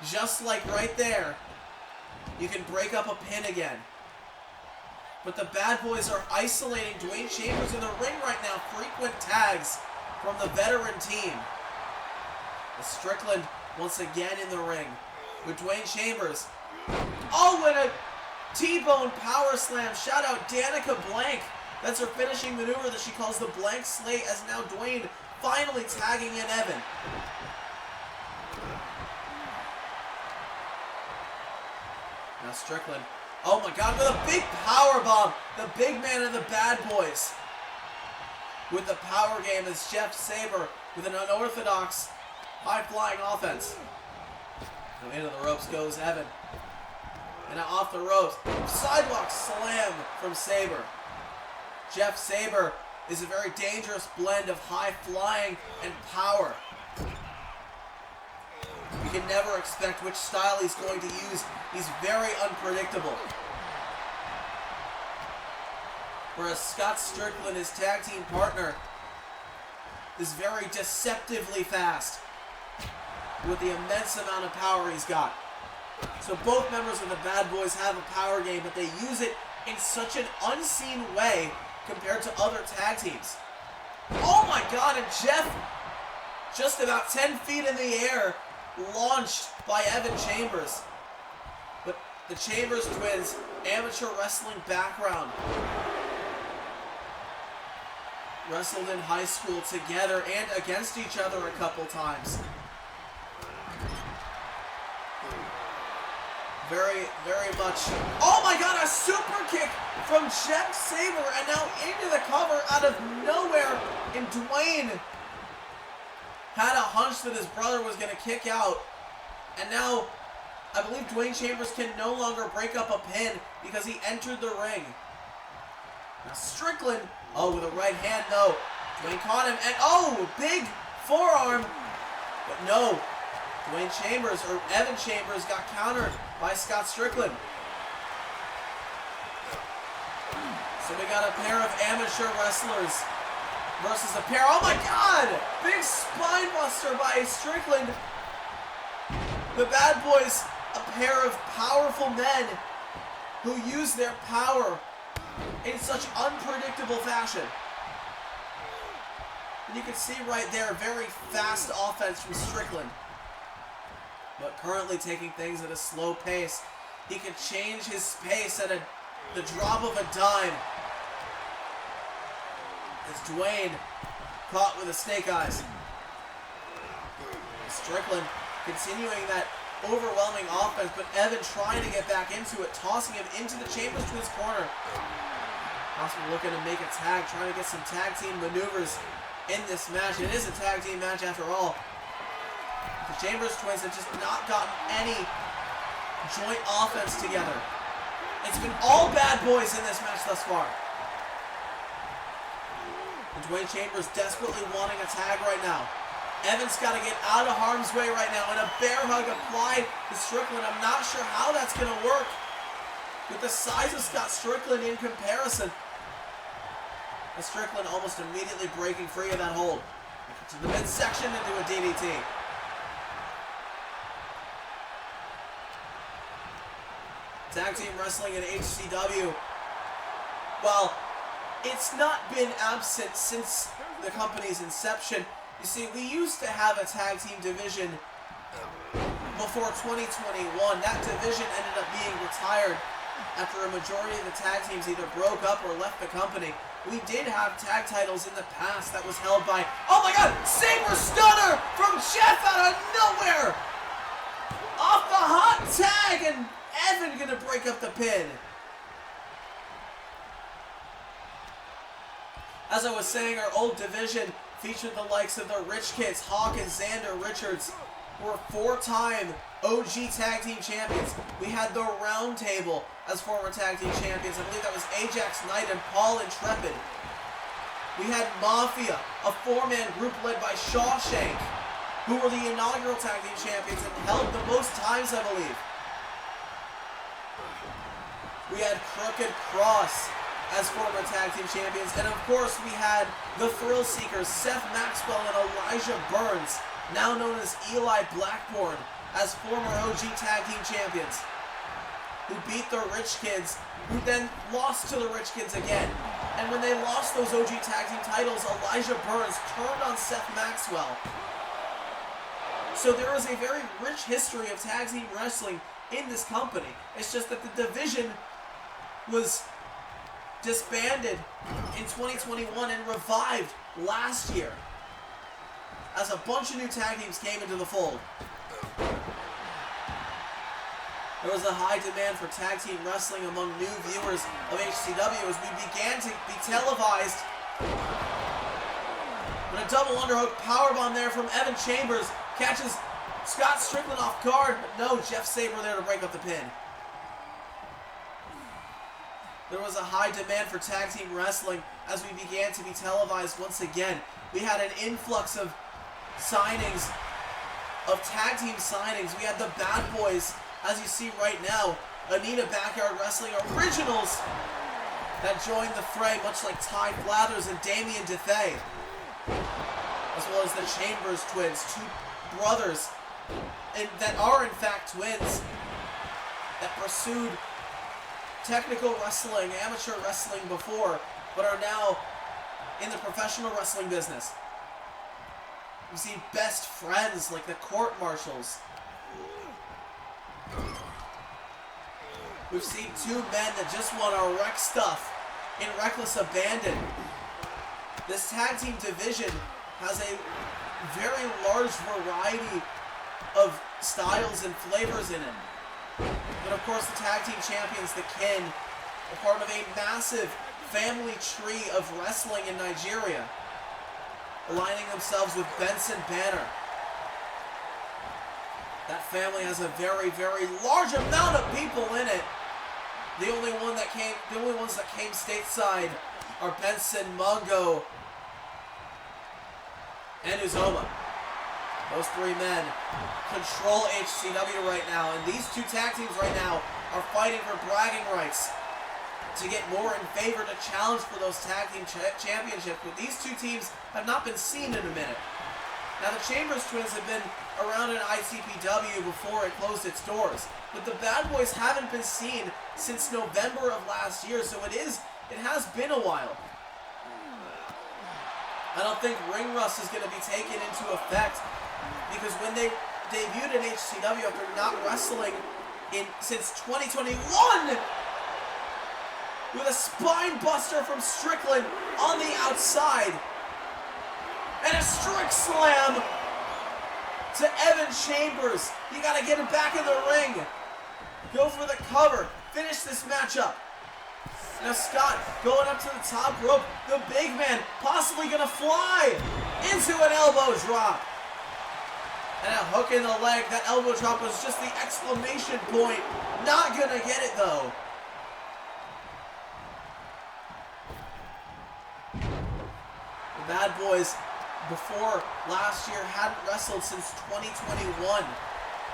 just like right there, you can break up a pin again. But the Bad Boys are isolating Dwayne Chambers in the ring right now. Frequent tags from the veteran team. Strickland once again in the ring with Dwayne Chambers. Oh, and a T-bone power slam. Shout out Danica Blank. That's her finishing maneuver that she calls the Blank Slate, as now Dwayne finally tagging in Evan. Now Strickland. Oh my God, with a big power bomb. The big man of the Bad Boys. With the power game is Jeff Sabre with an unorthodox high-flying offense. Now into the ropes goes Evan. And now off the ropes. Sidewalk slam from Sabre. Jeff Sabre is a very dangerous blend of high-flying and power. You can never expect which style he's going to use. He's very unpredictable. Whereas Scott Strickland, his tag team partner, is very deceptively fast with the immense amount of power he's got. So both members of the Bad Boys have a power game, but they use it in such an unseen way compared to other tag teams. Oh my God, and Jeff, just about 10 feet in the air, launched by Evan Chambers. But the Chambers twins, amateur wrestling background, wrestled in high school together and against each other a couple times. Very, very much. Oh my God, a super kick from Jeff Sabre, and now into the cover out of nowhere. And Dwayne had a hunch that his brother was going to kick out. And now, I believe Dwayne Chambers can no longer break up a pin because he entered the ring. Now Strickland, oh, with a right hand, no. Dwayne caught him, and oh, big forearm. But no, Dwayne Chambers, or Evan Chambers, got countered by Scott Strickland. So we got a pair of amateur wrestlers versus a pair, oh my God! Big spine buster by Strickland. The Bad Boys, a pair of powerful men who use their power in such unpredictable fashion. And you can see right there, very fast offense from Strickland. But currently taking things at a slow pace. He can change his pace at the drop of a dime. As Dwayne caught with the snake eyes. Strickland continuing that overwhelming offense, but Evan trying to get back into it, tossing him into the Chambers Twins corner. Possibly looking to make a tag, trying to get some tag team maneuvers in this match. It is a tag team match after all. The Chambers Twins have just not gotten any joint offense together. It's been all Bad Boys in this match thus far. And Dwayne Chambers desperately wanting a tag right now. Evan's got to get out of harm's way right now, and a bear hug applied to Strickland. I'm not sure how that's going to work. with the size of Scott Strickland in comparison. And Strickland almost immediately breaking free of that hold. To the midsection into a DDT. Tag team wrestling in HCW. Well, it's not been absent since the company's inception. You see, we used to have a tag team division before 2021. That division ended up being retired after a majority of the tag teams either broke up or left the company. We did have tag titles in the past that was held by, oh my god, Saber Stunner from Jeff out of nowhere! Off the hot tag, and Evan gonna break up the pin. As I was saying, our old division featured the likes of the Rich Kids, Hawk and Xander Richards, who were 4-time OG Tag Team Champions. We had the Round Table as former Tag Team Champions. I believe that was Ajax Knight and Paul Intrepid. We had Mafia, a 4-man group led by Shawshank, who were the inaugural Tag Team Champions and held the most times, I believe. We had Crooked Cross as former Tag Team Champions. And of course, we had the Thrill Seekers, Seth Maxwell and Elijah Burns, now known as Eli Blackburn, as former OG Tag Team Champions, who beat the Rich Kids, who then lost to the Rich Kids again. And when they lost those OG Tag Team titles, Elijah Burns turned on Seth Maxwell. So there is a very rich history of tag team wrestling in this company. It's just that the division was disbanded in 2021 and revived last year as a bunch of new tag teams came into the fold. There was a high demand for tag team wrestling among new viewers of HCW as we began to be televised. But a double underhook powerbomb there from Evan Chambers catches Scott Strickland off guard, but no, Jeff Sabre there to break up the pin. There was a high demand for tag team wrestling as we began to be televised once again. We had an influx of signings, of tag team signings. We had the Bad Boys, as you see right now, Anita Backyard Wrestling Originals that joined the fray, much like Ty Blathers and Damian DeFay, as well as the Chambers twins, two brothers that are in fact twins that pursued technical wrestling, amateur wrestling before, but are now in the professional wrestling business. We've seen best friends like the Court Marshals. We've seen two men that just want to wreck stuff in reckless abandon. This tag team division has a very large variety of styles and flavors in it. But of course, the tag team champions, the Kin, are part of a massive family tree of wrestling in Nigeria, aligning themselves with Benson Banner. That family has a very, very large amount of people in it. The only ones that came stateside are Benson, Mungo, and Uzoma. Those three men control HCW right now, and these two tag teams right now are fighting for bragging rights to get more in favor to challenge for those tag team championships. But these two teams have not been seen in a minute. Now, the Chambers twins have been around in ICPW before it closed its doors, but the Bad Boys haven't been seen since November of last year, so it has been a while. I don't think ring rust is going to be taken into effect, because when they debuted in HCW after not wrestling since 2021, with a spine buster from Strickland on the outside, and a strict slam to Evan Chambers. You got to get him back in the ring. Go for the cover. Finish this matchup. Now Scott going up to the top rope. The big man possibly going to fly into an elbow drop. And a hook in the leg. That elbow drop was just the exclamation point. Not going to get it though. The Bad Boys, before last year, hadn't wrestled since 2021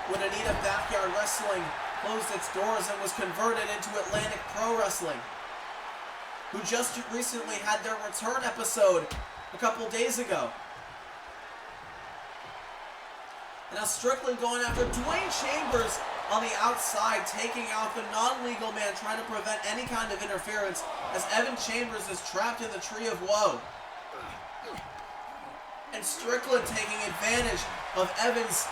when Anita Backyard Wrestling closed its doors and was converted into Atlantic Pro Wrestling, who just recently had their return episode a couple days ago. And now Strickland going after Dwayne Chambers on the outside, taking out the non-legal man, trying to prevent any kind of interference as Evan Chambers is trapped in the Tree of Woe. And Strickland taking advantage of Evan's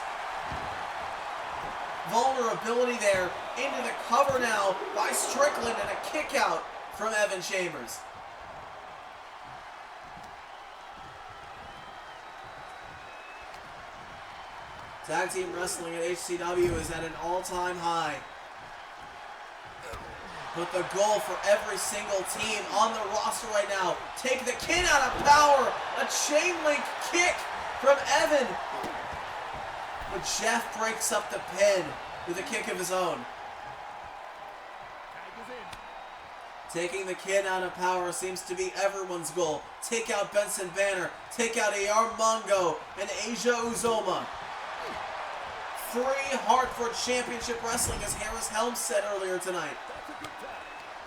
vulnerability there into the cover now by Strickland, and a kick out from Evan Chambers. Tag team wrestling at HCW is at an all-time high. But the goal for every single team on the roster right now, take the Kid out of power, a chain link kick from Evan. But Jeff breaks up the pin with a kick of his own. Taking the Kid out of power seems to be everyone's goal. Take out Benson Banner, take out AR Mongo and Asia Uzoma. Free Hartford Championship Wrestling, as Harris Helms said earlier tonight.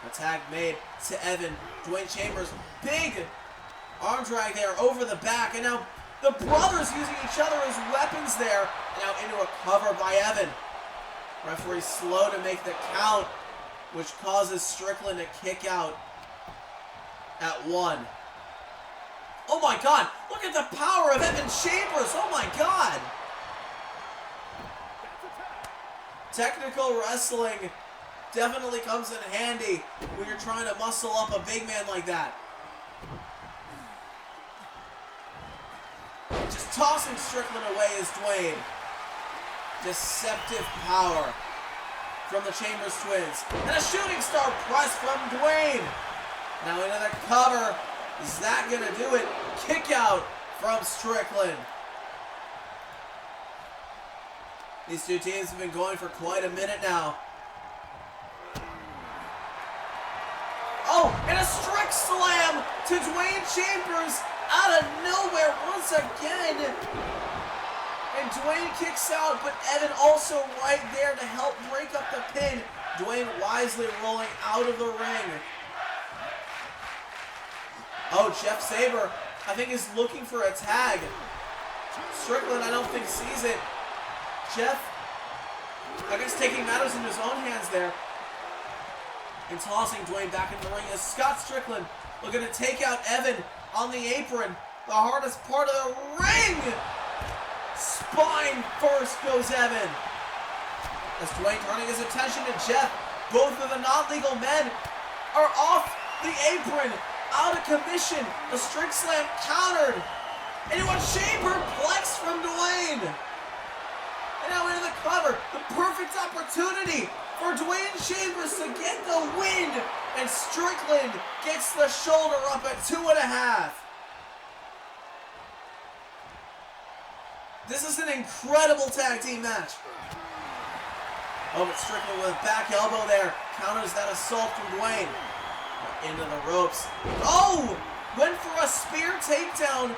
A tag made to Evan. Dwayne Chambers, big arm drag there over the back, and now the brothers using each other as weapons there. And now into a cover by Evan. Referee slow to make the count, which causes Strickland to kick out at 1. Oh my God, look at the power of Evan Chambers, oh my God. Technical wrestling definitely comes in handy when you're trying to muscle up a big man like that. Just tossing Strickland away is Dwayne. Deceptive power from the Chambers twins. And a shooting star press from Dwayne. Now into the cover. Is that going to do it? Kick out from Strickland. These two teams have been going for quite a minute now. Oh, and a strict slam to Dwayne Chambers out of nowhere once again. And Dwayne kicks out, but Evan also right there to help break up the pin. Dwayne wisely rolling out of the ring. Oh, Jeff Sabre, I think, is looking for a tag. Strickland, I don't think, sees it. Jeff, I guess, taking matters into his own hands there and tossing Dwayne back in the ring as Scott Strickland looking to take out Evan on the apron. The hardest part of the ring. Spine first goes Evan. As Dwayne turning his attention to Jeff, both of the non-legal men are off the apron, out of commission. A strict slam countered. And a chamber plex from Dwayne. And now into the cover, the perfect opportunity for Dwayne Chambers to get the win. And Strickland gets the shoulder up at 2.5. This is an incredible tag team match. Oh, but Strickland with a back elbow there counters that assault from Dwayne. Into the ropes. Oh! Went for a spear takedown.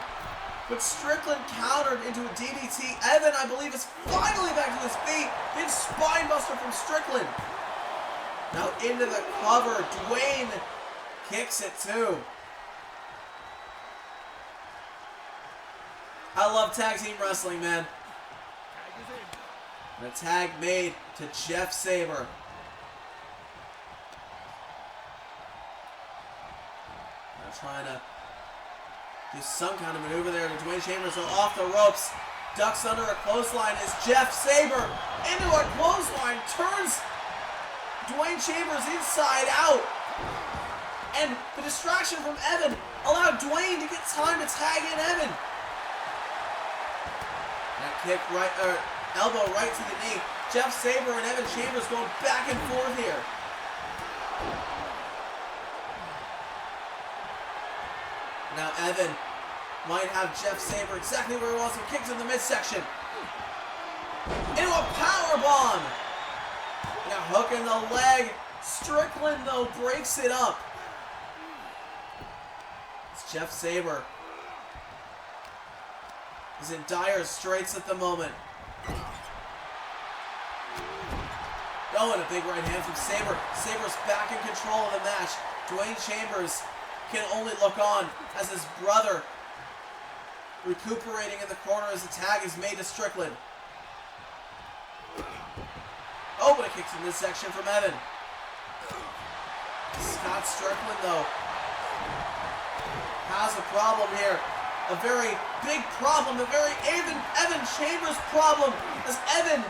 But Strickland countered into a DDT. Evan, I believe, is finally back to his feet. Big spine buster from Strickland. Now into the cover. Dwayne kicks it too. I love tag team wrestling, man. And a tag made to Jeff Sabre. Now trying to do some kind of maneuver there to Dwayne Chambers, so off the ropes. Ducks under a clothesline as Jeff Sabre into a clothesline. Turns Dwayne Chambers inside out. And the distraction from Evan allowed Dwayne to get time to tag in Evan. That kick right, elbow right to the knee. Jeff Sabre and Evan Chambers going back and forth here. Now Evan might have Jeff Sabre exactly where he wants him. Kicks in the midsection. Into a powerbomb. And a hook in the leg. Strickland, though, breaks it up. It's Jeff Sabre. He's in dire straits at the moment. Oh, and a big right hand from Sabre. Sabre's back in control of the match. Dwayne Chambers can only look on as his brother recuperating in the corner as the tag is made to Strickland. Oh, but a kick from this section from Evan. Scott Strickland, though, has a problem here. A very big problem, a very Evan Chambers problem, as Evan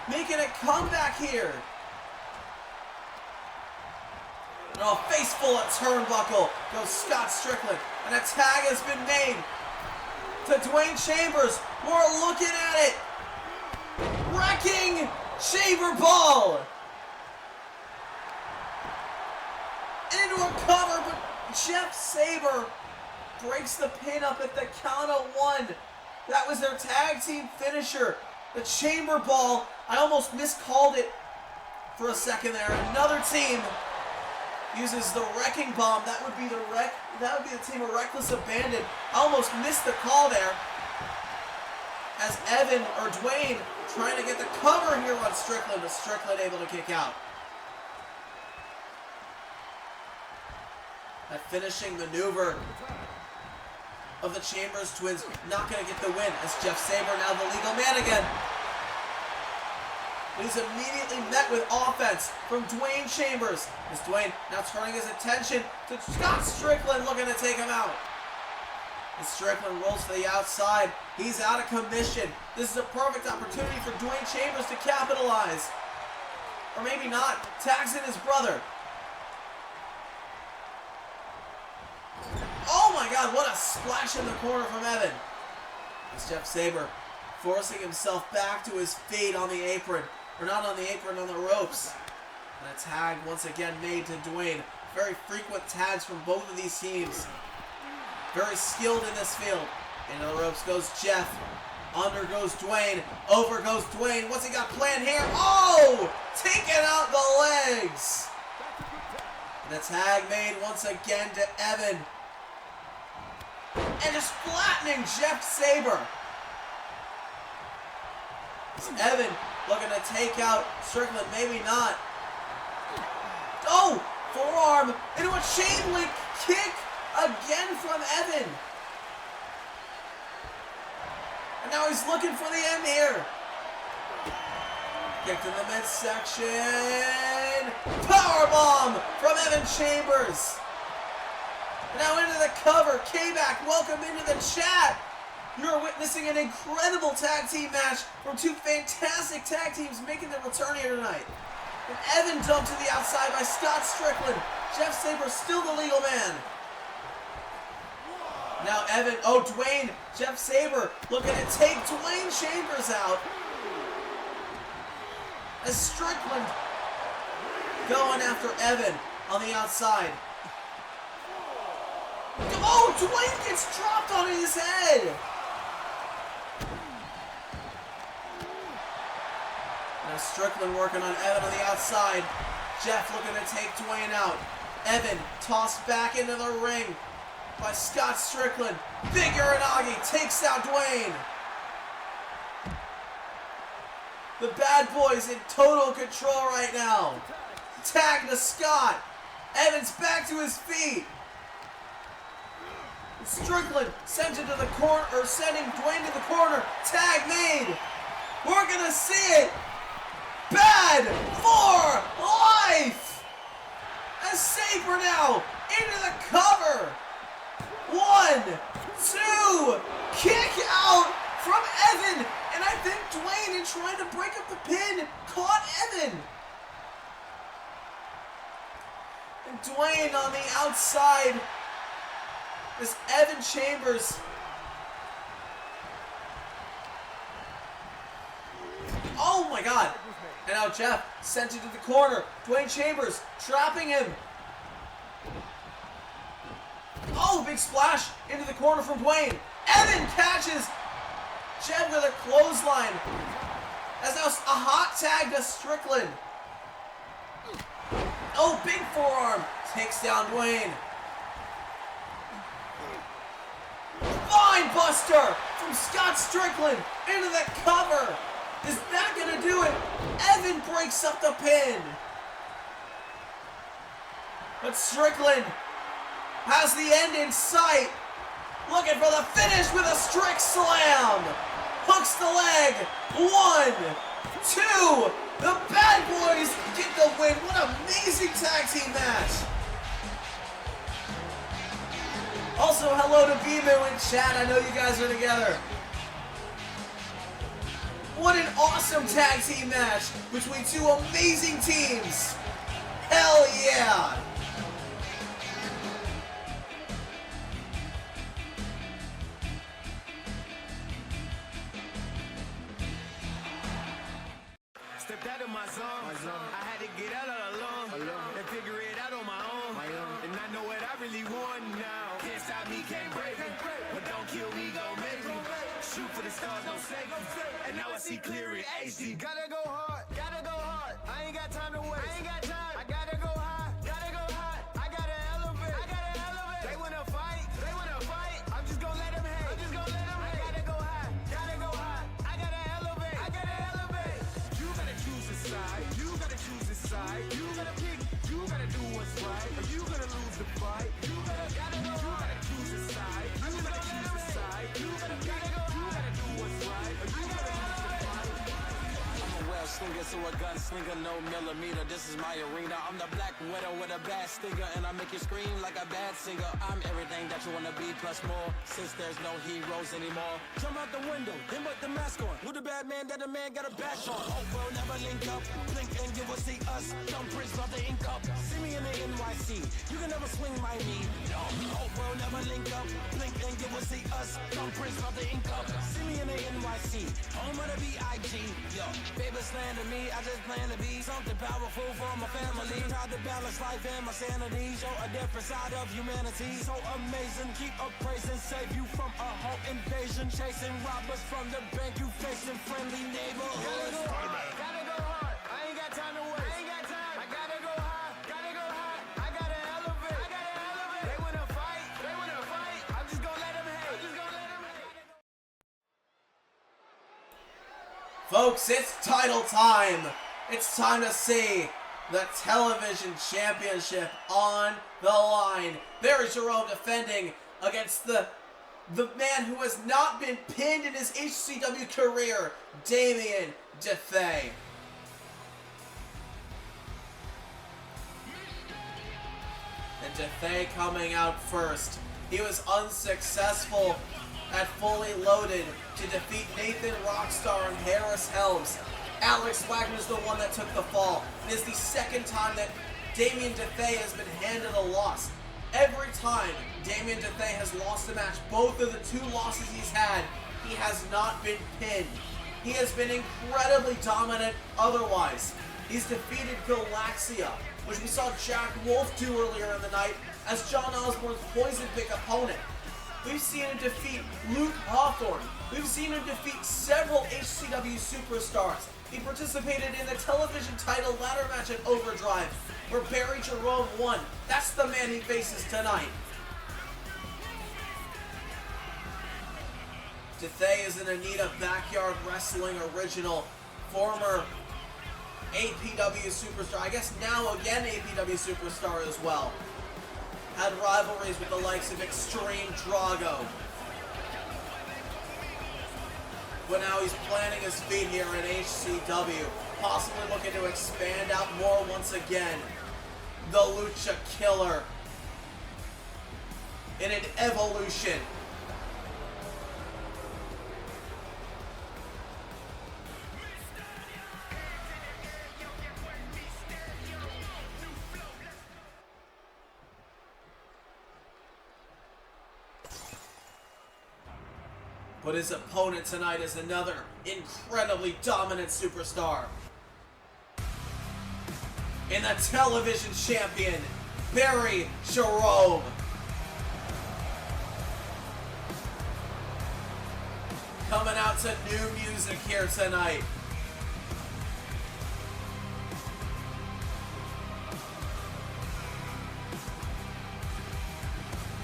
making a comeback here. Oh, face full of turnbuckle goes Scott Strickland, and a tag has been made to Dwayne Chambers. We're looking at it. Wrecking Chamber Ball into a cover, but Jeff Sabre breaks the pin up at the count of 1. That was their tag team finisher. The Chamber Ball. I almost miscalled it for a second there. Another team uses the Wrecking Bomb. That would be the team of Reckless Abandon. I almost missed the call there. As Evan or Dwayne trying to get the cover here on Strickland, but Strickland able to kick out. That finishing maneuver of the Chambers twins not going to get the win, as Jeff Sabre now the legal man again. But he's immediately met with offense from Dwayne Chambers, as Dwayne now turning his attention to Scott Strickland, looking to take him out. As Strickland rolls to the outside, he's out of commission. This is a perfect opportunity for Dwayne Chambers to capitalize. Or maybe not, tags in his brother. Oh my God, what a splash in the corner from Evan. As Jeff Sabre forcing himself back to his feet on the apron. Or not on the apron, on the ropes. And a tag once again made to Dwayne. Very frequent tags from both of these teams. Very skilled in this field. Into the ropes goes Jeff. Under goes Dwayne. Over goes Dwayne. What's he got planned here? Oh! Taking out the legs. And a tag made once again to Evan. And just flattening Jeff Sabre. It's Evan looking to take out Strickland. Maybe not. Oh! Forearm into a chain link kick again from Evan. And now he's looking for the end here. Kick to the midsection. Powerbomb from Evan Chambers. Now into the cover. K-Back, welcome into the chat. You're witnessing an incredible tag team match from two fantastic tag teams making their return here tonight. And Evan dumped to the outside by Scott Strickland. Jeff Sabre still the legal man. Now Evan, Dwayne, Jeff Sabre looking to take Dwayne Chambers out. As Strickland going after Evan on the outside. Oh, Dwayne gets dropped on his head. Now Strickland working on Evan on the outside. Jeff looking to take Dwayne out. Evan tossed back into the ring by Scott Strickland. Big Uranagi takes out Dwayne. The Bad Boys in total control right now. Tag to Scott. Evan's back to his feet. Strickland sends it to the corner, or sending Dwayne to the corner. Tag made. We're gonna see it. Bad for life. As Sabre now into the cover. 1, 2, kick out from Evan. And I think Dwayne, in trying to break up the pin, caught Evan. And Dwayne on the outside. This Evan Chambers. Oh my God. And now Jeff sent it to the corner. Dwayne Chambers trapping him. Oh, big splash into the corner from Dwayne. Evan catches Jeff with a clothesline. As now a hot tag to Strickland. Oh, big forearm. Takes down Dwayne. Spine buster from Scott Strickland into the cover. Is that going to do it? Evan breaks up the pin. But Strickland has the end in sight. Looking for the finish with a strict slam. Hooks the leg. 1, 2. The Bad Boys get the win. What an amazing tag team match. Also, hello to Bimo in chat. I know you guys are together. What an awesome tag team match between two amazing teams. Hell yeah. Stepped out of my zone. I had to get out all alone and figure it out on my own. And I know what I really want now. Can't stop me, can't break me. But don't kill me, gon' make me. Shoot for the stars, don't save me. And now I see clear in HD. Gotta go hard, gotta go hard. I ain't got time to waste. I ain't got time. I gotta go high, gotta go high. I gotta elevate, I gotta elevate. They wanna fight, they wanna fight. I'm just gonna let them hate. I'm just gonna let them hate. I gotta go high, gotta go high. I gotta elevate, I gotta elevate. You gotta choose a side, you gotta choose a side. You gotta pick, you gotta do what's right. Or you gonna lose the fight. You gotta go hard. You gotta choose a side, you gotta choose a side. You gotta go, you gotta do what's right. Or you gotta lose the fight. I'm a well slinger, so a gunslinger, no millimeter. This is my arena. I'm the Black Widow with a bad stinger, and I make you scream like a bad singer. I'm everything that you wanna be plus more. Since there's no heroes anymore, jump out the window, then put the mask on. With a bad man that a man got a bash on. Oh, we'll never link up. Blink and you will see us. Thumbprints of the ink up. See me in the NYC. You can never swing my knee. No, oh, we'll never link up. Blink and you will see us. Thumbprints of the ink up. See me in the NYC. Home of the B.I.G. Yo, baby slander me. I just plan to be something powerful for my family. Try to balance life and my sanity. Show a different side of humanity. So amazing. Keep up praising. Save you from a home invasion. Chasing robbers from the bank. You facing friendly neighborhoods. Gotta go hard. I ain't got time to waste. I ain't got time. I gotta go high. Gotta go high. I gotta elevate. I gotta elevate. They wanna fight. They wanna fight. I'm just gonna let them hate. I'm just gonna let them hate. Folks, it's title time. It's time to see the television championship on the line. Barry Jerome defending against the man who has not been pinned in his HCW career, Damien DeFay. And DeFay coming out first. He was unsuccessful at Fully Loaded to defeat Nathan Rockstar and Harris Helms. Alex Wagner's the one that took the fall. It is the second time that Damien DeFay has been handed a loss. Every time Damien DeFay has lost a match, both of the two losses he's had, he has not been pinned. He has been incredibly dominant otherwise. He's defeated Galaxia, which we saw Jack Wolf do earlier in the night as John Osborne's poison pick opponent. We've seen him defeat Luke Hawthorne. We've seen him defeat several HCW superstars. He participated in the television title ladder match at Overdrive, where Barry Jerome won. That's the man he faces tonight. DeFay is an Anita Backyard Wrestling original, former APW superstar, I guess now again APW superstar as well. Had rivalries with the likes of Extreme Drago. But now he's planting his feet here at HCW, possibly looking to expand out more once again. The Lucha Killer in an evolution. But his opponent tonight is another incredibly dominant superstar. In the television champion, Barry Jerome. Coming out to new music here tonight.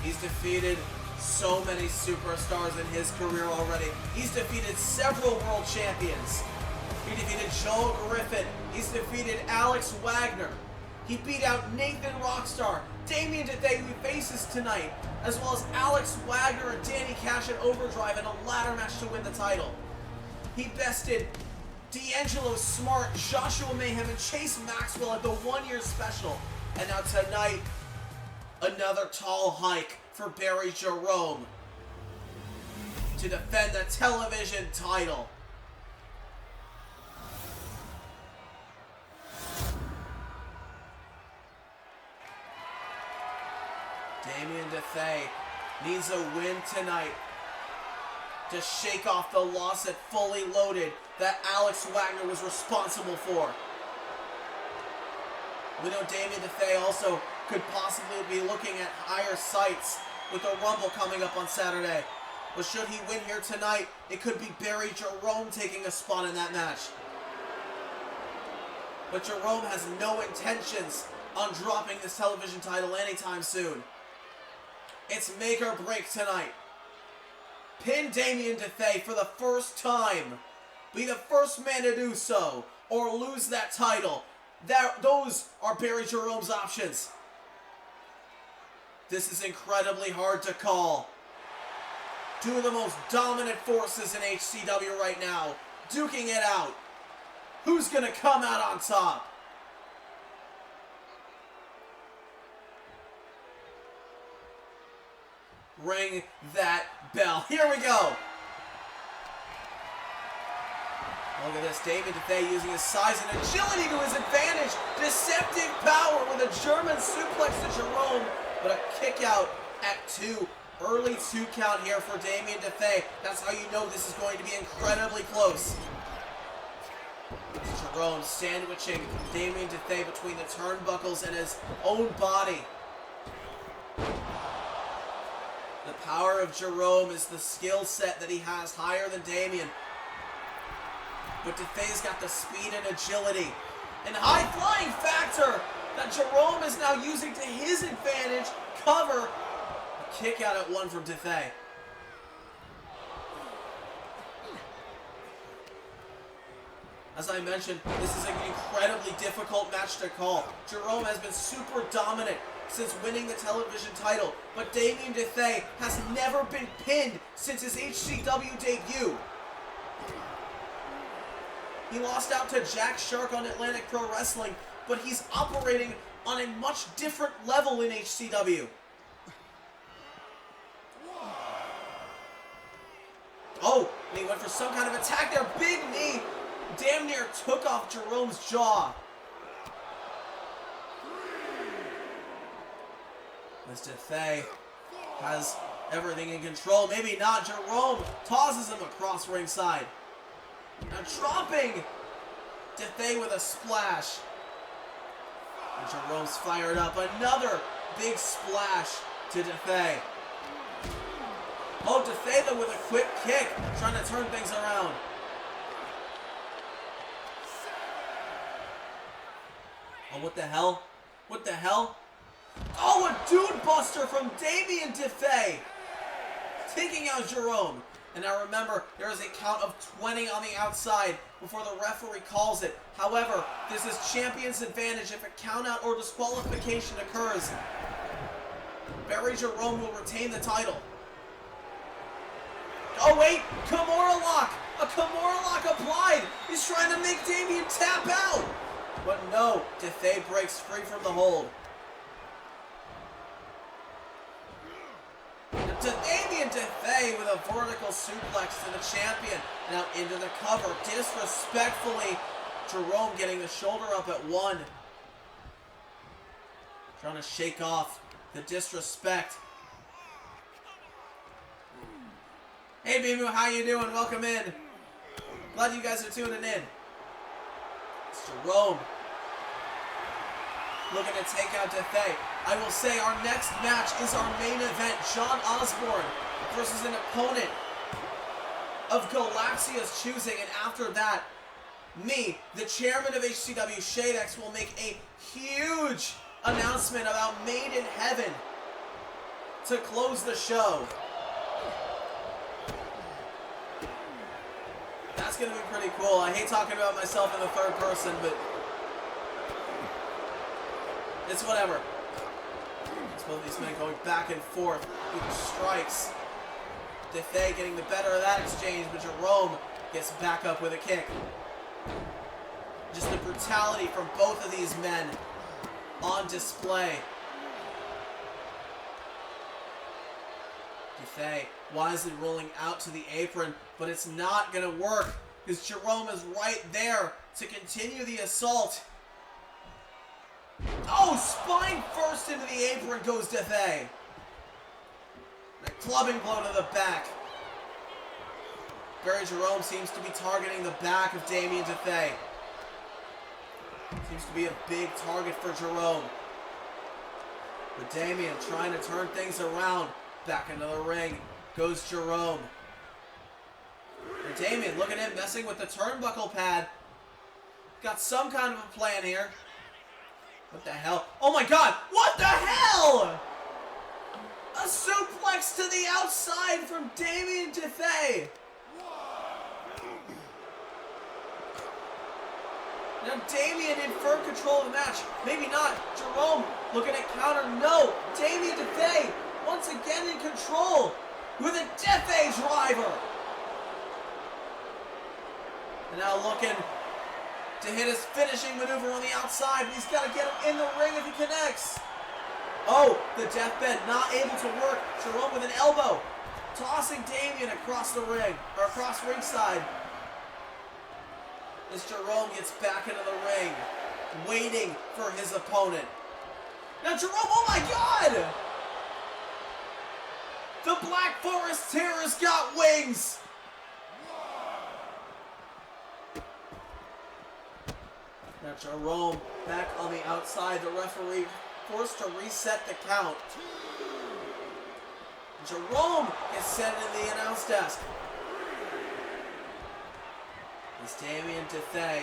He's defeated so many superstars in his career already. He's defeated several world champions. He defeated Joe Griffin. He's defeated Alex Wagner. He beat out Nathan Rockstar, Damien DeThay, who he faces tonight, as well as Alex Wagner and Danny Cash at Overdrive in a ladder match to win the title. He bested D'Angelo Smart, Joshua Mayhem, and Chase Maxwell at the 1-year special. And now tonight, another tall hike for Barry Jerome to defend the television title. Damien DeThay needs a win tonight to shake off the loss at Fully Loaded that Alex Wagner was responsible for. We know Damien DeThay also could possibly be looking at higher sights with the Rumble coming up on Saturday. But should he win here tonight, it could be Barry Jerome taking a spot in that match. But Jerome has no intentions on dropping this television title anytime soon. It's make or break tonight. Pin Damien DeThay for the first time. Be the first man to do so, or lose that title. Those are Barry Jerome's options. This is incredibly hard to call. Two of the most dominant forces in HCW right now, duking it out. Who's gonna come out on top? Ring that bell. Here we go. Look at this, Damien DeThay using his size and agility to his advantage. Deceptive power with a German suplex to Jerome, but a kick out at 2. Early 2 count here for Damien DeThay. That's how you know this is going to be incredibly close. Jerome sandwiching Damien DeThay between the turnbuckles and his own body. The power of Jerome is the skill set that he has higher than Damien. But DeThay's got the speed and agility and high flying factor that Jerome is now using to his advantage. Cover. A kick out at 1 from DeThay. As I mentioned, this is an incredibly difficult match to call. Jerome has been super dominant since winning the television title, but Damien DeThay has never been pinned since his HCW debut. He lost out to Jack Shark on Atlantic Pro Wrestling, but he's operating on a much different level in HCW. Oh, and he went for some kind of attack there. Big knee damn near took off Jerome's jaw. As DeThay has everything in control. Maybe not. Jerome tosses him across ringside. Now dropping DeThay with a splash. And Jerome's fired up. Another big splash to DeThay. Oh, DeThay though with a quick kick, trying to turn things around. Oh, what the hell? What the hell? Oh, a Dude Buster from Damien DeThay, taking out Jerome. And now remember, there is a count of 20 on the outside before the referee calls it. However, this is champion's advantage if a count out or disqualification occurs. Barry Jerome will retain the title. Oh wait, Kimura lock! A Kimura lock applied! He's trying to make Damien tap out! But no, DeThay breaks free from the hold. To Damien DeThay with a vertical suplex to the champion. Now into the cover. Disrespectfully, Jerome getting the shoulder up at 1. Trying to shake off the disrespect. Hey Bimu, how you doing? Welcome in. Glad you guys are tuning in. It's Jerome looking to take out DeThay. I will say our next match is our main event. John Osborne versus an opponent of Galaxia's choosing. And after that, me, the chairman of HCW, Shadex, will make a huge announcement about Made in Heaven to close the show. That's going to be pretty cool. I hate talking about myself in the third person, but it's whatever. It's both these men going back and forth with strikes. DeFay getting the better of that exchange, but Jerome gets back up with a kick. Just the brutality from both of these men on display. DeFay wisely rolling out to the apron, but it's not going to work because Jerome is right there to continue the assault. Oh, spine first into the apron goes DeFay. A clubbing blow to the back. Barry Jerome seems to be targeting the back of Damien DeFay. Seems to be a big target for Jerome. But Damien trying to turn things around. Back into the ring goes Jerome. And Damien, look at him messing with the turnbuckle pad. Got some kind of a plan here. What the hell? Oh my god! What the hell? A suplex to the outside from Damien DeFay. Now Damien in firm control of the match. Maybe not. Jerome looking at counter. No. Damien DeFay once again in control with a DeFay driver. And now looking to hit his finishing maneuver on the outside. But he's got to get him in the ring if he connects. Oh, the deathbed not able to work. Jerome with an elbow. Tossing Damien across the ring, or across ringside. As Jerome gets back into the ring, waiting for his opponent. Now Jerome, oh my god! The Black Forest Terror's got wings! Now Jerome back on the outside, the referee forced to reset the count. Jerome gets sent in the announce desk. It's Damien DeFay.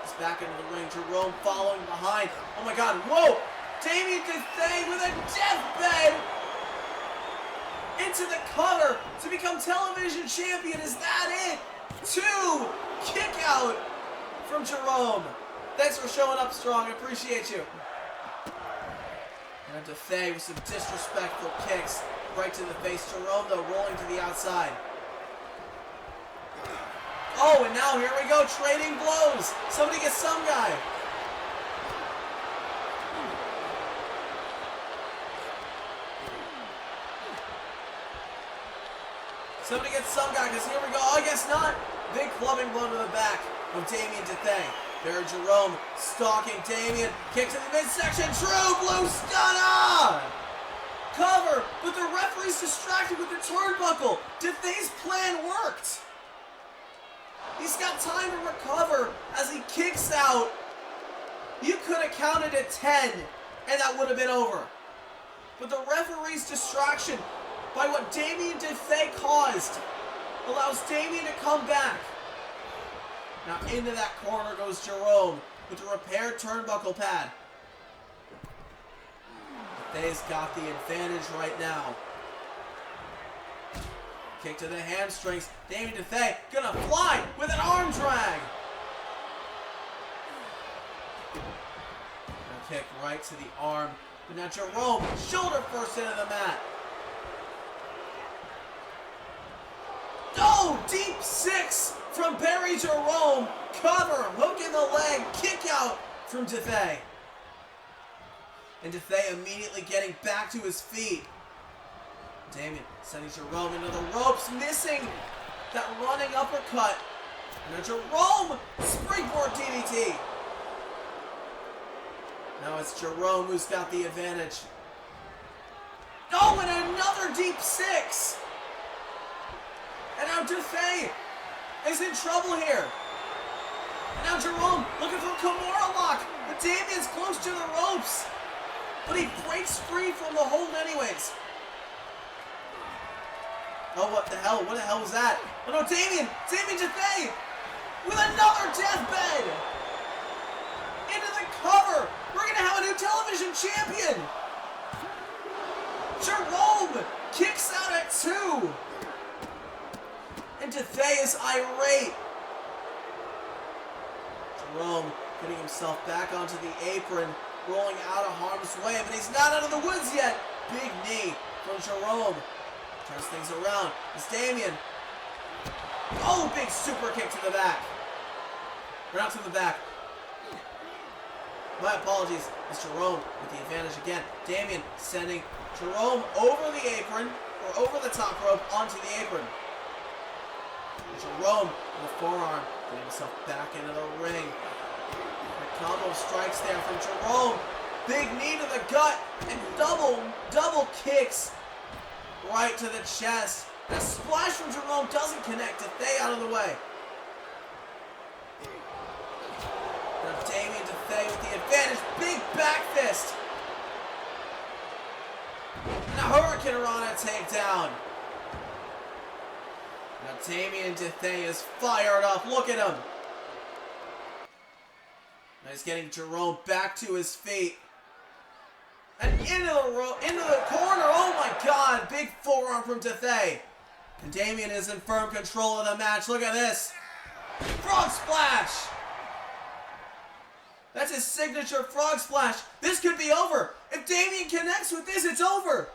He's back into the ring. Jerome following behind. Oh my god, whoa! Damien DeFay with a deathbed! Into the cutter to become television champion. Is that it? 2! Kick out from Jerome. Thanks for showing up strong. I appreciate you. And DeFay with some disrespectful kicks right to the face. Jerome, though, rolling to the outside. Oh, and now here we go, trading blows. Somebody get some guy. Somebody get some guy, because here we go. Oh, I guess not. Big clubbing blow to the back of Damien DeFay. Barry Jerome stalking Damien. Kick to the midsection. True blue stunner! Cover, but the referee's distracted with the turnbuckle. DeFay's plan worked. He's got time to recover as he kicks out. You could have counted at 10, and that would have been over. But the referee's distraction by what Damien DeFay caused allows Damien to come back. Now into that corner goes Jerome with the repaired turnbuckle pad. DeFay's got the advantage right now. Kick to the hamstrings. Damien DeFay gonna fly with an arm drag. A kick right to the arm. But now Jerome, shoulder first into the mat. Oh, deep 6 from Barry Jerome. Cover, hook in the leg, kick out from DeFay. And DeFay immediately getting back to his feet. Damien sending Jerome into the ropes, missing that running uppercut. And now Jerome, springboard DDT. Now it's Jerome who's got the advantage. Oh, and another deep 6. And now DeFay is in trouble here. And now Jerome looking for Kimura lock. But Damien's close to the ropes. But he breaks free from the hold anyways. Oh, what the hell? What the hell was that? Oh no, Damien DeFay with another deathbed. Into the cover. We're going to have a new television champion. Jerome kicks out at 2. And DeFay is irate. Jerome getting himself back onto the apron, rolling out of harm's way, but he's not out of the woods yet. Big knee from Jerome. Turns things around. It's Damien. Oh, big super kick to the back. Right out to the back. My apologies. It's Jerome with the advantage again. Damien sending Jerome over the apron, or over the top rope onto the apron. Jerome with a forearm, getting himself back into the ring. A combo strikes there from Jerome. Big knee to the gut, and double kicks right to the chest. And a splash from Jerome doesn't connect. Dethay out of the way. Now Damien Dethay with the advantage. Big back fist. And a Hurricane Rana takedown. Now Damien Dethay is fired up. Look at him. Now he's getting Jerome back to his feet. And into the corner. Oh my God. Big forearm from Dethay. And Damien is in firm control of the match. Look at this. Frog splash. That's his signature frog splash. This could be over. If Damien connects with this, it's over.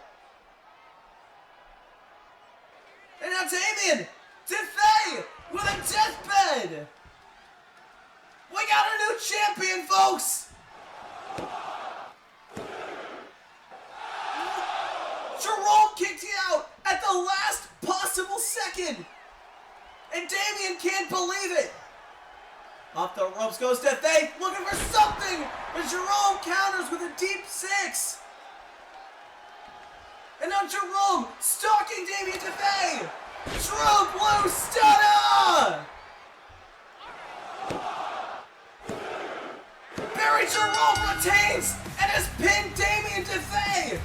And now Damien Dethay with a deathbed. We got a new champion, folks. Jerome kicked you out at the last possible second. And Damien can't believe it. Off the ropes goes Dethay, looking for something. But Jerome counters with a deep six. And now Jerome stalking Damien Dethay. True Blue Stunner. Barry Jerome retains and has pinned Damien Dethay.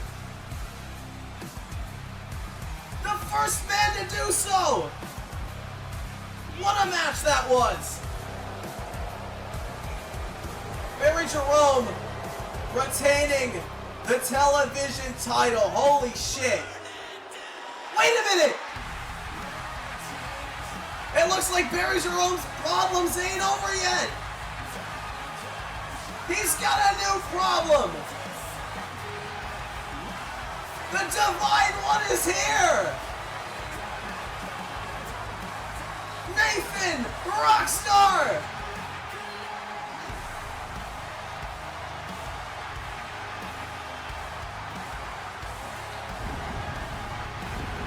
The first man to do so. What a match that was. Barry Jerome retaining the television title. Holy shit. Wait a minute. It looks like Barry Jerome's problems ain't over yet. He's got a new problem. The Divine One is here. Nathan Rockstar.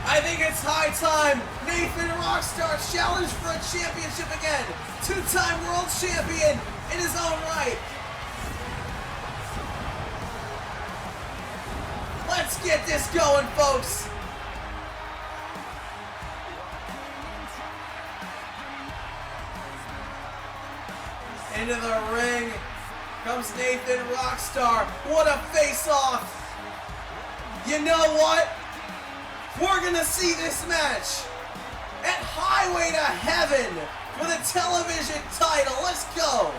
I think it's high time Nathan Rockstar challenged for a championship again. Two-time world champion in his own right. Let's get this going, folks. Into the ring comes Nathan Rockstar. What a face-off. You know what? We're gonna see this match at Highway to Heaven for the television title. Let's go.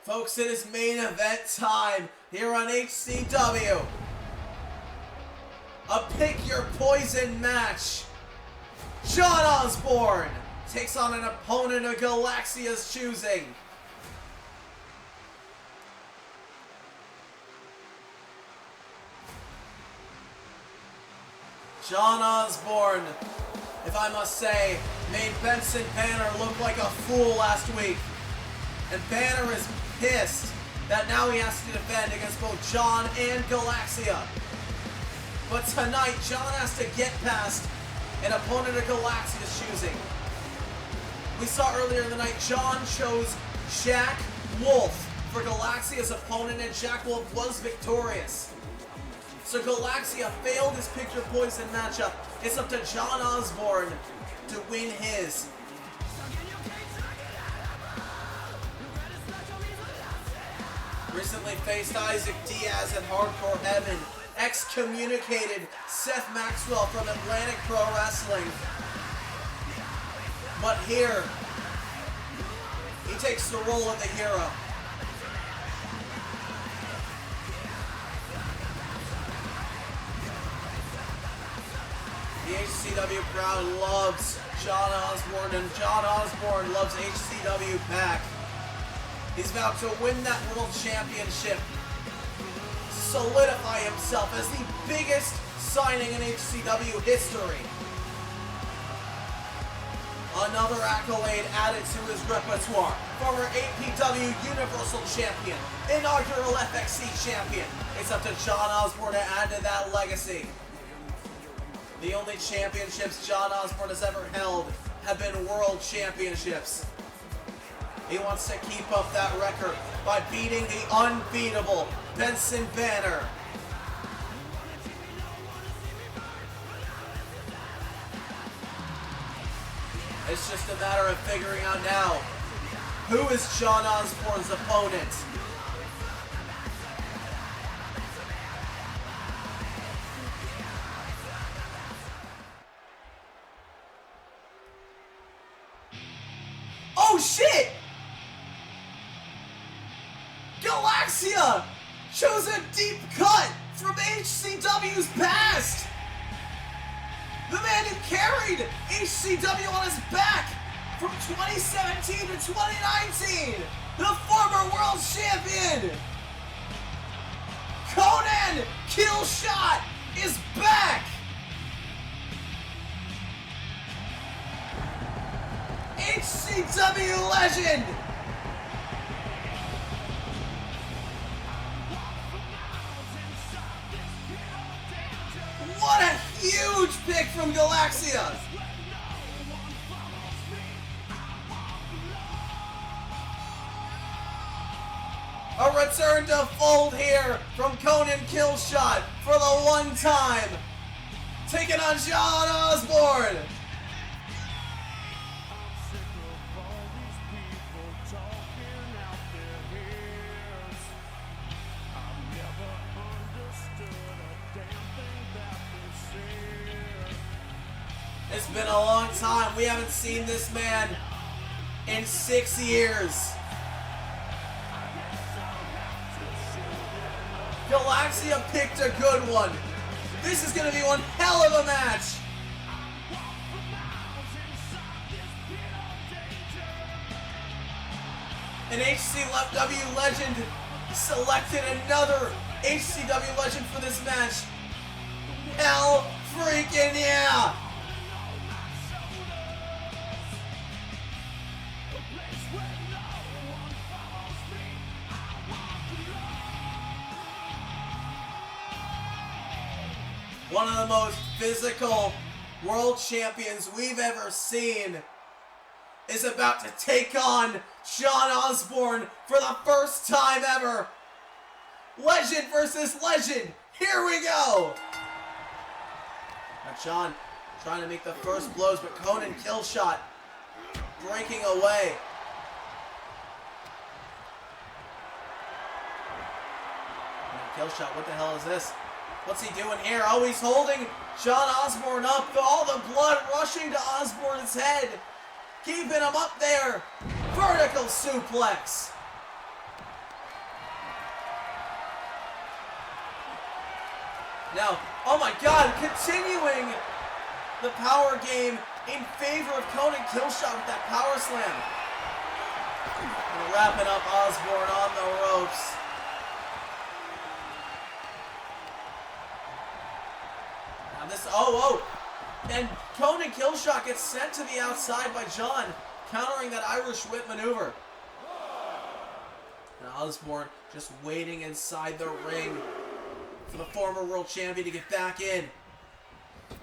Folks, it is main event time here on HCW. A pick your poison match. John Osborne takes on an opponent of Galaxia's choosing. John Osborne, if I must say, made Benson Banner look like a fool last week. And Banner is pissed that now he has to defend against both John and Galaxia. But tonight, John has to get past an opponent of Galaxia's choosing. We saw earlier in the night, John chose Jack Wolf for Galaxia's opponent, and Jack Wolf was victorious. So Galaxia failed his Pick Your Poison matchup. It's up to John Osborne to win his. Recently faced Isaac Diaz in Hardcore Heaven. Excommunicated Seth Maxwell from Atlantic Pro Wrestling. But here, he takes the role of the hero. The HCW crowd loves John Osborne, and John Osborne loves HCW back. He's about to win that World Championship, solidify himself as the biggest signing in HCW history. Another accolade added to his repertoire. Former APW Universal Champion, inaugural FXC Champion. It's up to John Osborne to add to that legacy. The only championships John Osborne has ever held have been World Championships. He wants to keep up that record by beating the unbeatable Benson Banner. It's just a matter of figuring out now, who is John Osborne's opponent? Oh shit! Galaxia chose a deep cut from HCW's past! The man who carried HCW on his back from 2017 to 2019! The former world champion! Conan Killshot is back! HCW legend! What a huge pick from Galaxia! A return to fold here from Conan Killshot for the one time. Taking on John Osborne. It's been a long time. We haven't seen this man in 6 years. Galaxia picked a good one. This is going to be one hell of a match. An HCW legend selected another HCW legend for this match. Hell freaking yeah! One of the most physical world champions we've ever seen is about to take on John Osborne for the first time ever. Legend versus legend. Here we go. Now John trying to make the first blows, but Conan Killshot breaking away. Killshot, what the hell is this? What's he doing here? Oh, he's holding John Osborne up. All the blood rushing to Osborne's head. Keeping him up there. Vertical suplex. Now, oh my God, continuing the power game in favor of Conan Killshot with that power slam. And wrapping up Osborne on the ropes. Now this, and Conan Killshot gets sent to the outside by John, countering that Irish whip maneuver. And Osborne just waiting inside the ring for the former world champion to get back in.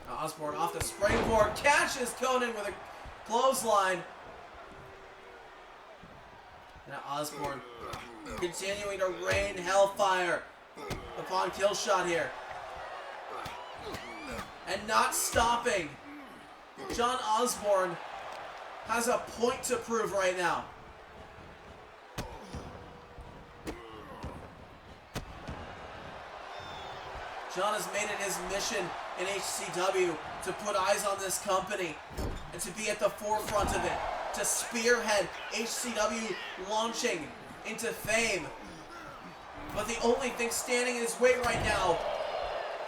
Now Osborne off the springboard, catches Conan with a clothesline. Now Osborne continuing to rain hellfire upon Killshot here. And not stopping. John Osborne has a point to prove right now. John has made it his mission in HCW to put eyes on this company and to be at the forefront of it, to spearhead HCW launching into fame. But the only thing standing in his way right now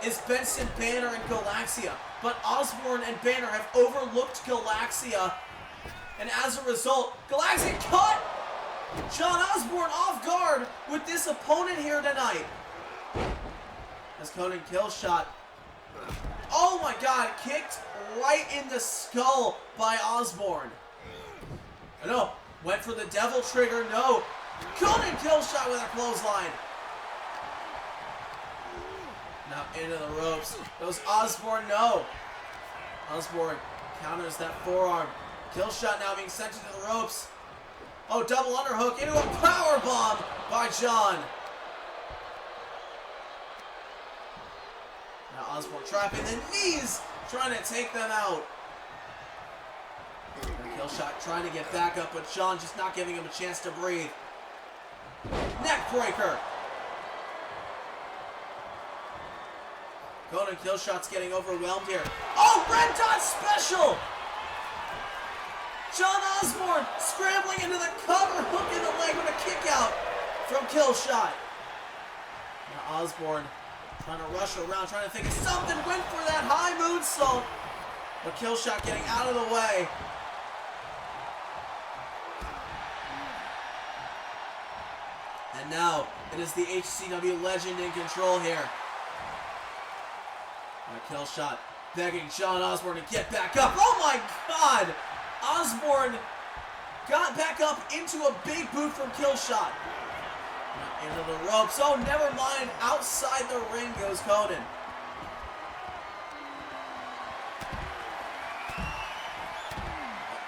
is Benson, Banner, and Galaxia. But Osborne and Banner have overlooked Galaxia, and as a result, Galaxia caught John Osborne off guard with this opponent here tonight. As Conan Killshot, oh my God, kicked right in the skull by Osborne. No, went for the devil trigger, no. Conan Killshot with a clothesline. Now into the ropes. Goes Osborne, no. Osborne counters that forearm. Killshot now being sent into the ropes. Oh, double underhook into a power bomb by John. Now Osborne trapping the knees, trying to take them out. And Killshot trying to get back up, but John just not giving him a chance to breathe. Neck breaker. Conan Killshot's getting overwhelmed here. Oh, Red Dot Special! John Osborne scrambling into the cover, hook in the leg with a kick out from Killshot. Now Osborne trying to rush around, trying to think of something, went for that high moonsault. But Killshot getting out of the way. And now it is the HCW legend in control here. Now Killshot begging John Osborne to get back up. Oh my God! Osborne got back up into a big boot from Killshot. Now into the ropes. Oh, never mind. Outside the ring goes Conan.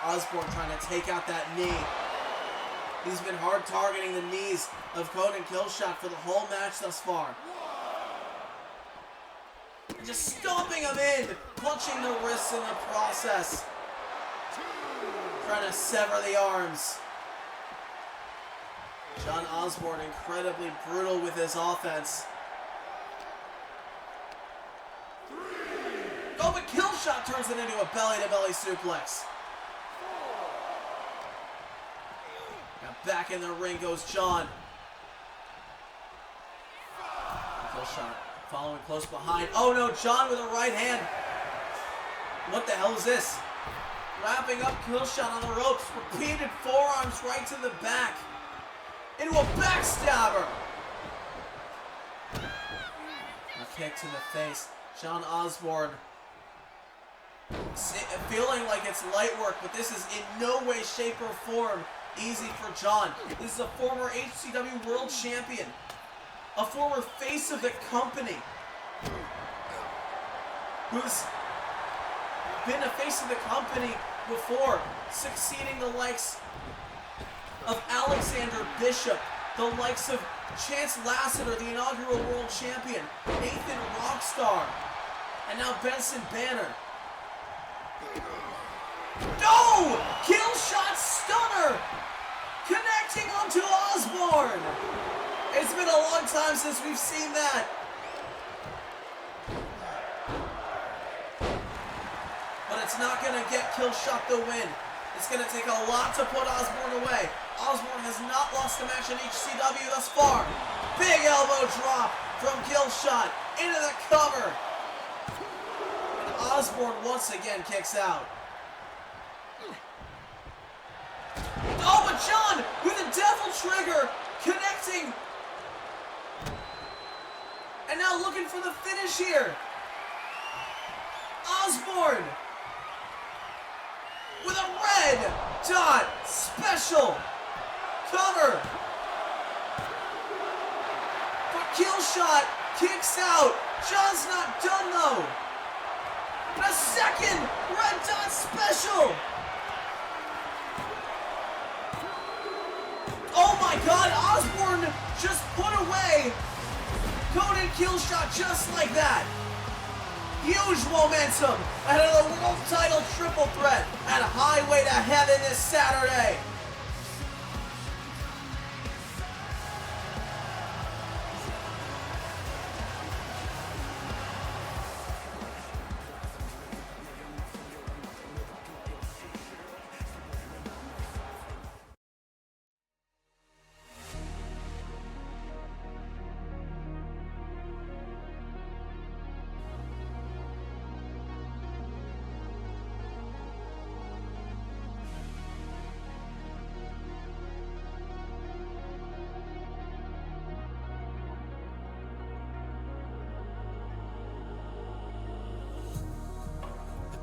Osborne trying to take out that knee. He's been hard targeting the knees of Conan Killshot for the whole match thus far. And just stomping him in, punching the wrists in the process. Trying to sever the arms. John Osborne incredibly brutal with his offense. Oh, but Killshot turns it into a belly-to-belly suplex. Now back in the ring goes John. Killshot following close behind. Oh no, John with a right hand. What the hell is this? Wrapping up Killshot on the ropes. Repeated forearms right to the back. Into a backstabber. A kick to the face. John Osborne feeling like it's light work, but this is in no way, shape, or form easy for John. This is a former HCW World Champion. A former face of the company. Who's been a face of the company before, succeeding the likes of Alexander Bishop, the likes of Chance Lassiter, the inaugural world champion, Nathan Rockstar, and now Benson Banner. No! Killshot stunner! Connecting onto Osborne! It's been a long time since we've seen that. But it's not going to get Killshot the win. It's going to take a lot to put Osborne away. Osborne has not lost a match in HCW thus far. Big elbow drop from Killshot into the cover. And Osborne once again kicks out. Oh, but John with a devil trigger connecting. And now looking for the finish here. Osborne with a red dot special cover. But Killshot kicks out. John's not done though. And a second red dot special. Oh my god, Osborne just put away Conan Killshot just like that. Huge momentum ahead of the World Title triple threat at Highway to Heaven this Saturday.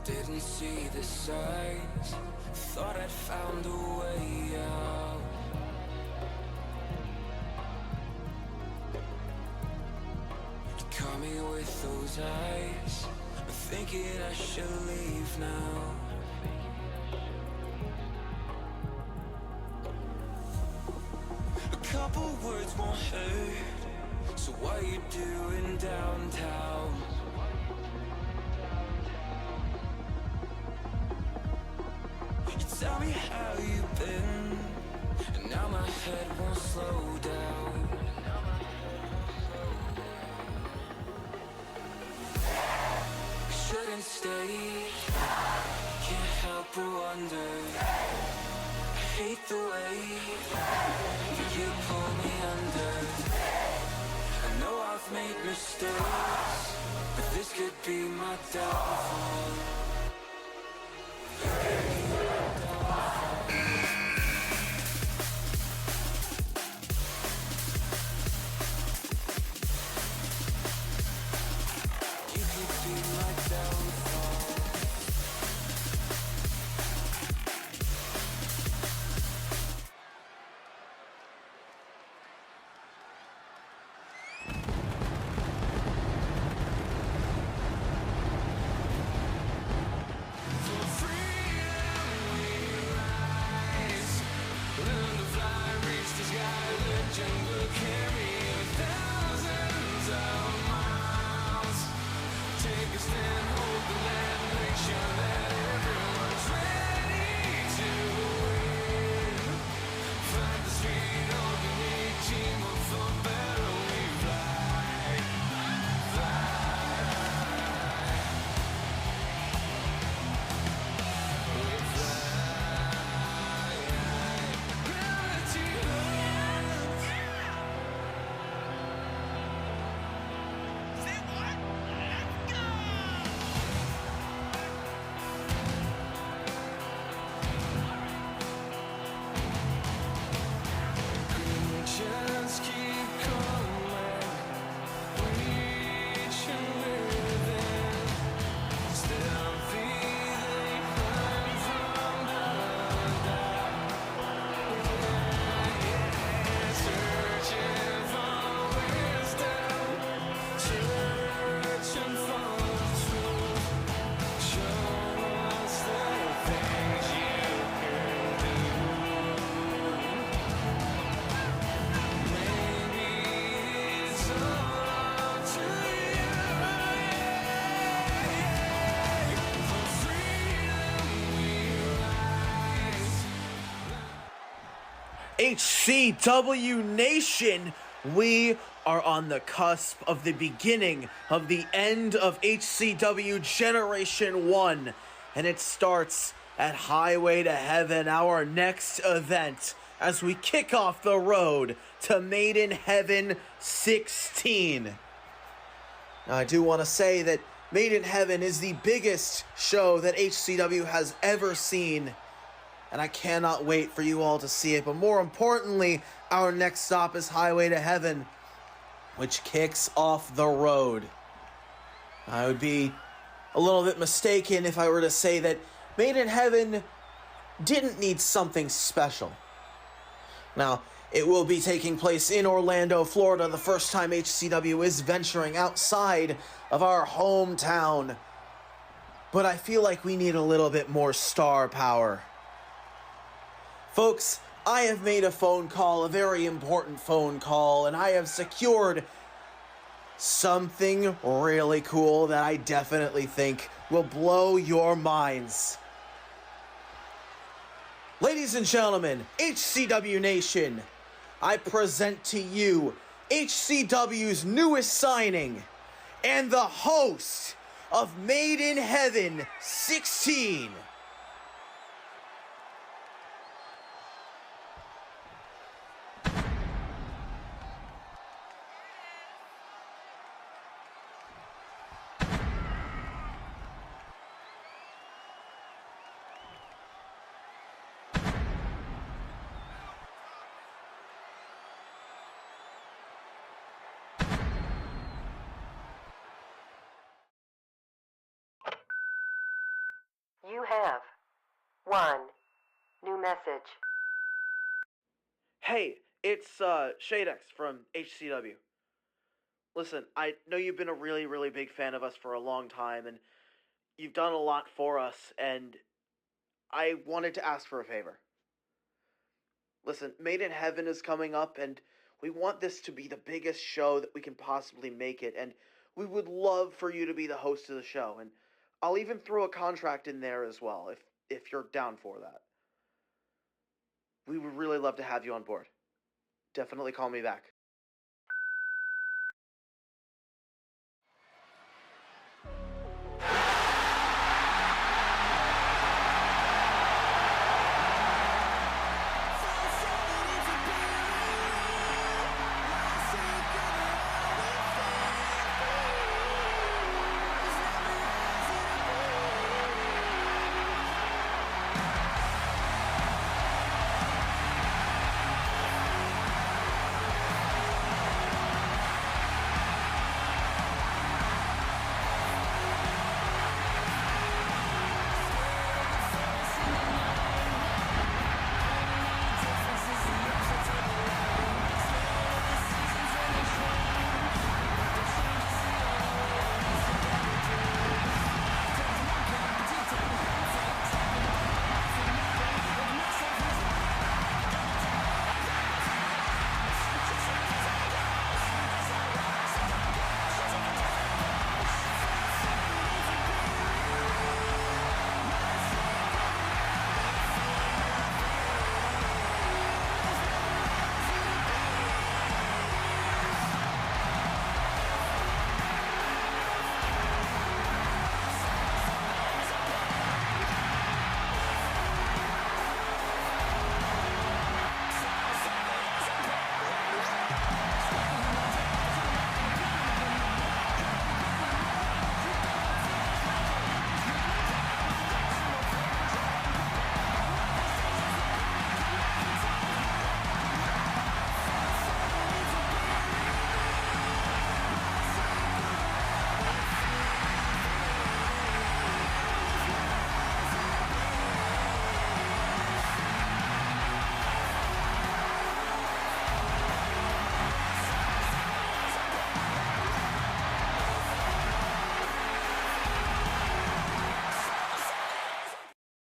Didn't see the signs, thought I'd found a way out. You caught me with those eyes, I'm thinking I should leave now. A couple words won't hurt, so what you doing downtown? Tell me how you've been, and now my head won't slow down. Shouldn't stay, can't help but wonder. I hate the way you pull me under. I know I've made mistakes, but this could be my downfall. HCW Nation, we are on the cusp of the beginning of the end of HCW Generation 1, and it starts at Highway to Heaven, our next event, as we kick off the road to Made in Heaven 16. Now, I do want to say that Made in Heaven is the biggest show that HCW has ever seen, and I cannot wait for you all to see it. But more importantly, our next stop is Highway to Heaven, which kicks off the road. I would be a little bit mistaken if I were to say that Made in Heaven didn't need something special. Now, it will be taking place in Orlando, Florida, the first time HCW is venturing outside of our hometown. But I feel like we need a little bit more star power. Folks, I have made a phone call, a very important phone call, and I have secured something really cool that I definitely think will blow your minds. Ladies and gentlemen, HCW Nation, I present to you HCW's newest signing and the host of Made in Heaven 16. You have one new message. Hey, it's Shadex from HCW. Listen, I know you've been a really, really big fan of us for a long time, and you've done a lot for us, and I wanted to ask for a favor. Listen, Made in Heaven is coming up, and we want this to be the biggest show that we can possibly make it, and we would love for you to be the host of the show, and I'll even throw a contract in there as well, if you're down for that. We would really love to have you on board. Definitely call me back.